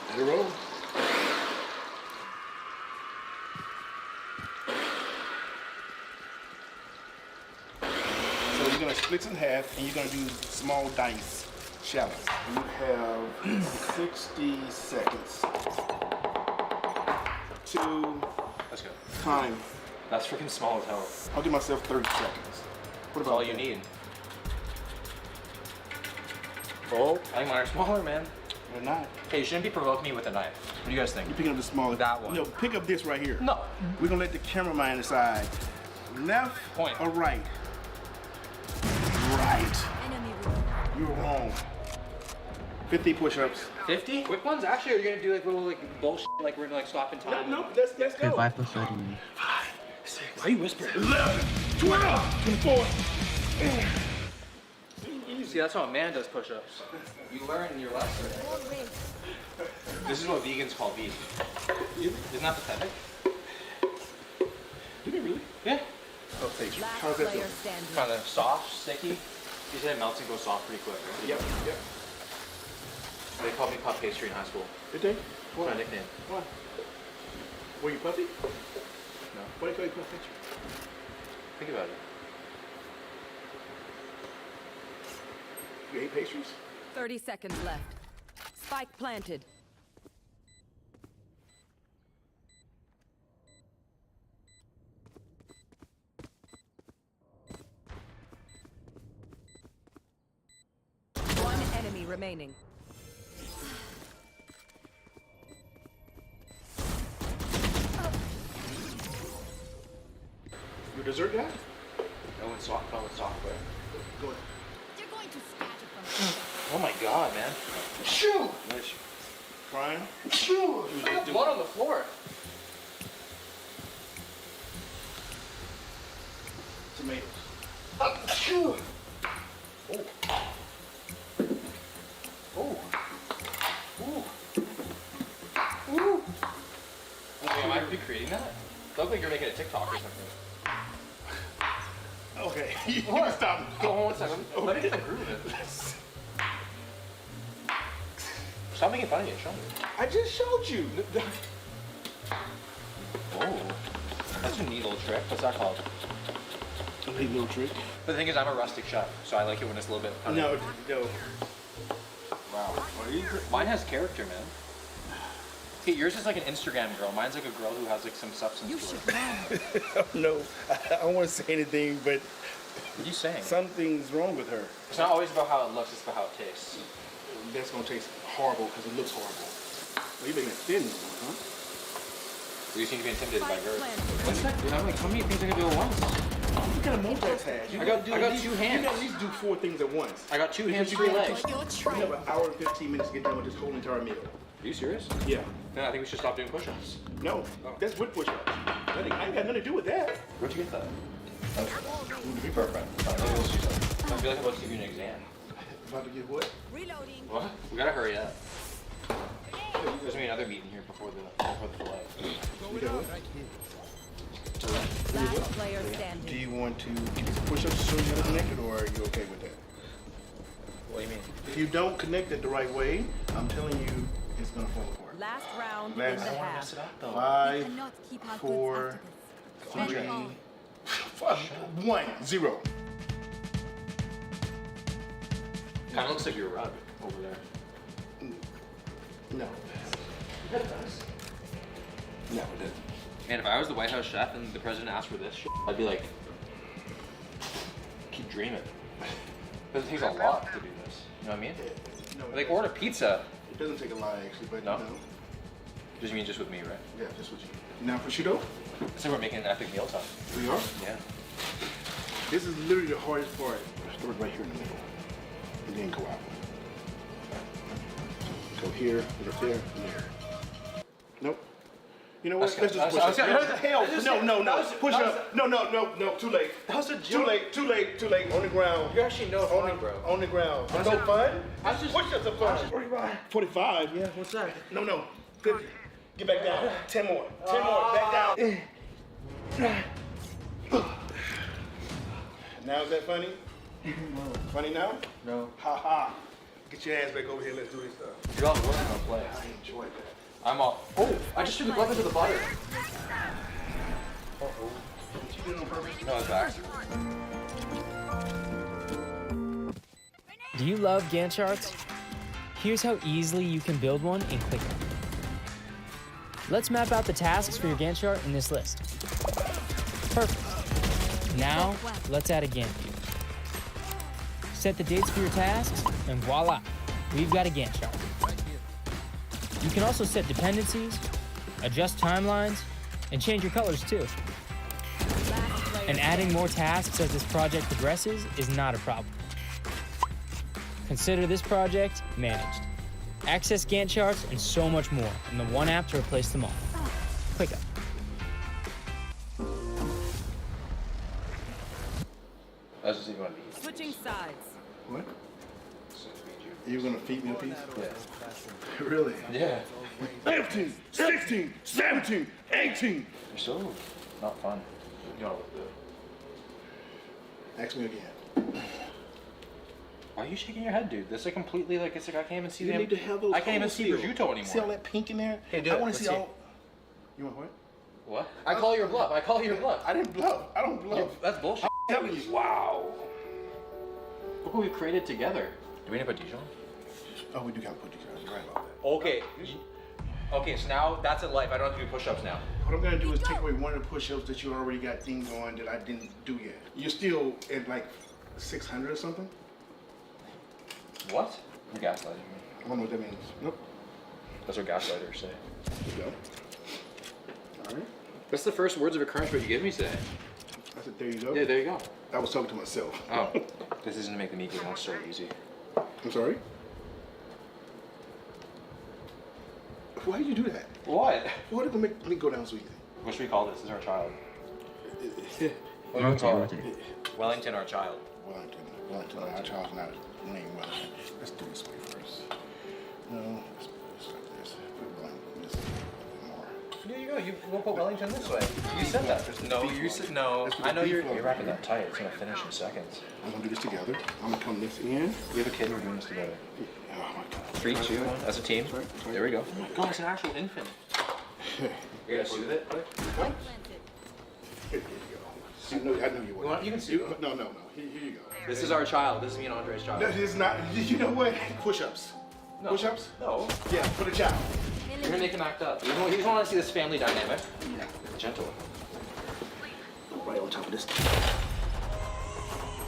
Let it roll. So you're gonna split it in half, and you're gonna do small dice, shallow. You have 60 seconds to Let's go. time. That's freaking small as hell. I'll give myself 30 seconds. What That's about all you need. Oh, I think mine are smaller, man. They're not. Hey, you shouldn't be provoking me with a knife. What do you guys think? You're picking up the smaller. That one. No, pick up this right here. No. We're gonna let the cameraman decide. Left Point. or right? Right. You're wrong. 50 push-ups. 50? Quick ones? Actually, are you gonna do like little like bullshit like we're gonna like stop in time? No, let's go. 5 plus 30. 5, 6. Why are you whispering? 11, 12, 24. See, that's how a man does push-ups. You learn your lesson. This is what vegans call beef. Isn't that pathetic? Did it really? Yeah. How's that feel? Kind of soft, sticky. You said it melts and goes soft pretty quick, right? Yep, yep. They called me puff pastry in high school. Did they? That's Why? my nickname. Why? Were you puffy? No. Why do you call you puff pastry? Think about it. You ate pastries? 30 seconds left. Spike planted. One enemy remaining. Your dessert guy? No one's software. Go ahead. They're going to scatter from Oh my god, man. Shoo! Nice. Crying? Shoo! There's blood on the floor. Tomatoes. Shoo! Oh. Oh. Ooh. Ooh. Wait, am I recreating that? It looks like you're making a TikTok or something. Okay, you can stop. Go on 1 second. Let me get the groove in. Stop making fun of me. Show me. I just showed you. Oh. That's a neat little trick. What's that called? A neat little trick. But the thing is, I'm a rustic chef, so I like it when it's a little bit funny. No. Wow. Mine has character, man. Hey, yours is like an Instagram girl. Mine's like a girl who has like some substance to her. No, I don't want to say anything, but What are you saying? something's wrong with her. It's not always about how it looks, it's about how it tastes. That's gonna taste horrible because it looks horrible. Well, you're making it thin, huh? You seem to be intimidated by girls. What's that, dude? I'm like, how many things I can do at once? You gotta multitask. I got 2 hands. You can at least do 4 things at once. I got 2 hands, Because 3 legs. You have an hour and 15 minutes to get done with this whole entire meal. Are you serious? Yeah. No, I think we should stop doing push-ups. No, that's with push-ups. I ain't got nothing to do with that. Where'd you get that? To be perfect. I feel like I'm about to give you an exam. About to get what? Reloading. What? We gotta hurry up. There's gonna be another meet in here before the fillet. Last player standing. Do you want to give me some push-ups to show you how to connect it, or are you okay with that? What do you mean? If you don't connect it the right way, I'm telling you, it's gonna fall apart. Last round Last in the round. half. 5, cannot keep our 4, goods 3, after 1, 0. Kinda looks like your rug over there. No. No, it doesn't. Man, if I was the White House chef and the president asked for this shit, I'd be like, keep dreaming. Because it takes a lot to do this. You know what I mean? No, like order pizza. It doesn't take a lot actually, but no. You know. Just mean just with me, right? Yeah, just with you. Now prosciutto? So we're making an epic mealtime. We are? Yeah. This is literally the hardest part. Start right here in the middle. And then go out. Go here, go there, and there. Nope. You know what? Let's just push up. Hell, no. Push up. No. Too late. That was a joke. Too late. On the ground. You actually know fun, bro. On the ground. No fun? Push-ups are fun. 45. Yeah, what's that? No. 50. Get back down. 10 more. 10 more. Back down. Now is that funny? No. Funny now? No. Ha ha. Get your ass back over here. Let's do this stuff. You're all working on play. I enjoy that. I'm all. Oh, I just threw the glove into the butter. Uh-oh. Did you do it on purpose? No, it's back. Do you love Gantt charts? Here's how easily you can build one in ClickUp. Let's map out the tasks for your Gantt chart in this list. Perfect. Now, let's add a Gantt view. Set the dates for your tasks, and voila, we've got a Gantt chart. You can also set dependencies, adjust timelines, and change your colors too. And adding more tasks as this project progresses is not a problem. Consider this project managed. Access Gantt charts and so much more in the one app to replace them all. ClickUp. Let's just see if you want to eat. Switching sides. What? You're gonna feed me a piece? Yeah. Really? Yeah. 15, 16, 17, 18. You're so not fun. You know what to do. Ask me again. Why are you shaking your head, dude? This is completely like it's like I can't even see You them. need to have those I can't even holes see still. prosciutto anymore. See all that pink in there? Hey, dude, I want let's to see all. You want what? What? I call your bluff. I call your bluff. I didn't bluff. I don't bluff. That's bullshit. I'm telling you. Wow. Look what we've created together. Do we need to put Dijon? Oh, we do gotta put Dijon. You're right about that. Okay. Okay, so now that's in life. I don't have to do push-ups now. What I'm gonna do is take away one of the push-ups that you already got things on that I didn't do yet. You're still at like 600 or something? What? You're gaslighting me. I don't know what that means. Nope. That's what gaslighters say. There you go. All right. That's the first words of encouragement you give me today. I said, there you go. Yeah, there you go. I was talking to myself. Oh, this isn't to make the meat go so easy. I'm sorry? Why did you do that? What? Why did it make me go down so easy? What should we call this? This is our child. What do we call it? Wellington, our child. Wellington, our child's not named Wellington. Let's do this way first. No, let's put this like this. Put Wellington this way more. There you go. You will put Wellington this way. You said that. No, you said no. I know you're wrapping that tight. It's gonna finish in seconds. I'm gonna do this together. I'm gonna come this in. We have a kid. We're doing this together. Oh my God. 3, 2, 1. As a team. Sorry. There we go. Oh my God, it's an actual infant. You're gonna soothe it? Here you go. I know you would. You can soothe it. No. Here you go. This is our child. This is me and Andre's child. No, this is not. You know what? Push-ups. No. Push-ups? No. Yeah, for the child. You're gonna make him act up. You just want to see this family dynamic. Gentle. Right on top of this.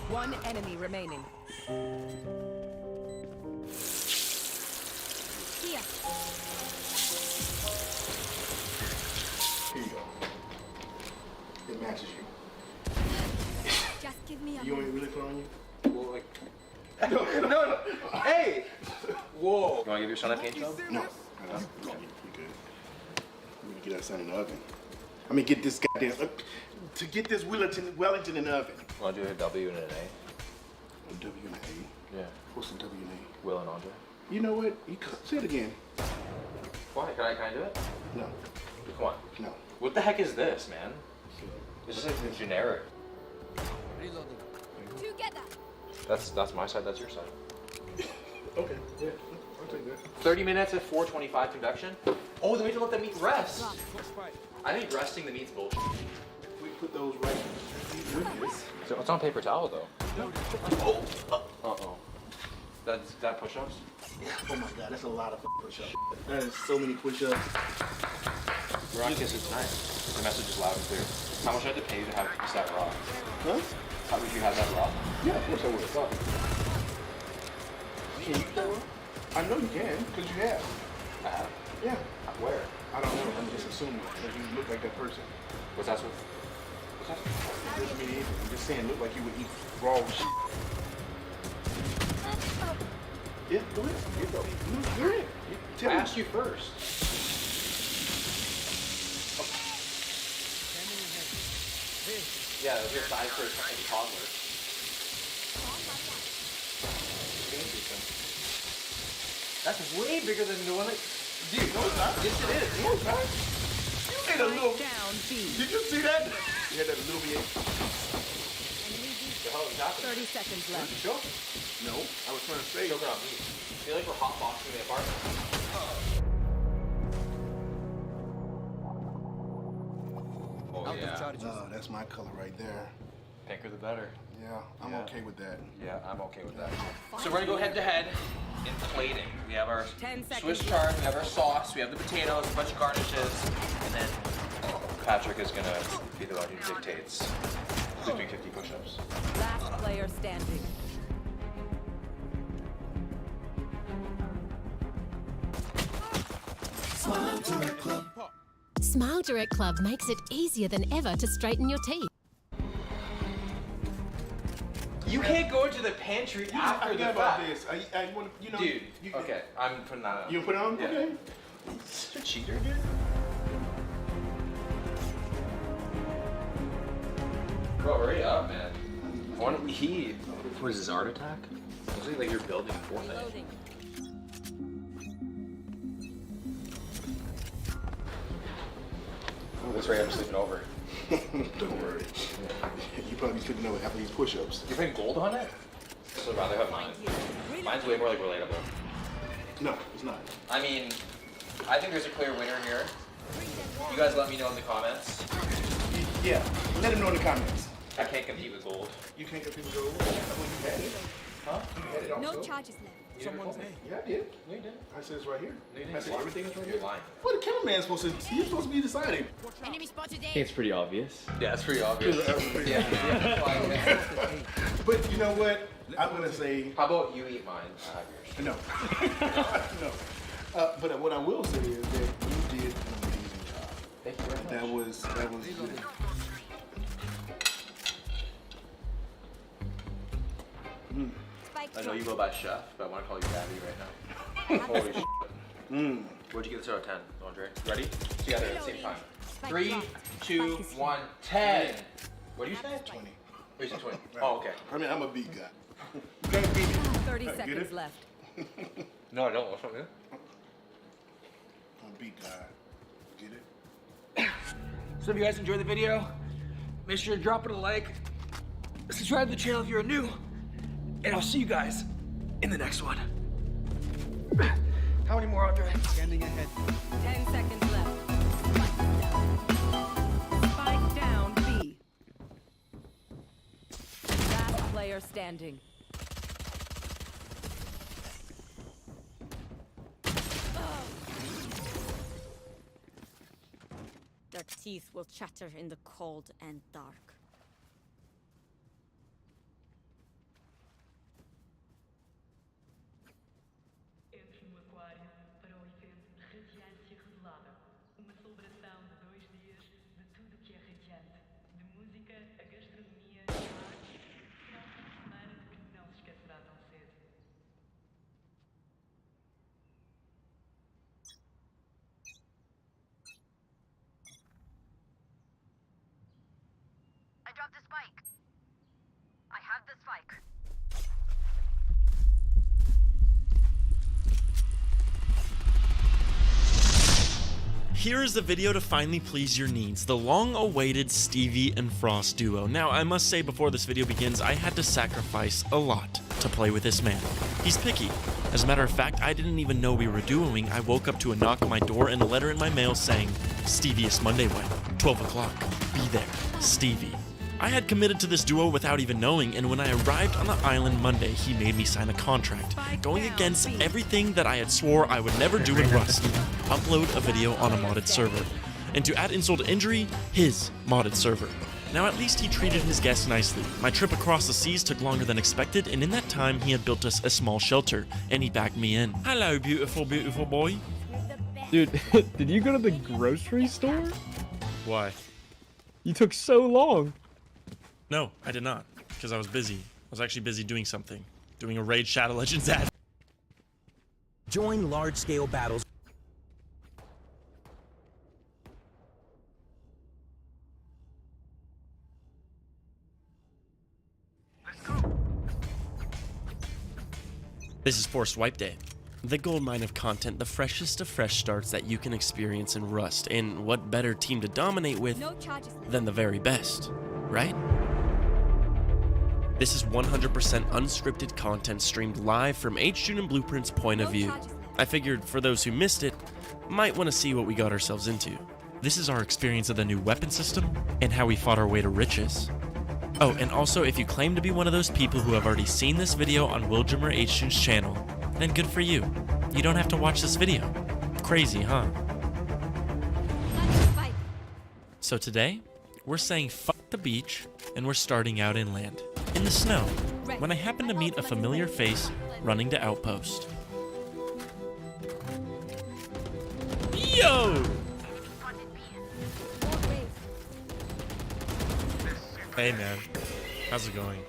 One enemy remaining. Here. Here you go. It matches you. Just give me a You want me to really put on you? Well, like... no. Hey! Whoa. You want to give your son a paint job? No. You're good. I'm gonna get that son in the oven. I'm gonna get this goddamn to get this Wellington in the oven. Want to do a W and an A? A W and an A. Yeah. What's a W and A? Will and Andre. You know what? You say it again. Why? Can I do it? No. Come on. No. What the heck is this, man? This is like the generic. together. That's my side. That's your side. Okay. Yeah. I'll take that. 30 minutes at 425 convection. Oh, then we have to let the meat rest. I think resting the meat's bullshit. We put those right with this. So it's on paper towel though. Oh. Uh-oh. That push-ups? Oh my God, that's a lot of push-ups. That is so many push-ups. We're on Kisses tonight. The message is loud and clear. How much I had to pay you to have a piece that raw? Huh? How would you have that raw? Yeah, of course I would have thought. Can you throw? I know you can, because you have. I have? Yeah. Where? I don't know. I'm just assuming that you look like that person. What's that supposed? What's that supposed to mean? I'm just saying, look like you would eat raw shit. Yeah, go ahead. You're in. I asked you first. Yeah, it was your size for a toddler. That's way bigger than the one that... Dude, no it's not. Yes, it is. No, it's not. You made a little... Down B. Did you see that? You had that little bit. The hell is happening? 30 seconds left. Did you choke? No, I was trying to say. Choking on me. I feel like we're hotboxing the apartment. Oh, yeah. Oh, that's my color right there. Pinker the better. Yeah, I'm okay with that. Yeah, I'm okay with that. So we're gonna go head to head in plating. We have our 10 Swiss seconds chard, we have our sauce, we have the potatoes, a bunch of garnishes, and then Patrick is gonna be the one who dictates doing 50 push-ups. Last player standing. Smile Direct Club. Smile Direct Club makes it easier than ever to straighten your teeth. You can't go into the pantry after the fact. This. I want to, you know. Dude, okay, I'm putting that on. You put it on? Yeah. Okay. Such a cheater, dude. Bro, hurry up, man. What is his art attack? Looks like you're building Fortnite. Looks like I'm sleeping over. Don't worry. You probably sleeping over after these push-ups. You're putting gold on it? So I'd rather have mine. Mine's way more like relatable. No, it's not. I mean, I think there's a clear winner here. You guys let me know in the comments. Yeah, let him know in the comments. I can't compete with gold. You can't compete with gold? Well, you had it. Huh? You had it also? No charges left. Someone's name. Yeah, I did. No, you didn't. I said it's right here. No, you didn't. I said everything is right You're here. lying. Well, the cameraman's supposed to, he's supposed to be deciding. Enemy spotted I think it's pretty obvious. Yeah, it's pretty obvious. Yeah. But you know what? I'm going to say... How about you eat mine? I have yours. No. No. But what I will say is that you did an amazing job. Thank you very much. That was good. I know you go by chef, but I want to call you Daddy right now. Holy shit. What'd you give this out of 10, Andre? Ready? Together at the same time. 3, 2, 1, 10. What do you say? 20. You said 20. Oh, okay. I mean, I'm a beat guy. You gotta beat me. 30 Get seconds it? left. No, I don't. What's wrong with you? I'm a beat guy. Get it? So if you guys enjoyed the video, make sure to drop it a like, subscribe to the channel if you're new, and I'll see you guys in the next one. How many more, Andre? Standing ahead. 10 seconds left. Spike down B. Last player standing. Their teeth will chatter in the cold and dark. Entre no aquário para o evento Radiância Revelada. Uma celebração de 2 dias de tudo que é radiante. De música a gastronomia a arte. Será um fim de semana de que não se esquecerá tão cedo. I dropped the spike. I have the spike. Here is the video to finally please your needs, the long-awaited Stevie and Frost duo. Now, I must say before this video begins, I had to sacrifice a lot to play with this man. He's picky. As a matter of fact, I didn't even know we were duoing. I woke up to a knock on my door and a letter in my mail saying, Steviest Monday when, 12 o'clock, be there, Stevie. I had committed to this duo without even knowing, and when I arrived on the island Monday, he made me sign a contract, going against everything that I had swore I would never do in Rust, upload a video on a modded server. and to add insult to injury, his modded server. Now at least he treated his guests nicely. My trip across the seas took longer than expected, and in that time he had built us a small shelter, and he backed me in. Hello, beautiful, beautiful boy. Dude, did you go to the grocery store? Why? You took so long. No, I did not, because I was busy. I was actually busy doing something. Doing a Raid Shadow Legends ad. Join large-scale battles. This is Forced Wipe Day. The goldmine of content, the freshest of fresh starts that you can experience in Rust, and what better team to dominate with than the very best, right? This is 100% unscripted content streamed live from HJune and Blueprint's point of view. I figured for those who missed it, might want to see what we got ourselves into. This is our experience of the new weapon system and how we fought our way to riches. Oh, and also if you claim to be one of those people who have already seen this video on Wildjammer HJune's channel, then good for you. You don't have to watch this video. Crazy, huh? So today, we're saying fuck the beach, and we're starting out inland, in the snow, when I happen to meet a familiar face running to Outpost. Yo! Hey man, how's it going?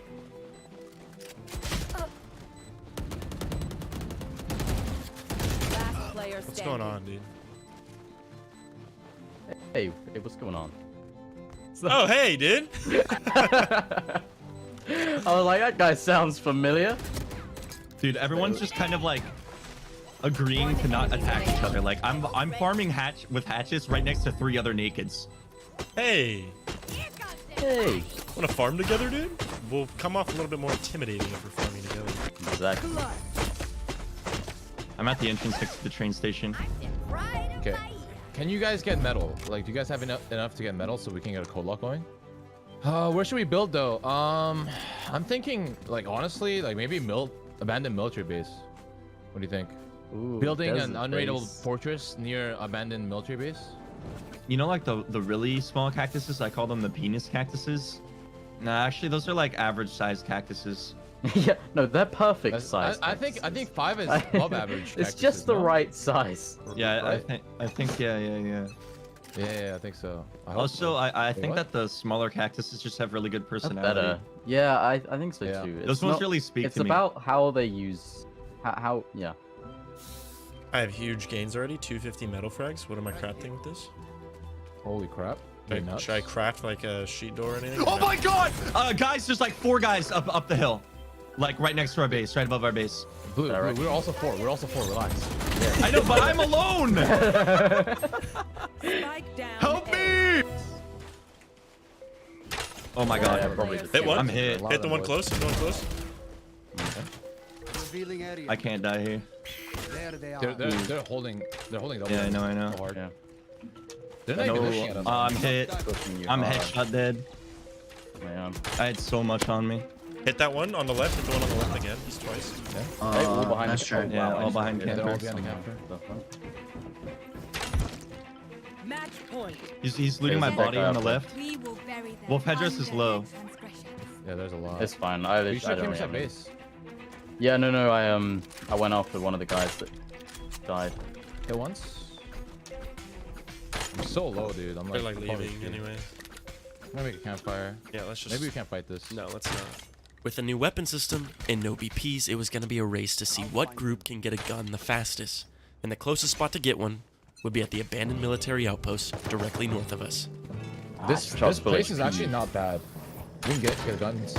What's going on, dude? Hey, what's going on? Oh, hey, dude! I was like, that guy sounds familiar. Dude, everyone's just kind of like agreeing to not attack each other. Like, I'm farming with hatches right next to 3 other nakeds. Hey! Hey! Wanna farm together, dude? We'll come off a little bit more intimidating if we're farming together. Exactly. I'm at the entrance next to the train station. Okay. Can you guys get metal? Like, do you guys have enough to get metal so we can get a code lock going? Where should we build though? I'm thinking, like, honestly, like maybe abandoned military base. What do you think? Ooh, building an unraidable fortress near abandoned military base? You know, like the really small cactuses? I call them the penis cactuses. Nah, actually, those are like average sized cactuses. Yeah, no, they're perfect size. I think 5 is above average. It's cactuses, just the no? right size. Yeah, right? I think yeah. Yeah, I think so. Also, I think that the smaller cactuses just have really good personality. Better. Yeah, I think so too. Those ones really speak to me. It's about how they use, yeah. I have huge gains already, 250 metal frags. What am I crafting with this? Holy crap. Should I craft like a sheet door or anything? Oh my god! Guys, there's like 4 guys up the hill. Like right next to our base, right above our base. Blue, we're also 4. We're also 4. Relax. Yeah. I know, but I'm alone! Help me! Oh my god. Yeah, probably just hit one. I'm hit. Hit the one close. Hit the one close. I can't die here. They're holding double. Yeah, I know. Hard. Yeah. They're not even looking at us. I'm hit. I'm headshot dead. Man. I had so much on me. Hit that one on the left. Hit the one on the left again. He's twice. Okay. All behind that's true. Yeah, all behind They're all camper. behind the camper. Match point. He's looting my body on the left. Wolf headdress is low. Yeah, there's a lot. It's fine. You should have came to that base. Yeah, no. I went after one of the guys that died. Hit once. I'm so low, dude. I'm They're like leaving anyway. I'm gonna make a campfire. Yeah, let's just. Maybe we can't fight this. No, let's not. With a new weapon system and no BPs, it was going to be a race to see what group can get a gun the fastest. And the closest spot to get one would be at the abandoned military outpost directly north of us. This place is actually not bad. We can get guns.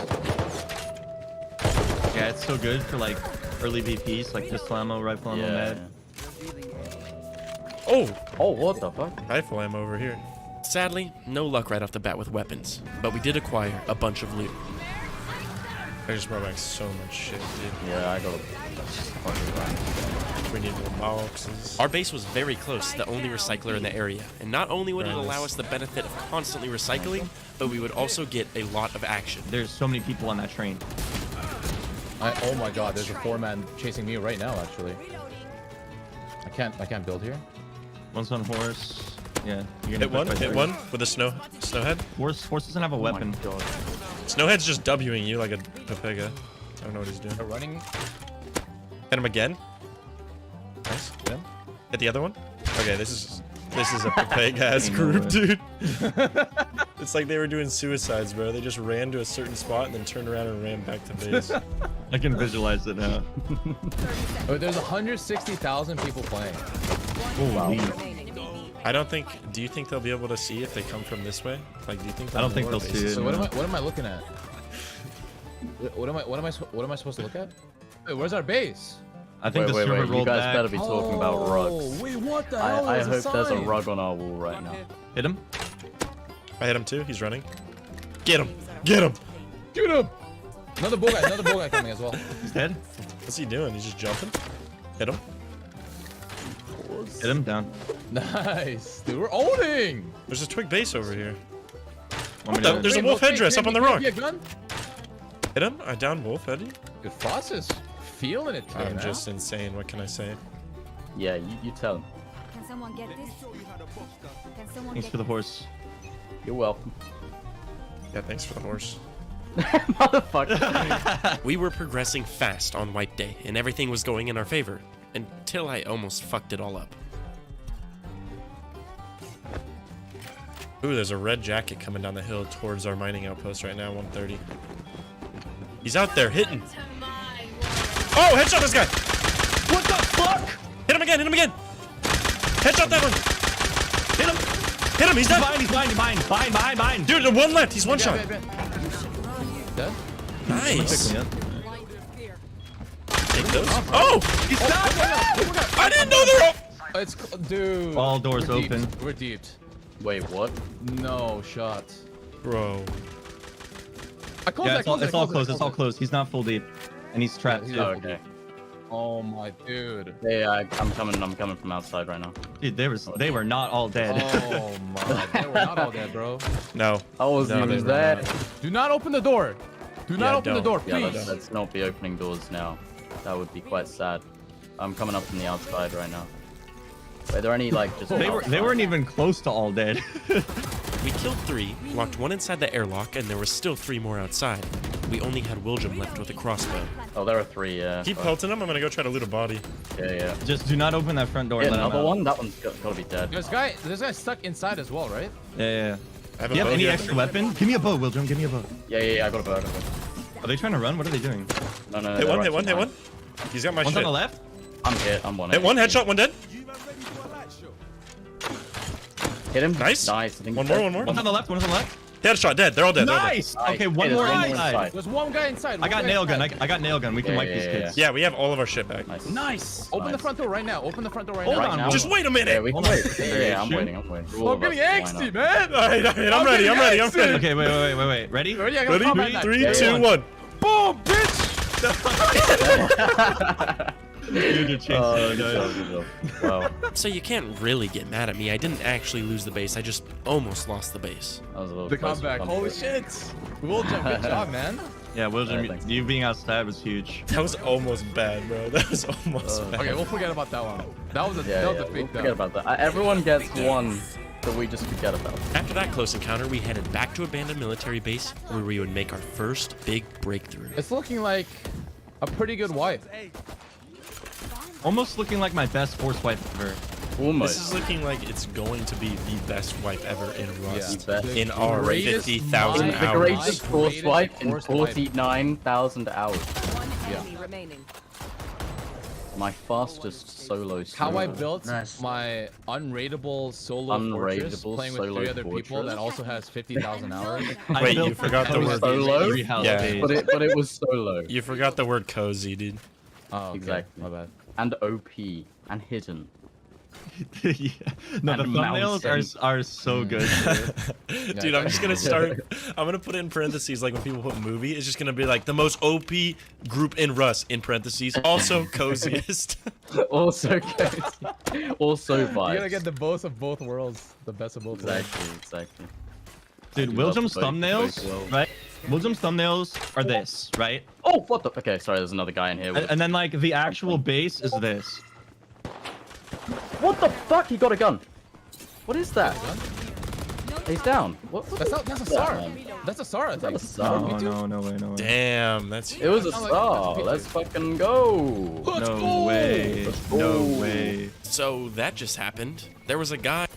Yeah, it's so good for like early VPs, like pistol ammo, rifle ammo, med. Oh, what the fuck? Rifle ammo over here. Sadly, no luck right off the bat with weapons, but we did acquire a bunch of loot. I just brought back so much shit, dude. Yeah, I got We need more boxes. Our base was very close to the only recycler in the area, and not only would it allow us the benefit of constantly recycling, but we would also get a lot of action. There's so many people on that train. Oh my god, there's a 4-man chasing me right now, actually. I can't build here. One's on horse. Yeah. You're Hit one. Hit one with a snowhead. Force doesn't have a weapon. God. Snowhead's just Wing you like a Pepega. I don't know what he's doing. They're running. Hit him again. Nice. Hit him. Hit the other one. Okay, this is a Pepega ass group, dude. It's like they were doing suicides, bro. They just ran to a certain spot and then turned around and ran back to base. I can visualize it now. Oh, there's 160,000 people playing. Oh, wow. I don't think. Do you think they'll be able to see if they come from this way? Like, do you think? I don't think they'll see it. So what am I looking at? What am I supposed to look at? Wait, where's our base? I think the server rolled You guys back. better be talking about rugs. Wait, what the hell? I There's hope there's a sign. rug on our wall right now. Hit him. I hit him too. He's running. Get him. Get him. Shoot him. Another bull guy coming as well. He's dead. What's he doing? He's just jumping. Hit him. Hit him down. Nice, dude. We're owning. There's a twig base over here. What the? There's a wolf headdress up on the rock. Hit him. I downed wolf heady. Good Frost is feeling it today, I'm man. just insane. What can I say? Yeah, you tell him. Can someone get this? Can someone Thanks get for the horse. You're welcome. Yeah, thanks for the horse. Motherfucker. We were progressing fast on White Day, and everything was going in our favor, until I almost fucked it all up. Ooh, there's a red jacket coming down the hill towards our mining outpost right now, 130. He's out there hitting. Oh, headshot this guy! What the fuck? Hit him again, hit him again! Headshot that one! Hit him! Hit him, he's dead! He's mine. Dude, the one left, he's one shot. Dead? Nice. Take those. Oh! He's not. I didn't know they're up! It's dude. All doors we're deep. open. We're deep. Wait, what? No shots. Bro. Yeah, it's all closed. It's all closed. He's not full deep, and he's trapped. Oh, okay. Oh my dude. Yeah, I'm coming from outside right now. Dude, they were not all dead. Oh my, they were not all dead, bro. No. I was they're that. not. Do not open the door. Do not open the door, Yeah, please. let's not be opening doors now. That would be quite sad. I'm coming up from the outside right now. Wait, there any like just? They weren't even close to all dead. We killed 3, locked 1 inside the airlock, and there were still 3 more outside. We only had William left with a crossbow. Oh, there are 3, yeah. Keep pelting him, I'm gonna go try to loot a body. Yeah. Just do not open that front door. Yeah, and let him another out. one? That one's gotta be dead. This guy's stuck inside as well, right? Yeah. I have Do you a have bow any here. extra weapon? Give me a bow, Wildrum. Give me a bow. Yeah, I got a bow. Are they trying to run? What are they doing? No. Hit one, hit one, hit one. He's got my One's shit. on the left. I'm hit. I'm one. Hit one, headshot, one dead. Hit him. Nice. I think One he's dead. more. One's on the left. One's on the left. Headshot, dead. They're all dead. Nice. Okay, one Hey, more there's inside. There's one guy inside. I got nail gun. I got nail gun. We can wipe these kids. Yeah, we have all of our shit back. Nice. Open the front door right now. Open the front door right Hold now. on. now. Just wait a minute. Yeah, we can wait. Yeah, I'm waiting. I'm getting angsty, man. All right, I'm ready. I'm ready. Okay, wait. Ready? Ready? I got Ready? combat knife. 3, Yeah, 2, yeah. 1. Boom, bitch. Dude, Wow. So you can't really get mad at me. I didn't actually lose the base. I just almost lost the base. That was a little The close comeback. for Holy comfort. shit. William, good job, man. Yeah, William, thanks. you being outside was huge. That was almost bad, bro. That was almost bad. Okay, we'll forget about that one. That was a Yeah, big we'll dub. forget about that. Everyone gets one that we just forget about. After that close encounter, we headed back to abandoned military base where we would make our first big breakthrough. It's looking like a pretty good wipe. Almost looking like my best force wipe ever. Almost. This is looking like it's going to be the best wipe ever in Rust. Yeah. In our greatest 50,000 mind- The hours. greatest force wipe in force wipe. 49,000 hours. One Yeah. enemy remaining. My fastest solo How I solo. built my unrateable solo fortress Unrateable playing with solo 3 other people fortress. that also has 50,000 hours. Wait, you forgot the word Solo? Yeah. But it was solo. You forgot the word cozy, dude. Oh, okay. Exactly. My bad. And OP. And hidden. Yeah. No, the And thumbnails mountain. are so good. Dude, I'm just gonna start. I'm gonna put it in parentheses, like when people put movie, it's just gonna be like the most OP group in Rust in parentheses. Also coziest. Also cozy. Also vibes. You're gonna get the both of both worlds. The best of both worlds. Exactly. Dude, I do love William's both thumbnails, worlds. right? William's thumbnails are this, right? Oh, what the? Okay, sorry, there's another guy in here. And then like the actual base is this. What the fuck? He got a gun. What is that? He's down. What That's a that, SAR. man? That's a SAR, I think. That's a SAR. No way. Damn, that's It was a SAR. Let's fucking go. No way. No way. So that just happened. There was a guy.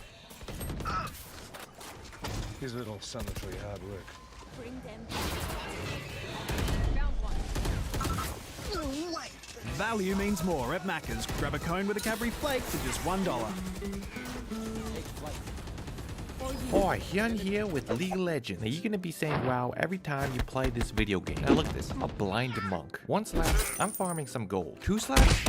His little cemetery hard work. Bring them. Value means more at Macca's. Grab a cone with a Cadbury flake for just $1. Hi, Hyun here with League of Legends. Now you're gonna be saying wow every time you play this video game. Now look at this, I'm a blind monk. 1 slap, I'm farming some gold. 2 slaps,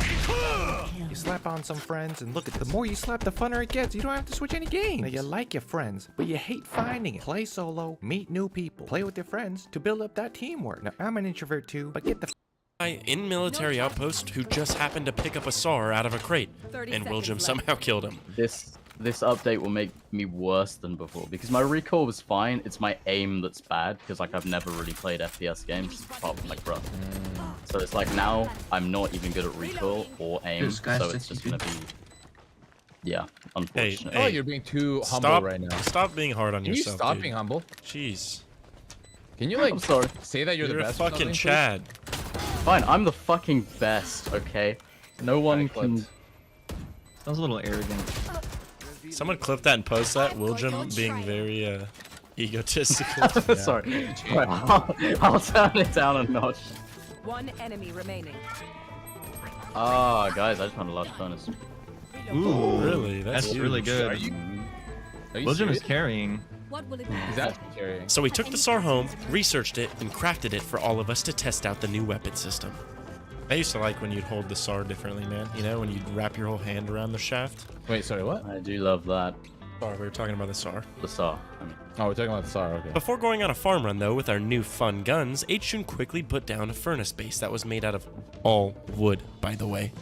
you slap on some friends, and look at the more you slap, the funner it gets. You don't have to switch any games. Now you like your friends, but you hate finding it. Play solo, meet new people, play with your friends to build up that teamwork. Now I'm an introvert too, but get the In military outpost who just happened to pick up a SAR out of a crate, and William somehow killed him. This update will make me worse than before because my recoil was fine. It's my aim that's bad because like I've never really played FPS games apart from like Rust. So it's like now I'm not even good at recoil or aim, so it's just gonna be unfortunate. Oh, you're being too humble Stop, right now. Stop being hard on Can yourself. you stop dude. being humble? Jeez. Can you like I'm sorry. say that you're the best? or fucking something, Chad. Fine, I'm the fucking best, okay? No one can... Sounds a little arrogant. Someone clip that and post that. William being very egotistical. Sorry. I'll turn it down a notch. One enemy remaining. Ah, guys, I just found a large furnace. Ooh, really? That's really good. Are you William serious? is carrying. What will it He's actually carrying. So we took the SAR home, researched it, and crafted it for all of us to test out the new weapon system. I used to like when you'd hold the SAR differently, man. You know, when you'd wrap your whole hand around the shaft. Wait, sorry, what? I do love that. Sorry, we were talking about the SAR. The SAR. Oh, we're talking about the SAR, okay. Before going on a farm run, though, with our new fun guns, H-Shun quickly put down a furnace base that was made out of all wood, by the way.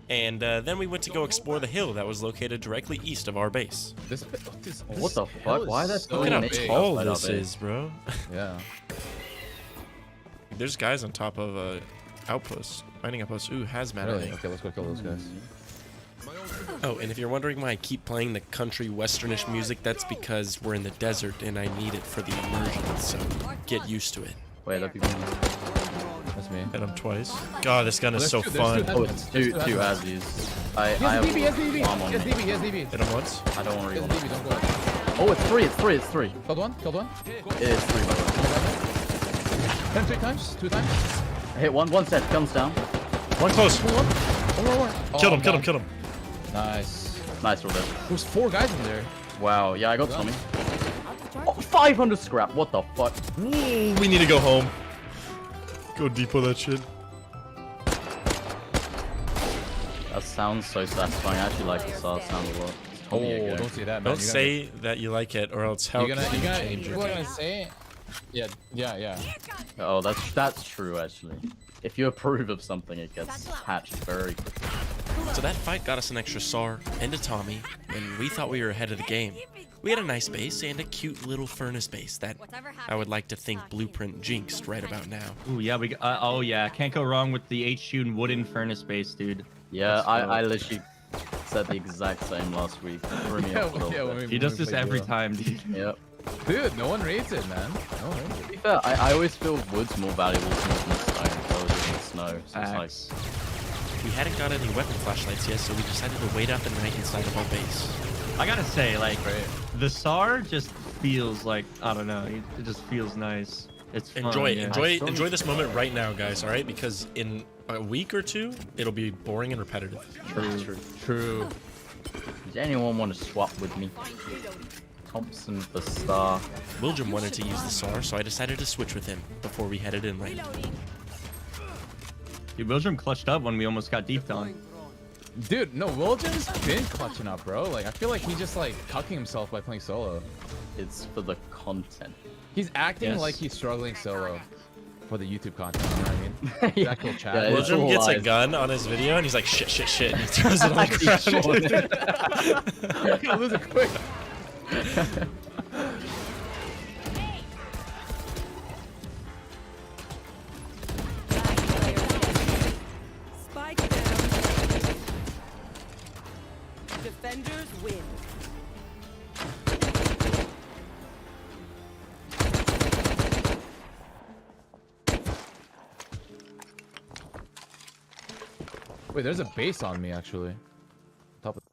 And then we went to go explore the hill that was located directly east of our base. What the fuck? Why are there so Look at many how nades tall outside our this base? is, bro. Yeah. There's guys on top of outposts, mining outposts. Ooh, hazmat. Really? Okay, let's go kill those guys. Oh, and if you're wondering why I keep playing the country westernish music, that's because we're in the desert and I need it for the immersion, so get used to it. Wait, that people. That's me. Hit him twice. God, this gun is so fun. Oh, it's two Azis. I have DB, yes, DB, bomb on yes, me. DB, yes, DB. Hit him once. I don't want to Yes, reload. DB, don't go out. Oh, it's three. Killed one, killed one. It is 3 by the way. 10 3 times, 2 times. I hit one set, guns down. One close. Oh, Killed him. Nice. Nice, we're there. There's 4 guys in there. Wow, yeah, I got Tommy. Oh, 500 scrap, what the fuck? Ooh, we need to go home. Go deep with that shit. That sounds so satisfying. I actually like the SAR sound a lot. Oh, don't say that, man. Don't say that you like it, or else how You're can you gonna, change you're it? gonna say it? Yeah. Oh, that's true, actually. If you approve of something, it gets patched very quickly. So that fight got us an extra SAR and a Tommy, and we thought we were ahead of the game. We had a nice base and a cute little furnace base that I would like to think Blueprint jinxed right about now. Ooh, yeah, oh yeah, can't go wrong with the H-Shun wooden furnace base, dude. Yeah, I literally said the exact same last week. Threw me off a little bit. He does this every time, dude. Yep. Dude, no one rates it, man. No one rates it. To be fair, I always feel wood's more valuable to me than stone. So I was using snow. So it's like... We hadn't got any weapon flashlights yet, so we decided to wait out the night inside of our base. I gotta say, like, the SAR just feels like, I don't know, it just feels nice. It's fun, Enjoy it. yeah. Enjoy this moment right now, guys, all right? Because in a week or two, it'll be boring and repetitive. True. Does anyone want to swap with me? Thompson for SAR. William wanted to use the SAR, so I decided to switch with him before we headed inland. Dude, William clutched up when we almost got deep on. Dude, no, William's been clutching up, bro. Like, I feel like he's just like cucking himself by playing solo. It's for the content. He's acting Yes. like he's struggling solo for the YouTube content. You know what I mean? The actual chat. Yeah, it's William all gets a lies. gun on his video and he's like, shit, and he throws it on the ground. I'm gonna lose it quick. Spike down. Defenders win. Wait, there's a base on me actually. Top of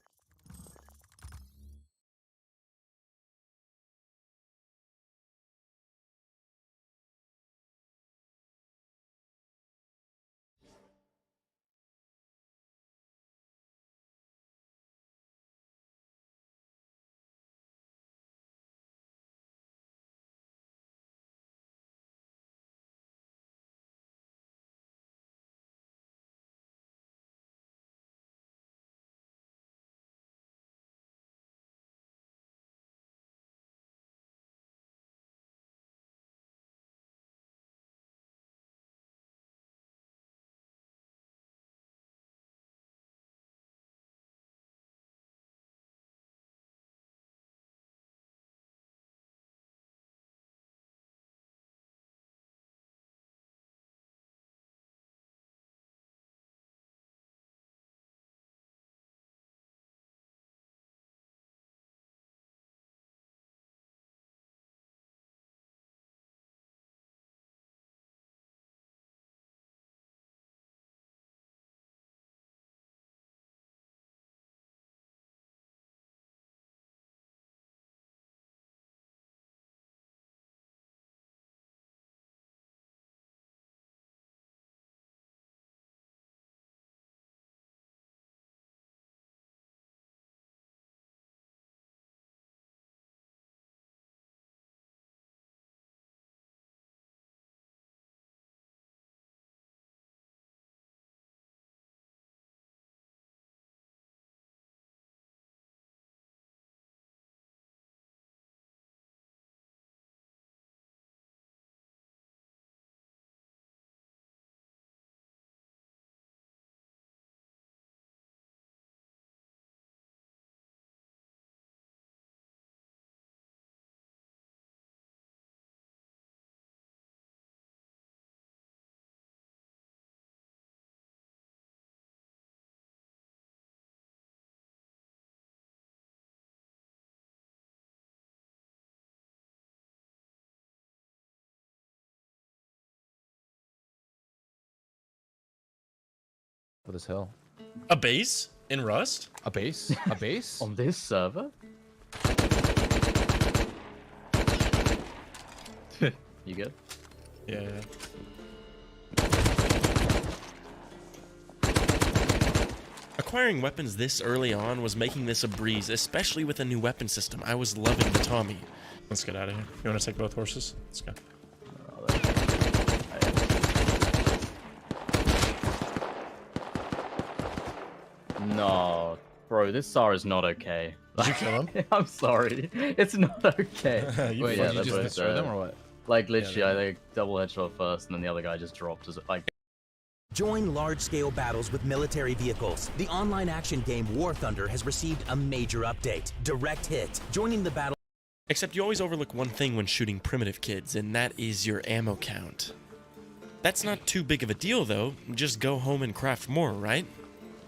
this hill. A base in Rust? A base? A base? On this server? You good? Yeah. Acquiring weapons this early on was making this a breeze, especially with a new weapon system. I was loving the Tommy. Let's get out of here. You want to take both horses? Let's go. No, bro, this SAR is not okay. Did you kill him? I'm sorry. It's not okay. Wait, yeah, did you just destroy them or what? Like, literally, I think double headshot first, and then the other guy just dropped as like. Join large-scale battles with military vehicles. The online action game War Thunder has received a major update. Direct Hit. Joining the battle. Except you always overlook one thing when shooting primitive kids, and that is your ammo count. That's not too big of a deal, though. Just go home and craft more, right?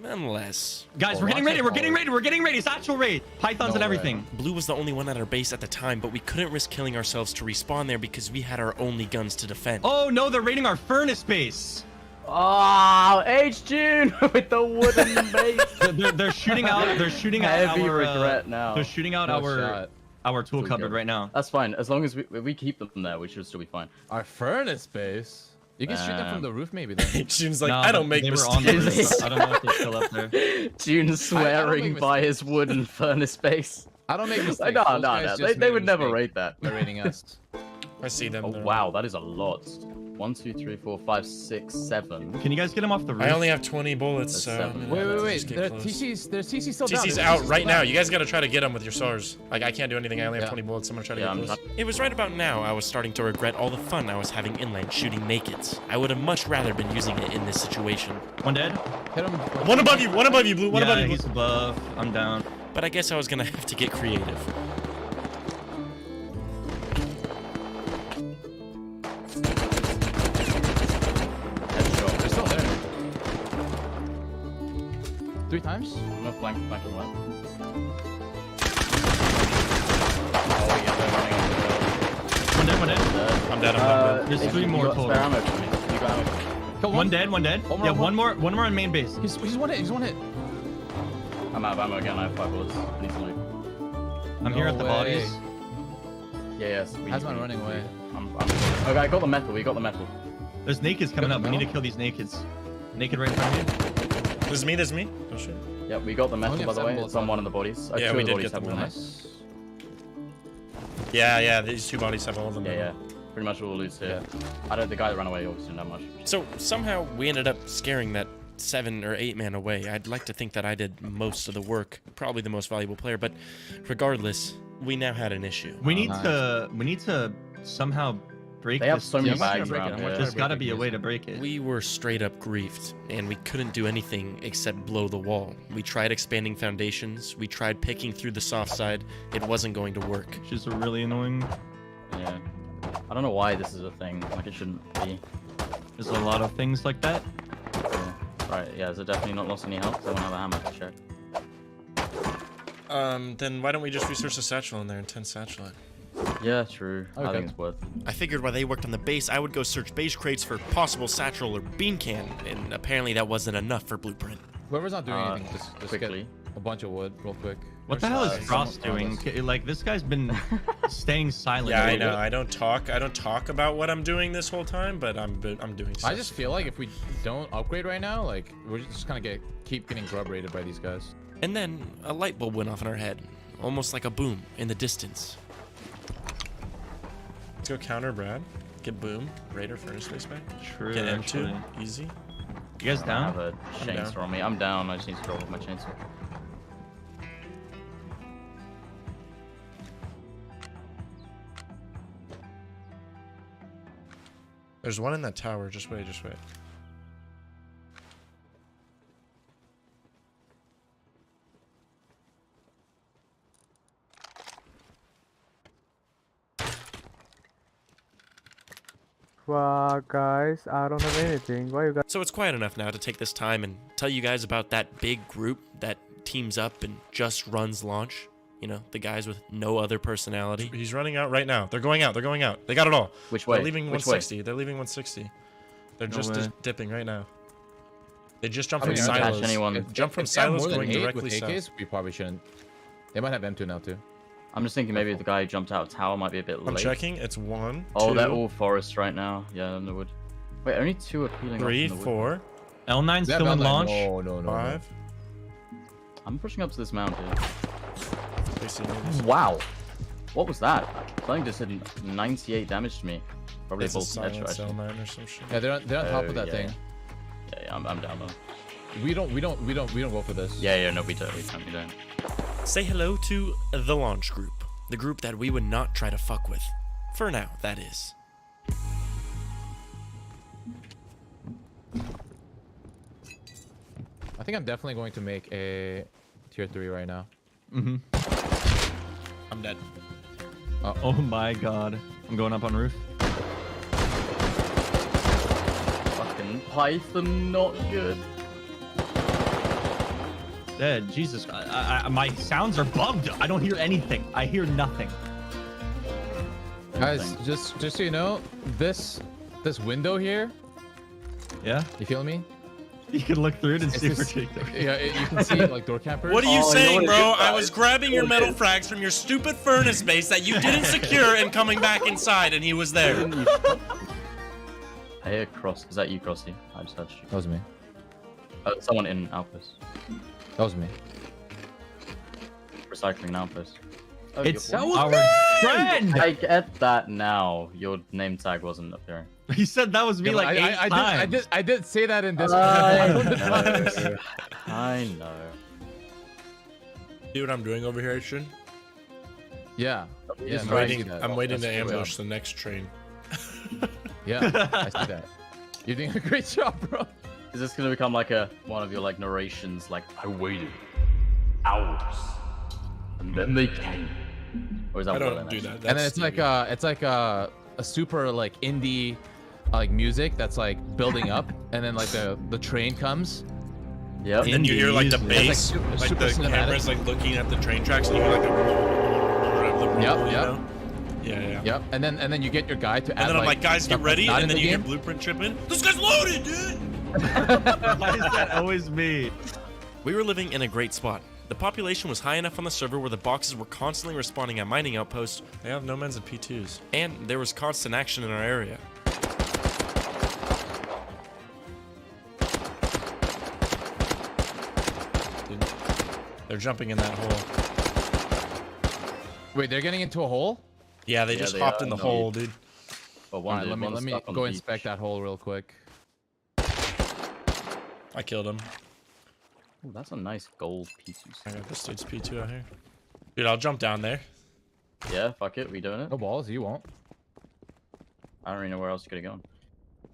Unless... Guys, we're getting ready, we're getting ready, we're getting ready. It's actual raid. Pythons and everything. Blue was the only one at our base at the time, but we couldn't risk killing ourselves to respawn there because we had our only guns to defend. Oh no, they're raiding our furnace base. Oh, H-June with the wooden base. They're shooting out. They're shooting out Heavy our. regret now. They're shooting out our tool cupboard right now. That's fine. As long as we keep them there, we should still be fine. Our furnace base. You can shoot them from the roof, maybe. Then. June's like, I don't make mistakes. I don't know if they're still up there. June's swearing by his wooden furnace base. I don't make mistakes. No. They would never rate that. They're rating us. I see them. Oh wow, that is a lot. 1, 2, 3, 4, 5, 6, 7. Can you guys get him off the roof? I only have 20 bullets, so... Wait. There's TC's still down. TC's out right now. You guys gotta try to get him with your SARS. Like, I can't do anything. I only have 20 bullets. I'm gonna try to get close. It was right about now I was starting to regret all the fun I was having inland shooting nakeds. I would have much rather been using it in this situation. One dead. Hit him. One above you, Blue. One above you. He's above. I'm down. But I guess I was gonna have to get creative. They're still there. 3 times? No flank and left. One dead. I'm dead. There's 3 more total. Spare ammo for me. You got ammo. One dead, one dead. Yeah, one more on main base. He's one hit. He's one hit. I'm out of ammo again. I have 5 bullets. I need some loot. I'm here at the bodies. Yeah, yes. How's mine running away? Okay, I got the metal. We got the metal. There's nakeds coming up. We need to kill these nakeds. Naked right in front of you. There's me. Oh shit. Yeah, we got the metal, by the way. It's on one of the bodies. Yeah, two we of the did bodies get have the one. nice. Yeah, these 2 bodies have all of them. Yeah. Pretty much all the loot's here. The guy that ran away obviously didn't have much. So somehow we ended up scaring that 7 or 8 man away. I'd like to think that I did most of the work, probably the most valuable player, but regardless, we now had an issue. We need to somehow break They have this. so many bags around here. There's got to be a way to break it. We were straight up griefed, and we couldn't do anything except blow the wall. We tried expanding foundations. We tried picking through the soft side. It wasn't going to work. Which is really annoying. Yeah. I don't know why this is a thing. Like, it shouldn't be. There's a lot of things like that. Yeah. Right, yeah, has it definitely not lost any health? I don't have a hammer to check. Then why don't we just research the satchel in there, intense satchel? Yeah, true. I think it's worth it. I figured while they worked on the base, I would go search base crates for possible satchel or bean can, and apparently that wasn't enough for Blueprint. Whoever's not doing anything, just quickly. get a bunch of wood real quick. What the hell is Frost doing? Like, this guy's been staying silent. Yeah, I know. I don't talk about what I'm doing this whole time, but I'm doing stuff. I just feel like if we don't upgrade right now, like we're just gonna keep getting grub raided by these guys. And then a light bulb went off in our head, almost like a boom in the distance. Let's go counter Brad. Get boom. Raider furnace base back. True. Get M2. Actually. Easy. You guys I down? have a chainsaw on me. I'm down. I just need to drop off my chainsaw. There's one in that tower. Just wait. Wow, guys, I don't have anything. Why you guys? So it's quiet enough now to take this time and tell you guys about that big group that teams up and just runs launch. You know, the guys with no other personality. He's running out right now. They're going out. They got it all. Which way? They're leaving Which 160. way? They're leaving 160. They're just way. dipping right now. They just jumped I mean, from if- silos. anyone. Jump from If they have silos more than going 8 directly with south. AKs, we probably shouldn't. They might have M2 now too. I'm just thinking maybe the guy who jumped out of tower might be a bit late. I'm checking. It's 1, Oh, 2, they're all forest right now. Yeah, in the wood. Wait, only 2 are peeling 3, off in the wood. 4, L9's They have still in L9. launch. No. 5. I'm pushing up to this mound here. They see me. Wow. What was that? Something just did 98 damage to me. Probably a It's a bolt silent actually. L9 or some shit. Yeah, they're on top of that yeah. thing. Yeah, I'm down though. We don't go for this. Yeah, no, we don't. Say hello to the launch group. The group that we would not try to fuck with. For now, that is. I think I'm definitely going to make a tier 3 right now. Mm-hmm. I'm dead. Oh my god. I'm going up on roof. Fucking Python, not good. Dead. Jesus. My sounds are bugged. I don't hear anything. I hear nothing. Guys, just so you know, this window here. Yeah. You feel me? You can look through it and It's see this- Yeah, you can see like door campers. What are you saying, you know bro? what it is, I was grabbing your metal frags from your stupid furnace base that you didn't secure and coming back inside, and he was there. I hear Cross. Is that you, Crossy? I just heard you. That was me. Someone in Outpost. That was me. Recycling an Outpost. Oh, It's you're- our friend! I get that now. Your name tag wasn't appearing. He said that was me Yeah, like 8 times. I did say that in this. I know. See what I'm doing over here, Action? Yeah. Yeah. I'm no, I see waiting, that. I'm waiting That's to true, ambush the next train. Yeah, I see that. You're doing a great job, bro. Is this gonna become like one of your like narrations? Like I waited hours, and then they came. Or is that I what don't do that. And then it's like a super like indie like music that's like building up, and then like the train comes. Yep. And then you hear like the bass, It's like super the cinematic. camera's like looking at the train tracks, and you hear like a... Yep. You know? Yeah. Yep. And then you get your guy to add. And then I'm like, guys, get stuff that's ready. not And in then the you hear game. Blueprint tripping. This guy's loaded, dude. Why is that always me? We were living in a great spot. The population was high enough on the server where the boxes were constantly respawning at mining outposts. They have nomads and P2s. And there was constant action in our area. Dude, they're jumping in that hole. Wait, they're getting into a hole? Yeah, they just hopped in the hole, dude. But Alright, let me go inspect that hole real quick. I killed him. Ooh, that's a nice gold P2. I got this dude's P2 out here. Dude, I'll jump down there. Yeah, fuck it. We doing it? No balls, you won't. I don't really know where else you could have gone.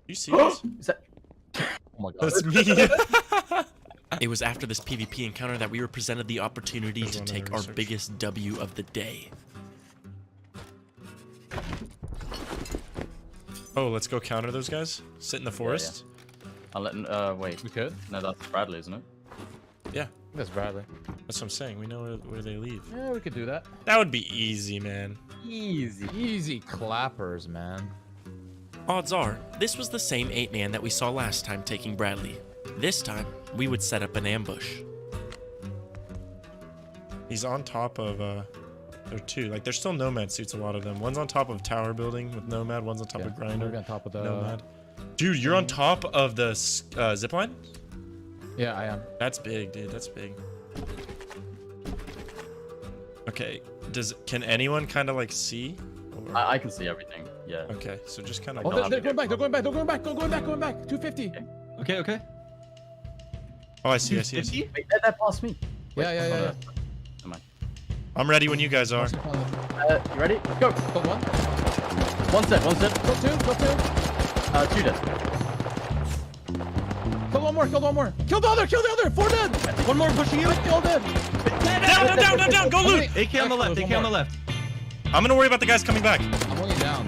You see this? Is that... Oh my god. That's me. It was after this PvP encounter that we were presented the opportunity to take our biggest W of the day. Oh, let's go counter those guys. Sit in the forest. Yeah. I'll let. Wait. We could. No, that's Bradley, isn't it? Yeah. That's Bradley. That's what I'm saying. We know where they leave. Yeah, we could do that. That would be easy, man. Easy. Easy clappers, man. Odds are, this was the same 8-man that we saw last time taking Bradley. This time, we would set up an ambush. He's on top of, there are two. Like, there's still Nomad suits, a lot of them. One's on top of tower building with Nomad, one's on top of Grinder. We're on top of the... Nomad. Dude, you're on top of the zipline? Yeah, I am. That's big, dude. That's big. Okay, can anyone kind of, like, see? Or... I can see everything, yeah. Okay, so just kind of... Oh, they're going back, they're going back, they're going back, they're going back, going back. 250. Okay. Oh, I see. Wait, they're past me. Yeah. Come on. I'm ready when you guys are. You ready? Go. Got one. One set. Got two. Two dead. Kill one more. Kill the other. 4 dead. One more pushing you. Kill dead. Down. Go loot. AK on the left. AK on the left. I'm gonna worry about the guys coming back. I'm going down.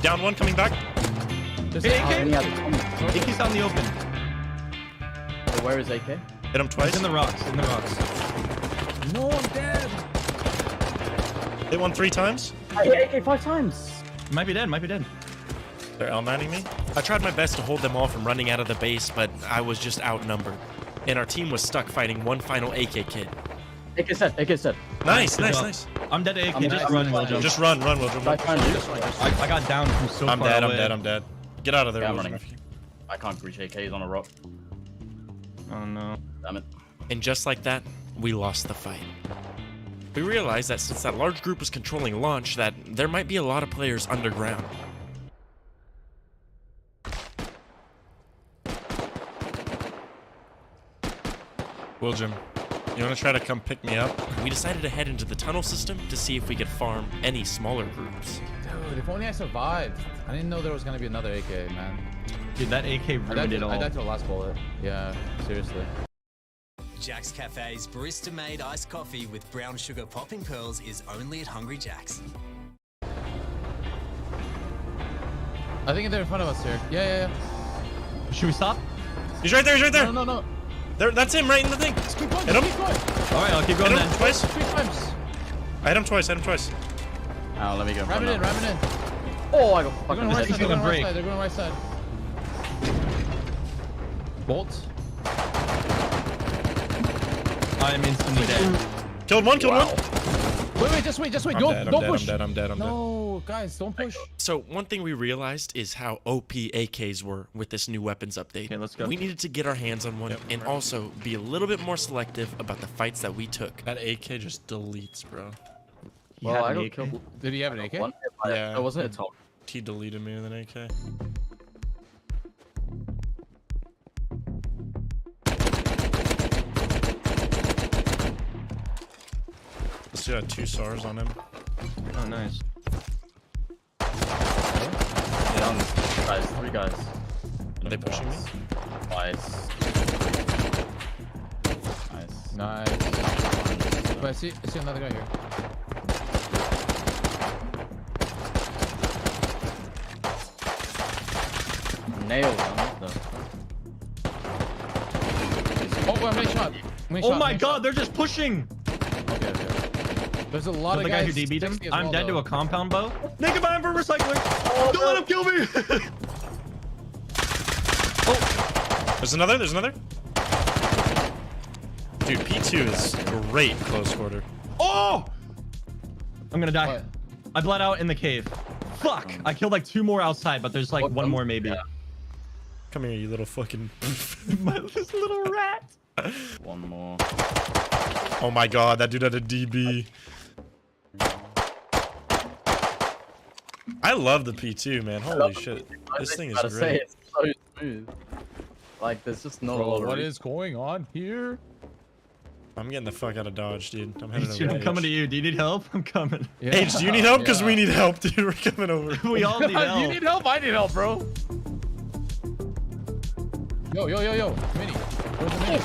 Down one coming back. Hey, AK. AK's out in the open. So where is AK? Hit him twice. He's in the rocks. No, I'm dead. Hit one 3 times. I hit AK 5 times. Might be dead. They're L9ing me. I tried my best to hold them all from running out of the base, but I was just outnumbered. And our team was stuck fighting one final AK kid. AK set. Nice. I'm dead to AK. I'm Just run, Will. Just run, Will. I got down from so I'm far dead, away. I'm dead. Get out of there, Yeah, I'm Will. running. I can't reach AKs on a rock. Oh no. Damn it. And just like that, we lost the fight. We realized that since that large group was controlling launch, that there might be a lot of players underground. Willjim, you want to try to come pick me up? We decided to head into the tunnel system to see if we could farm any smaller groups. Dude, if only I survived. I didn't know there was gonna be another AK, man. Dude, that AK ruined it all. I died to the last bullet. Yeah, seriously. Jack's Cafe's barista-made iced coffee with brown sugar popping pearls is only at Hungry Jack's. I think they're in front of us here. Yeah. Should we stop? He's right there. No. That's him right in the thing. Just keep going. Hit him. Alright, I'll keep going Hit him then. twice. 3 times. I hit him twice. Oh, let me go. Ram it in. Oh, I got They're fucking going right He's side. gonna break. They're going right side. Bolt. I am instantly dead. Killed one. Wait, just wait. Don't push. I'm dead. No, guys, don't push. So one thing we realized is how OP AKs were with this new weapons update. Okay, let's go. We needed to get our hands on one and also be a little bit more selective about the fights that we took. That AK just deletes, bro. Well, I got killed. Did he have an AK? Yeah. It wasn't a top. He deleted me with an AK. This dude had 2 SARs on him. Oh, nice. Down. Guys, 3 guys. Are they pushing me? Nice. Nice. But I see another guy here. Nailed him. Oh, I'm shot. Oh my god, they're just pushing! Okay. There's a lot of the guy guys. who DB'd him. 60 as I'm well, dead to though. a compound bow. Naked mine for recycling. Don't let him kill me. There's another. There's another. Dude, P2 is great close quarter. Oh! I'm gonna die. I bled out in the cave. Fuck! I killed like 2 more outside, but there's like 1 more maybe. Yeah. Come here, you little fucking. This little rat. 1 more. Oh my god, that dude had a DB. I love the P2, man. Holy shit. This thing is great. It's so smooth. Like, there's just not a lot of What is going on here? I'm getting the fuck out of Dodge, dude. I'm heading Dude, over. I'm coming to you. Do you need help? I'm coming. Yeah. H, do you need help? Because we need help, dude. We're coming over. We all need help. You need help? I need help, bro. Yo, yo, yo, yo. Mini. Where's the mini?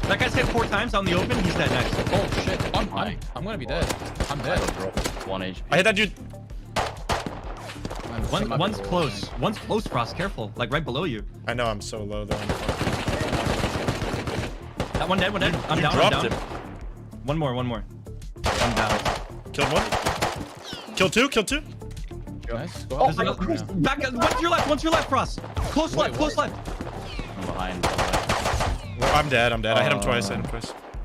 That guy's hit 4 times on the open. He's dead next. Oh, shit. I'm gonna be dead. I'm dead. 1 HP. I hit that dude. One's close. One's close, Frost. Careful. Like right below you. I know, I'm so low, though. That one dead, one dead. I'm You down, dropped I'm down. him. One more. I'm down. Killed 1. Killed 2, killed 2. Nice. Go There's ahead. another, back, one's your left, Frost. Close left, close left. I'm behind. Well, I'm dead. I hit him twice.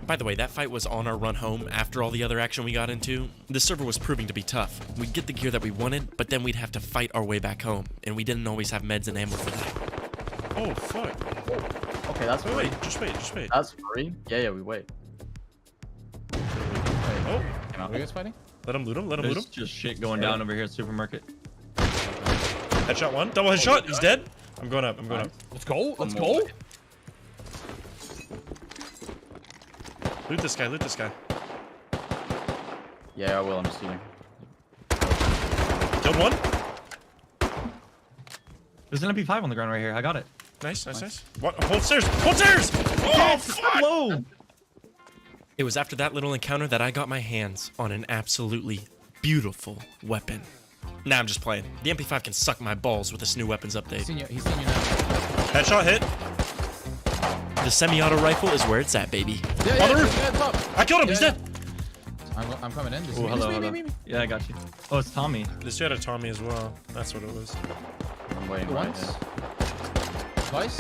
By the way, that fight was on our run home after all the other action we got into. The server was proving to be tough. We'd get the gear that we wanted, but then we'd have to fight our way back home, and we didn't always have meds and ammo for that. Oh, fuck. Okay, that's free. Wait, just wait. That's free? Yeah, we wait. Oh. Are you guys fighting? Let him loot him. There's just shit going down over here at supermarket. Headshot 1. Double headshot. He's dead. I'm going up. Let's go. Let's go. Loot this guy. Yeah, I will. I'm stealing. Killed 1. There's an MP5 on the ground right here. I got it. Nice. What? Hold stairs. Oh, fuck. Low. It was after that little encounter that I got my hands on an absolutely beautiful weapon. Nah, I'm just playing. The MP5 can suck my balls with this new weapons update. He's seen you now. Headshot hit. The semi-auto rifle is where it's at, baby. Yeah, On the roof. yeah, top. I killed him. He's dead. I'm coming in. This Oh, is hello. me. Yeah, I got you. Oh, it's Tommy. This dude had a Tommy as well. That's what it was. I'm waiting right Once. here. Twice.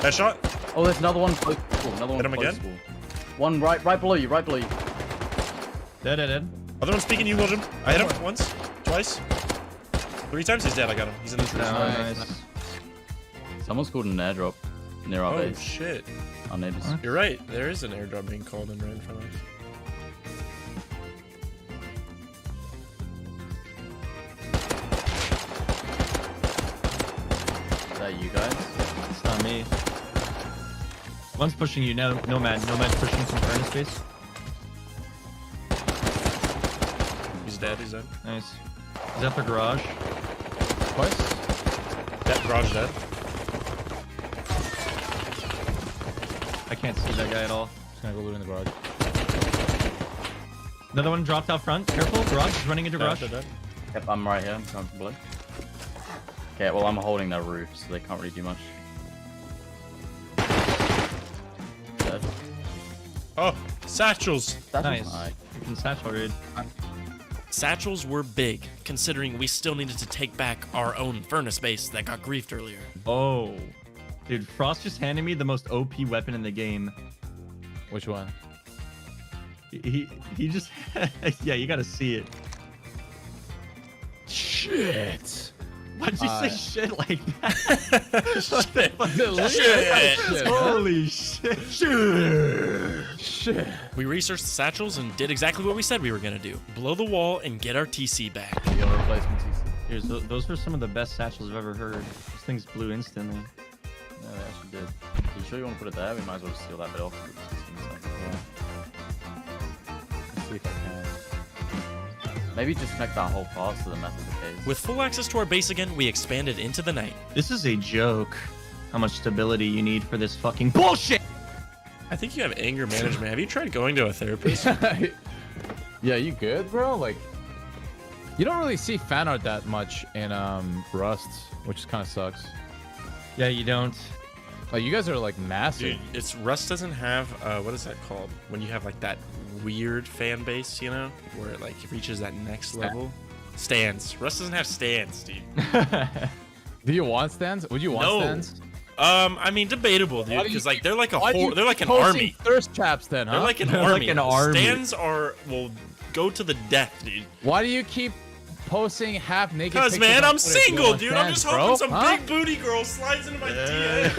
Headshot. Oh, there's another one close. Another one Hit him close. again. One right below you. Dead. Other one's peeking you, William. I hit him once, twice, 3 times. He's dead. I got him. He's in the trees. Nice. Someone's called an airdrop near our Oh base. shit. Our neighbors. You're right. There is an airdrop being called in right in front of us. Is that you guys? It's not me. One's pushing you. No, Nomad's pushing from furnace base. He's dead. Nice. Is that the garage? Twice. That garage dead. I can't see that guy at all. Just gonna go loot in the garage. Another one dropped out front. Careful, garage is running into garage. Dead. Yep, I'm right here. I'm coming from below. Okay, well, I'm holding their roof, so they can't really do much. Dead. Oh, satchels. Nice. Alright. You can satchel raid. Satchels were big, considering we still needed to take back our own furnace base that got griefed earlier. Oh. Dude, Frost just handed me the most OP weapon in the game. Which one? He just... yeah, you gotta see it. Shit. Why'd you say shit like that? Shit. Holy shit. Shit. We researched the satchels and did exactly what we said we were gonna do. Blow the wall and get our TC back. You got a replacement TC. Here's those are some of the best satchels I've ever heard. Those things blew instantly. Yeah, they actually did. Are you sure you want to put it there? We might as well just steal that bit off. Yeah. Let's see if I can. Maybe just connect that whole part to the method of the case. With full access to our base again, we expanded into the night. This is a joke. How much stability you need for this fucking bullshit! I think you have anger management. Have you tried going to a therapist? Yeah, you good, bro? Like, you don't really see fan art that much in Rust, which kind of sucks. Yeah, you don't. Oh, you guys are like massive. Dude, it's Rust doesn't have what is that called? When you have like that weird fan base, you know, where it like reaches that next level. Stands. Rust doesn't have stands, dude. Do you want stands? Would you want stands? I mean, debatable, dude, because like they're like they're like an army. Thirst traps, then, huh? They're like an army. Stands will go to the death, dude. Why do you keep posting half naked? Because man, I'm single, dude. I'm just hoping some big booty girl slides into my DM.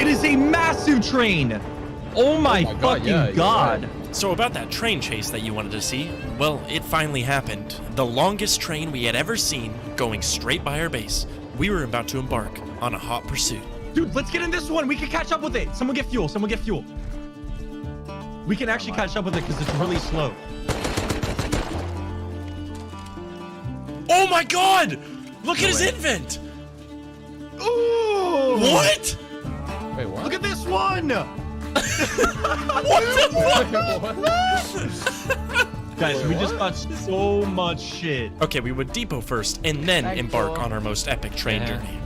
It is a massive train. Oh my fucking god. So about that train chase that you wanted to see, well, it finally happened. The longest train we had ever seen, going straight by our base. We were about to embark on a hot pursuit. Dude, let's get in this one. We can catch up with it. Someone get fuel. Someone get fuel. We can actually catch up with it because it's really slow. Oh my god! Look at his invent! Ooh! What? Wait, what? Look at this one! What the fuck? Guys, we just got so much shit. Okay, we would depot first and then embark on our most epic train journey.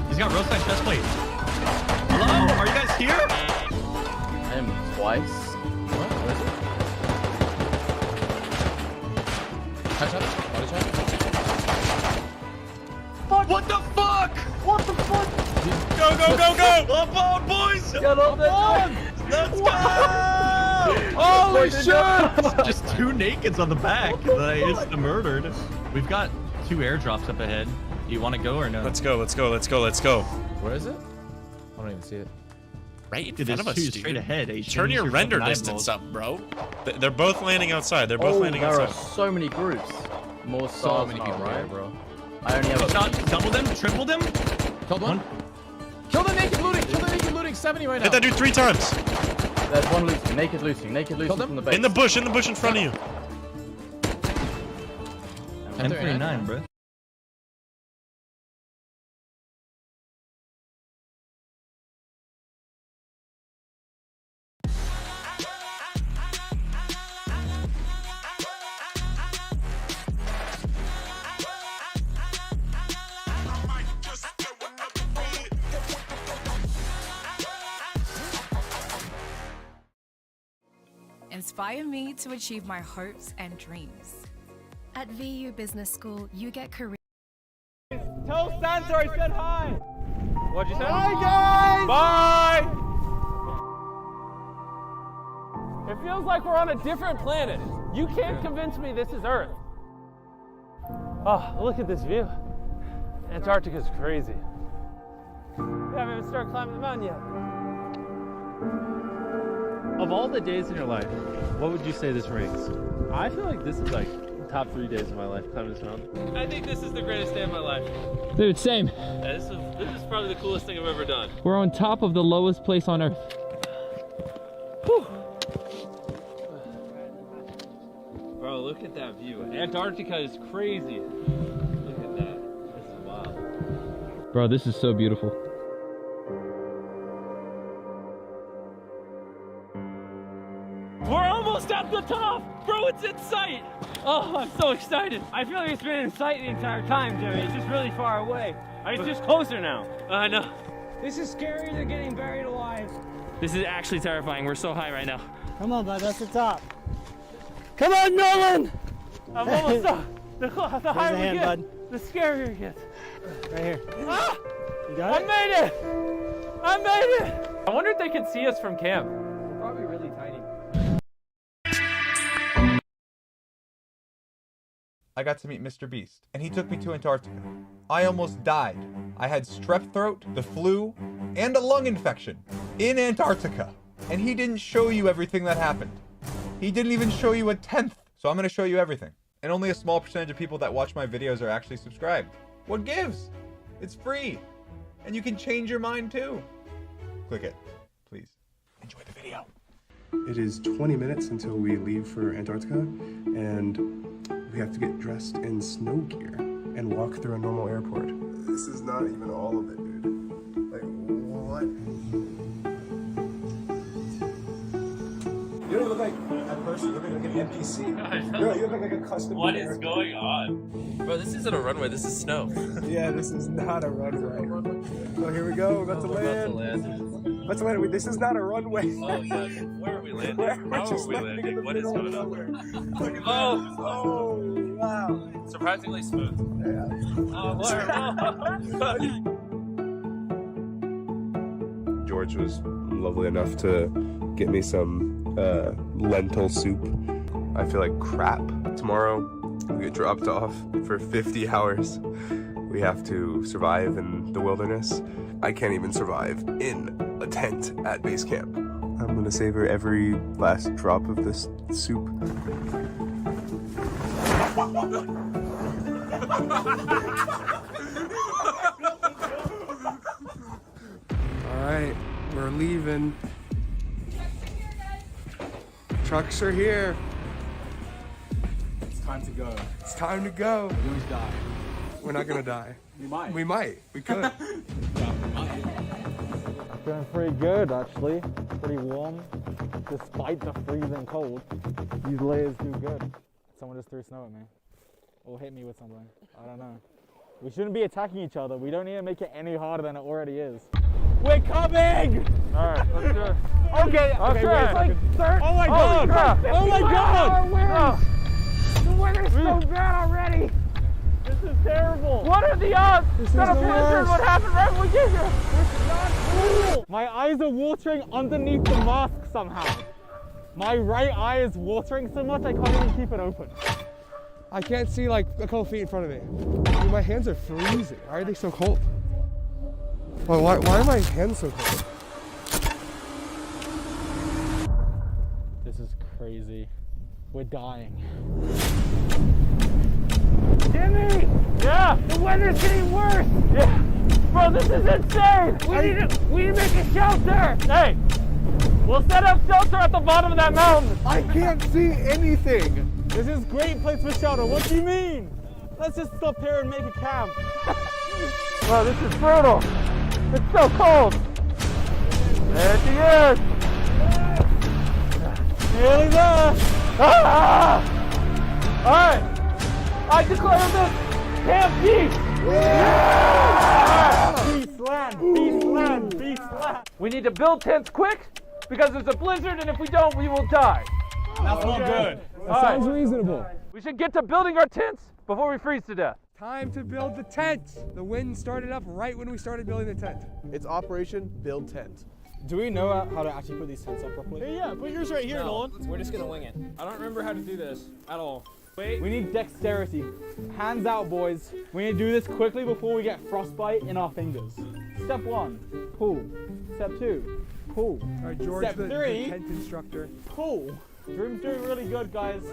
He's got roadside chest plate. Hello? Are you guys here? Him twice. What? Where is it? Catch up. Body shot. What the fuck? What the fuck? Go, go, go, go! Up on, boys! Get on the Let's go! Holy shit! Just two nakeds on the back that I insta-murdered. We've got 2 airdrops up ahead. Do you want to go or no? Let's go, let's go, let's go, let's go. Where is it? I don't even see it. Right in Dude, front of us, dude. straight ahead. Turn your render distance up, bro. They're both landing outside. They're both landing there outside. are so many groups. More stars, many people right, here. bro. I only have a double them, triple them. Killed one. Kill the naked looting. Kill the naked looting. 70 right now. Hit that dude 3 times. There's one looting. Naked looting from the base. In the bush in front of you. 1039, bro. Inspire me to achieve my hopes and dreams. At VU Business School, you get career. Tell Santor I said hi. What'd you say? Bye, guys. Bye. It feels like we're on a different planet. You can't convince me this is Earth. Oh, look at this view. Antarctica's crazy. We haven't even started climbing the mountain yet. Of all the days in your life, what would you say this ranks? I feel like this is like top 3 days of my life climbing this mountain. I think this is the greatest day of my life. Dude, same. Yeah, this is probably the coolest thing I've ever done. We're on top of the lowest place on Earth. Whew. Bro, look at that view. Antarctica is crazy. Look at that. This is wild. Bro, this is so beautiful. We're almost at the top! Bro, it's in sight! Oh, I'm so excited. I feel like it's been in sight the entire time, Jimmy. It's just really far away. It's just closer now. I know. This is scarier than getting buried alive. This is actually terrifying. We're so high right now. Come on, bud. That's the top. Come on, Nolan! I'm almost up. The higher we hand, get, bud. the scarier it gets. Right here. Ah! You got I it? made it! I made it! I wonder if they can see us from camp. We're probably really tiny. I got to meet Mr. Beast, and he took me to Antarctica. I almost died. I had strep throat, the flu, and a lung infection in Antarctica. And he didn't show you everything that happened. He didn't even show you 1/10. So I'm gonna show you everything. And only a small percentage of people that watch my videos are actually subscribed. What gives? It's free. And you can change your mind too. Click it, please. Enjoy the video. It is 20 minutes until we leave for Antarctica, and we have to get dressed in snow gear and walk through a normal airport. This is not even all of it, dude. Like, what? You don't look like that person. Look at NPC. You look like a custom. What is going on? Bro, this isn't a runway. This is snow. Yeah, this is not a runway. Oh, here we go. We're about to land. Let's land. This is not a runway. Oh, yeah. Where are we landing? We're How just are we landing in landing? the What is middle going of on? nowhere. Oh, wow. surprisingly smooth. Yeah. Oh, where? George was lovely enough to get me some lentil soup. I feel like crap. Tomorrow, we get dropped off for 50 hours. We have to survive in the wilderness. I can't even survive in a tent at base camp. I'm gonna savor every last drop of this soup. Alright, we're leaving. Trucks are here. It's time to go. It's time to go. We're going to die. We're not gonna die. We might. We might. We could. Feeling pretty good, actually. Pretty warm, despite the freezing cold. These layers do good. Someone just threw snow at me. Or hit me with something. I don't know. We shouldn't be attacking each other. We don't need to make it any harder than it already is. We're coming! Alright, let's do it. Okay, wait a second. Oh my god! Oh my god! The weather's so bad already! This is terrible! What are the odds that a blizzard would happen right when we get here? It's not cool! My eyes are watering underneath the mask somehow. My right eye is watering so much I can't even keep it open. I can't see like a couple feet in front of me. Dude, my hands are freezing. Why are they so cold? Why are my hands so cold? This is crazy. We're dying. Jimmy! Yeah! The weather's getting worse! Yeah! Bro, this is insane! We need to make a shelter! Hey! We'll set up shelter at the bottom of that mountain! I can't see anything! This is a great place for shelter. What do you mean? Let's just stop here and make a camp. Bro, this is brutal! It's so cold! There she is! Nearly there! Ah! Alright! I declare this camp peace! Beast land! Beast land! Beast land! We need to build tents quick because there's a blizzard and if we don't, we will die. That's not good. That sounds reasonable. We should get to building our tents before we freeze to death. Time to build the tent. The wind started up right when we started building the tent. It's Operation Build Tent. Do we know how to actually put these tents up properly? Yeah, put yours right here, Nolan. We're just gonna wing it. I don't remember how to do this at all. Wait. We need dexterity. Hands out, boys. We need to do this quickly before we get frostbite in our fingers. Step 1, pull. Step 2, pull. All right, George, Step 3, the tent instructor. pull. Dream's doing really good, guys.